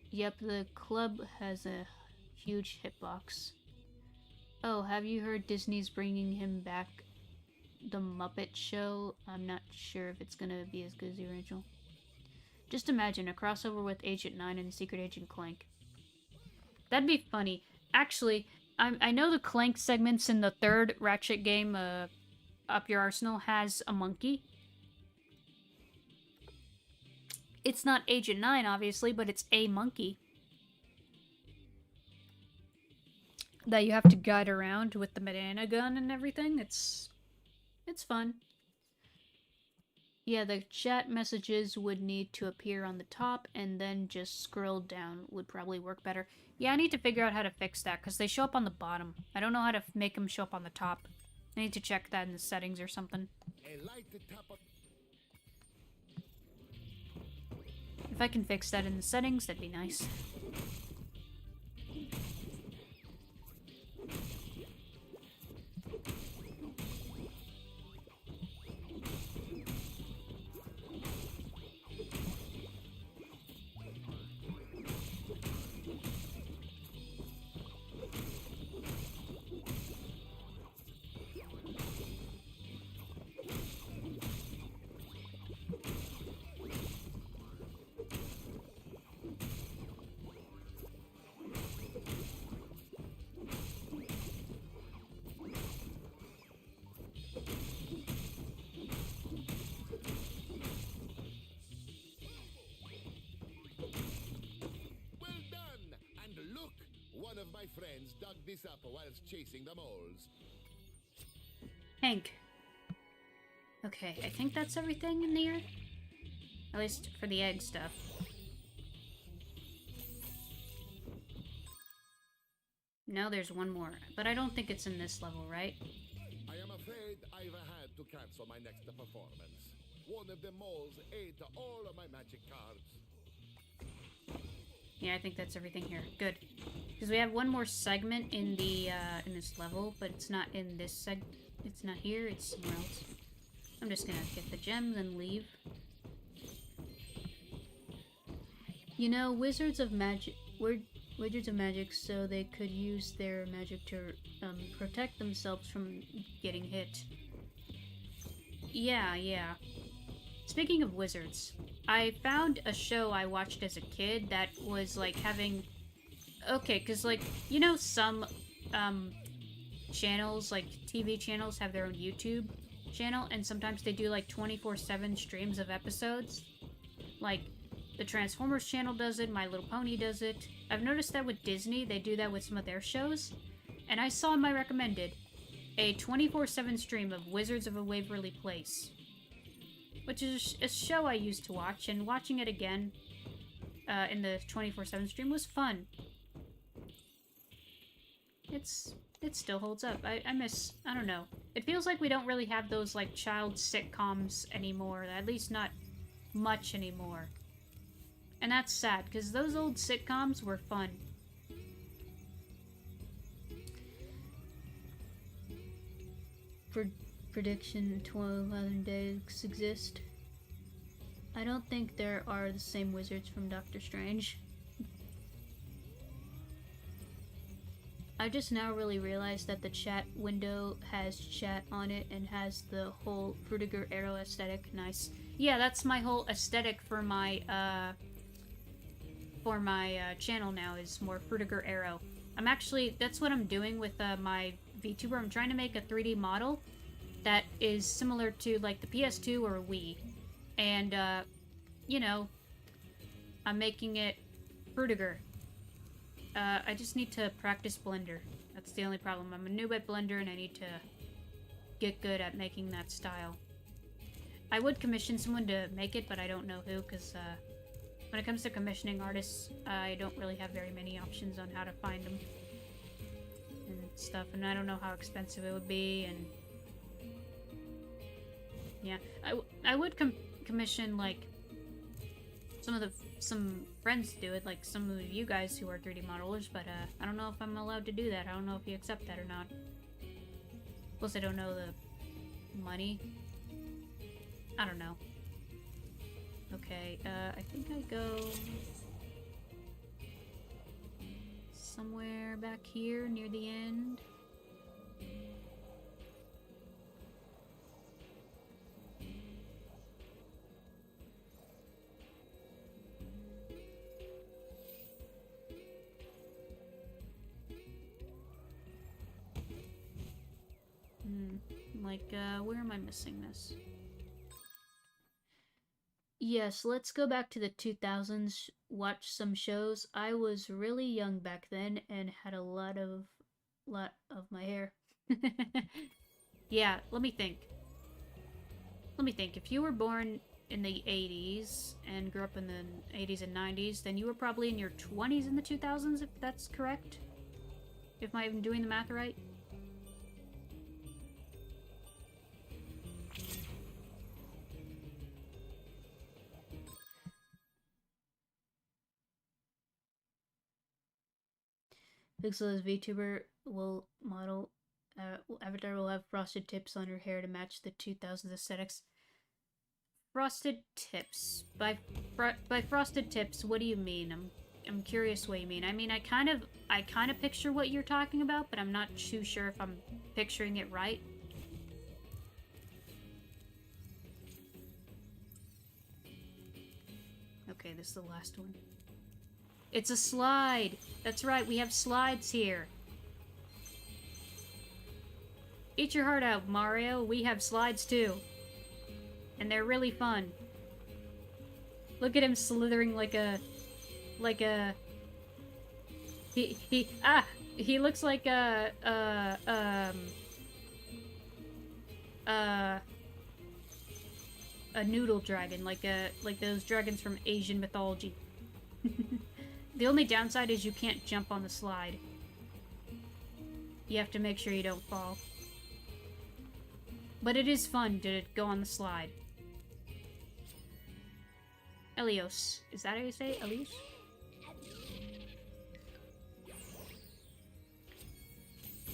Yep, the club has a huge hitbox. Oh, have you heard Disney's bringing him back the Muppet Show? I'm not sure if it's gonna be as good as the original. Just imagine a crossover with Agent 9 and Secret Agent Clank. That'd be funny. Actually, I know the Clank segments in the third Ratchet game, Up Your Arsenal, has a monkey. It's not Agent 9, obviously, but it's a monkey that you have to guide around with the banana gun and everything. It's fun. Yeah, the chat messages would need to appear on the top, and then just scroll down would probably work better. Yeah, I need to figure out how to fix that, because they show up on the bottom. I don't know how to make them show up on the top. I need to check that in the settings or something. A light at top of If I can fix that in the settings, that'd be nice. well done! And look, one of my friends dug this up whilst chasing the moles. Hank. Okay, I think that's everything in here. At least for the egg stuff. No, there's one more, but I don't think it's in this level, right? I am afraid I've had to cancel my next performance. One of the moles ate all of my magic cards. Yeah, I think that's everything here. Good. Because we have one more segment in the in this level, but it's not in this it's not here, it's somewhere else. I'm just gonna get the gems and leave. You know, Wizards of Magic, so they could use their magic to protect themselves from getting hit. Yeah. Speaking of wizards, I found a show I watched as a kid that was like having... Okay, because like, you know, some channels, like TV channels, have their own YouTube channel, and sometimes they do like 24/7 streams of episodes. Like, the Transformers channel does it, My Little Pony does it. I've noticed that with Disney, they do that with some of their shows. And I saw in my recommended a 24/7 stream of Wizards of a Waverly Place, which is a show I used to watch, and watching it again in the 24/7 stream was fun. It still holds up. I don't know. It feels like we don't really have those like child sitcoms anymore, at least not much anymore. And that's sad, because those old sitcoms were fun. Prediction 12 days exist. I don't think there are the same wizards from Doctor Strange. I just now really realized that the chat window has chat on it and has the whole Fruitiger arrow aesthetic. Nice. Yeah, that's my whole aesthetic for my channel now, is more Fruitiger arrow. That's what I'm doing with my VTuber. I'm trying to make a 3D model that is similar to like the PS2 or a Wii. And, you know, I'm making it Fruitiger. I just need to practice Blender. That's the only problem. I'm a noob at Blender and I need to get good at making that style. I would commission someone to make it, but I don't know who, because when it comes to commissioning artists, I don't really have very many options on how to find them and stuff, and I don't know how expensive it would be, and yeah, I would commission like some friends to do it, like some of you guys who are 3D modelers, but I don't know if I'm allowed to do that. I don't know if you accept that or not. Plus, I don't know the money. I don't know. Okay, I think I go somewhere back here near the end. Where am I missing this? Yes, let's go back to the 2000s, watch some shows. I was really young back then and had a lot of my hair. Yeah, let me think. Let me think. If you were born in the 80s and grew up in the 80s and 90s, then you were probably in your 20s in the 2000s, if that's correct. If I'm doing the math right. Pixel as VTuber will model Avatar will have frosted tips on her hair to match the 2000s aesthetics. Frosted tips. By frosted tips, what do you mean? I'm curious what you mean. I mean, I kind of picture what you're talking about, but I'm not too sure if I'm picturing it right. Okay, this is the last one. It's a slide! That's right, we have slides here. Eat your heart out, Mario. We have slides too. And they're really fun. Look at him slithering like a... He looks like a noodle dragon, like those dragons from Asian mythology. The only downside is you can't jump on the slide. You have to make sure you don't fall. But it is fun to go on the slide. Elios. Is that how you say it? Elios?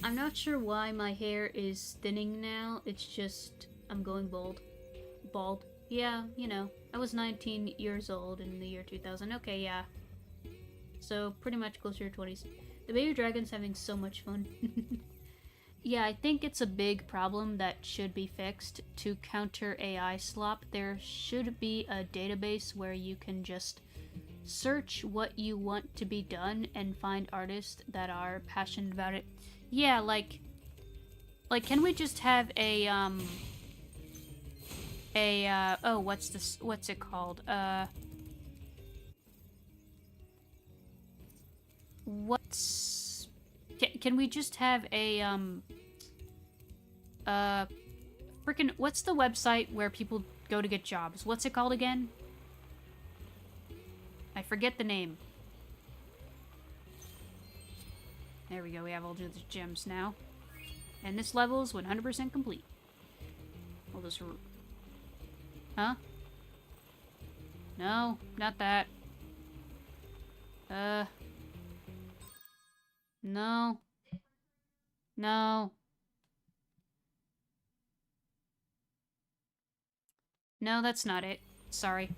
I'm not sure why my hair is thinning now. It's just... I'm going bald. Bald. Yeah, you know. I was 19 years old in the year 2000. Okay, yeah. So, pretty much closer to 20s. The baby dragon's having so much fun. Yeah, I think it's a big problem that should be fixed. To counter AI slop, there should be a database where you can just search what you want to be done and find artists that are passionate about it. Yeah, like can we just have a oh, what's it called? Can we just have a, frickin', what's the website where people go to get jobs? What's it called again? I forget the name. There we go, we have all the gems now. And this level is 100% complete. We'll just... Huh? No, not that. No. No. No, that's not it. Sorry.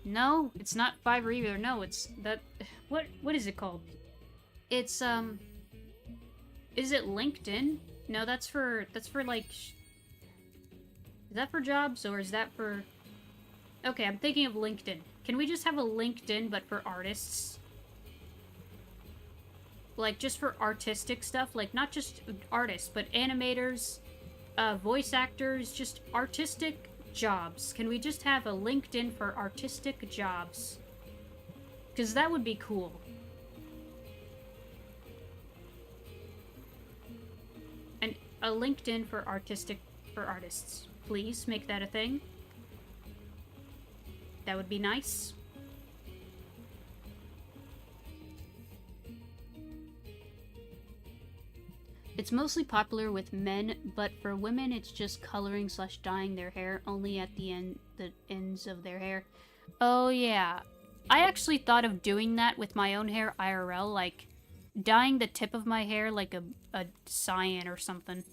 No, it's not Fiverr either. No, it's that... What is it called? It's, is it LinkedIn? No, that's for like... Is that for jobs, or is that for... Okay, I'm thinking of LinkedIn. Can we just have a LinkedIn, but for artists? Like, just for artistic stuff? Like, not just artists, but animators, voice actors, just artistic jobs. Can we just have a LinkedIn for artistic jobs? Because that would be cool. And a LinkedIn for artists. Please, make that a thing. That would be nice. It's mostly popular with men, but for women it's just coloring / dyeing their hair only at the ends of their hair. Oh yeah. I actually thought of doing that with my own hair IRL, like dyeing the tip of my hair like a cyan or something.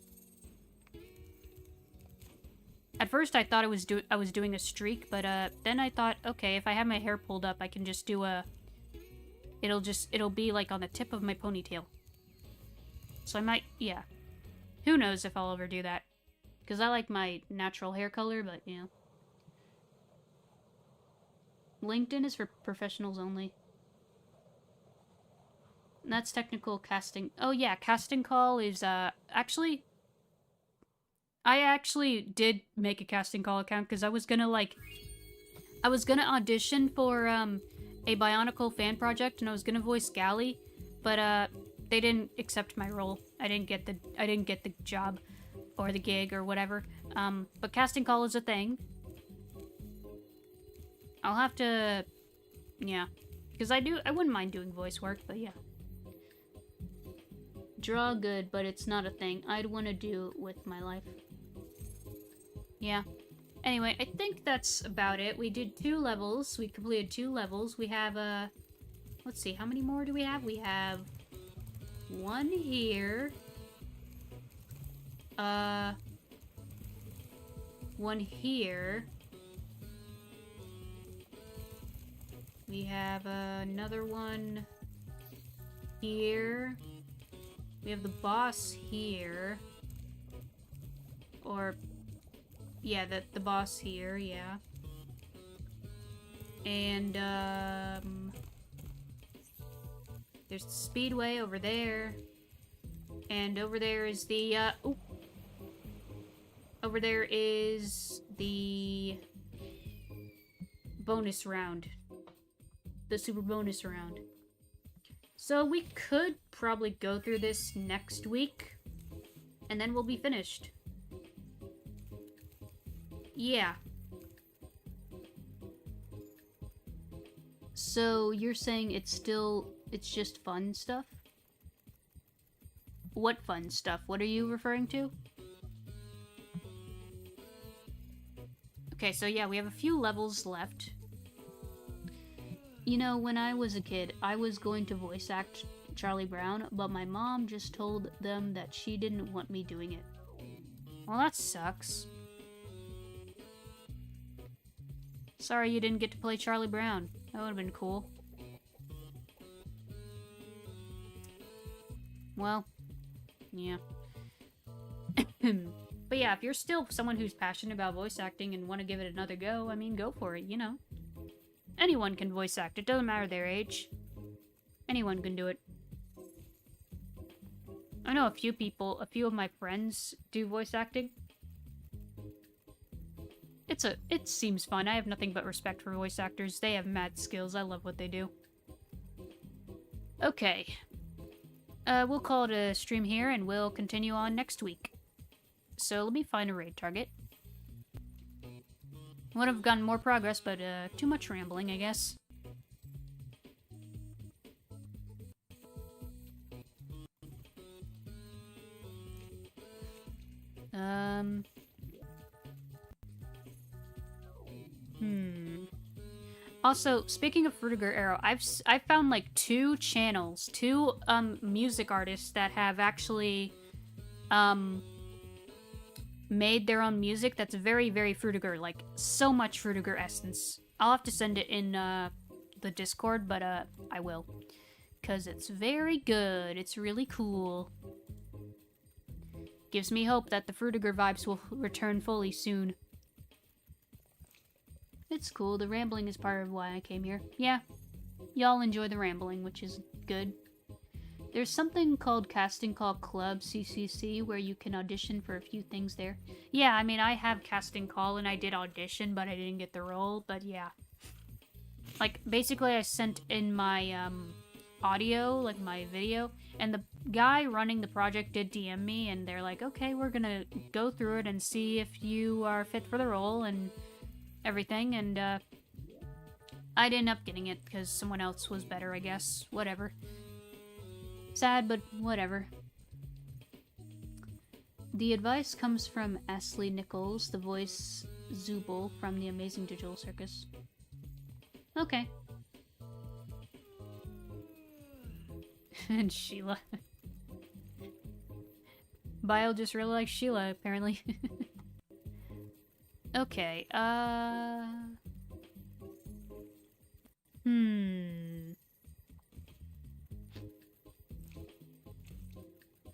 At first I thought I was doing a streak, but then I thought, okay, if I have my hair pulled up, I can just do a... It'll be like on the tip of my ponytail. So I might, yeah. Who knows if I'll ever do that. Because I like my natural hair color, but yeah. LinkedIn is for professionals only. That's technical casting. Oh yeah, casting call is, actually... I actually did make a casting call account because I was gonna audition for a Bionicle fan project and I was gonna voice Gally, but they didn't accept my role. I didn't get the job or the gig or whatever. But casting call is a thing. I'll have to, yeah, because I wouldn't mind doing voice work, but yeah. Draw good, but it's not a thing I'd want to do with my life. Yeah. Anyway, I think that's about it. We did 2 levels. We completed 2 levels. We have, let's see, how many more do we have? We have 1 here. 1 here. We have another one here. We have the boss here. Or, yeah, the boss here, yeah. And, there's the speedway over there. And over there is the, over there is the bonus round. The super bonus round. So we could probably go through this next week, and then we'll be finished. Yeah. So you're saying it's just fun stuff? What fun stuff? What are you referring to? Okay, so yeah, we have a few levels left. You know, when I was a kid, I was going to voice act Charlie Brown, but my mom just told them that she didn't want me doing it. Well, that sucks. Sorry you didn't get to play Charlie Brown. That would have been cool. Well, yeah. But yeah, if you're still someone who's passionate about voice acting and want to give it another go, I mean, go for it, you know. Anyone can voice act. It doesn't matter their age. Anyone can do it. I know a few of my friends do voice acting. It seems fun. I have nothing but respect for voice actors. They have mad skills. I love what they do. Okay. We'll call it a stream here, and we'll continue on next week. So let me find a raid target. Would have gotten more progress, but too much rambling, I guess. Also, speaking of Fruitiger Arrow, I've found like 2 channels, 2 music artists that have actually made their own music that's very, very Fruitiger, like so much Fruitiger essence. I'll have to send it in the Discord, but I will, because it's very good. It's really cool. Gives me hope that the Fruitiger vibes will return fully soon. It's cool. The rambling is part of why I came here. Yeah, y'all enjoy the rambling, which is good. There's something called Casting Call Club, CCC, where you can audition for a few things there. Yeah, I mean, I have Casting Call and I did audition, but I didn't get the role, but yeah. Like, basically I sent in my audio, like my video, and the guy running the project did DM me, and they're like, okay, we're gonna go through it and see if you are fit for the role and everything, and I didn't end up getting it because someone else was better, I guess. Whatever. Sad, but whatever. The advice comes from Ashley Nichols, the voice Zubul from The Amazing Digital Circus. Okay. And Sheila. Bio just really likes Sheila, apparently. Okay,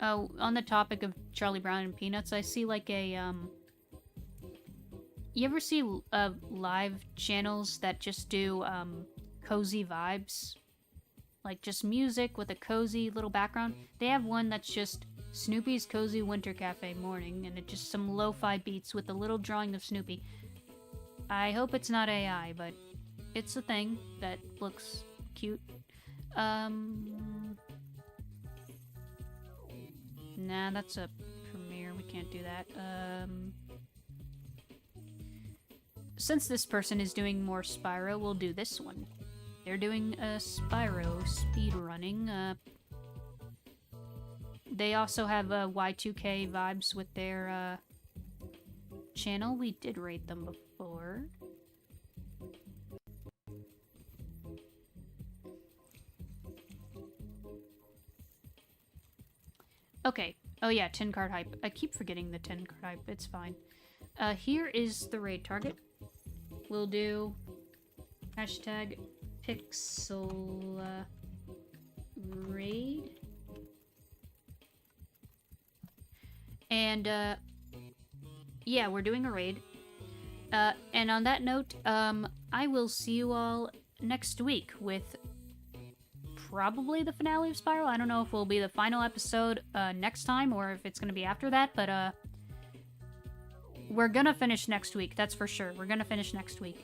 Oh, on the topic of Charlie Brown and Peanuts, I see like a, you ever see, live channels that just do, cozy vibes? Like, just music with a cozy little background? They have one that's just Snoopy's Cozy Winter Cafe Morning, and it's just some lo-fi beats with a little drawing of Snoopy. I hope it's not AI, but it's a thing that looks cute. Nah, that's a premiere. We can't do that. Since this person is doing more Spyro, we'll do this one. They're doing Spyro speedrunning. They also have Y2K vibes with their channel. We did rate them before. Okay. Oh yeah, 10 card hype. I keep forgetting the 10 card hype. It's fine. Here is the raid target. We'll do hashtag pixel raid. And yeah, we're doing a raid. And on that note, I will see you all next week with probably the finale of Spyro. I don't know if it will be the final episode next time or if it's going to be after that, but we're going to finish next week. That's for sure. We're going to finish next week.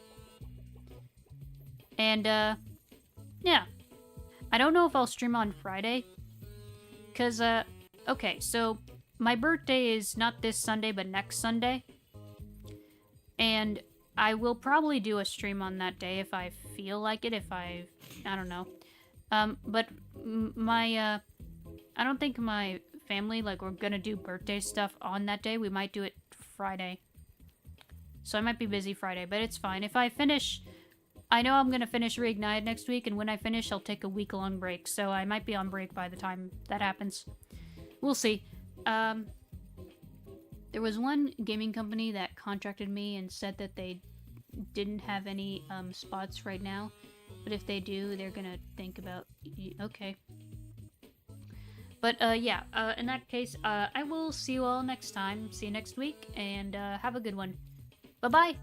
And yeah. I don't know if I'll stream on Friday. Because, okay, so my birthday is not this Sunday, but next Sunday. And I will probably do a stream on that day if I feel like it, I don't know. But my, I don't think my family, like, we're gonna do birthday stuff on that day. We might do it Friday. So I might be busy Friday, but it's fine. If I finish, I know I'm gonna finish Reignited next week, and when I finish, I'll take a week-long break. So I might be on break by the time that happens. We'll see. There was one gaming company that contracted me and said that they didn't have any spots right now, but if they do, they're gonna think about okay. But yeah, in that case, I will see you all next time. See you next week, and have a good one. Bye bye.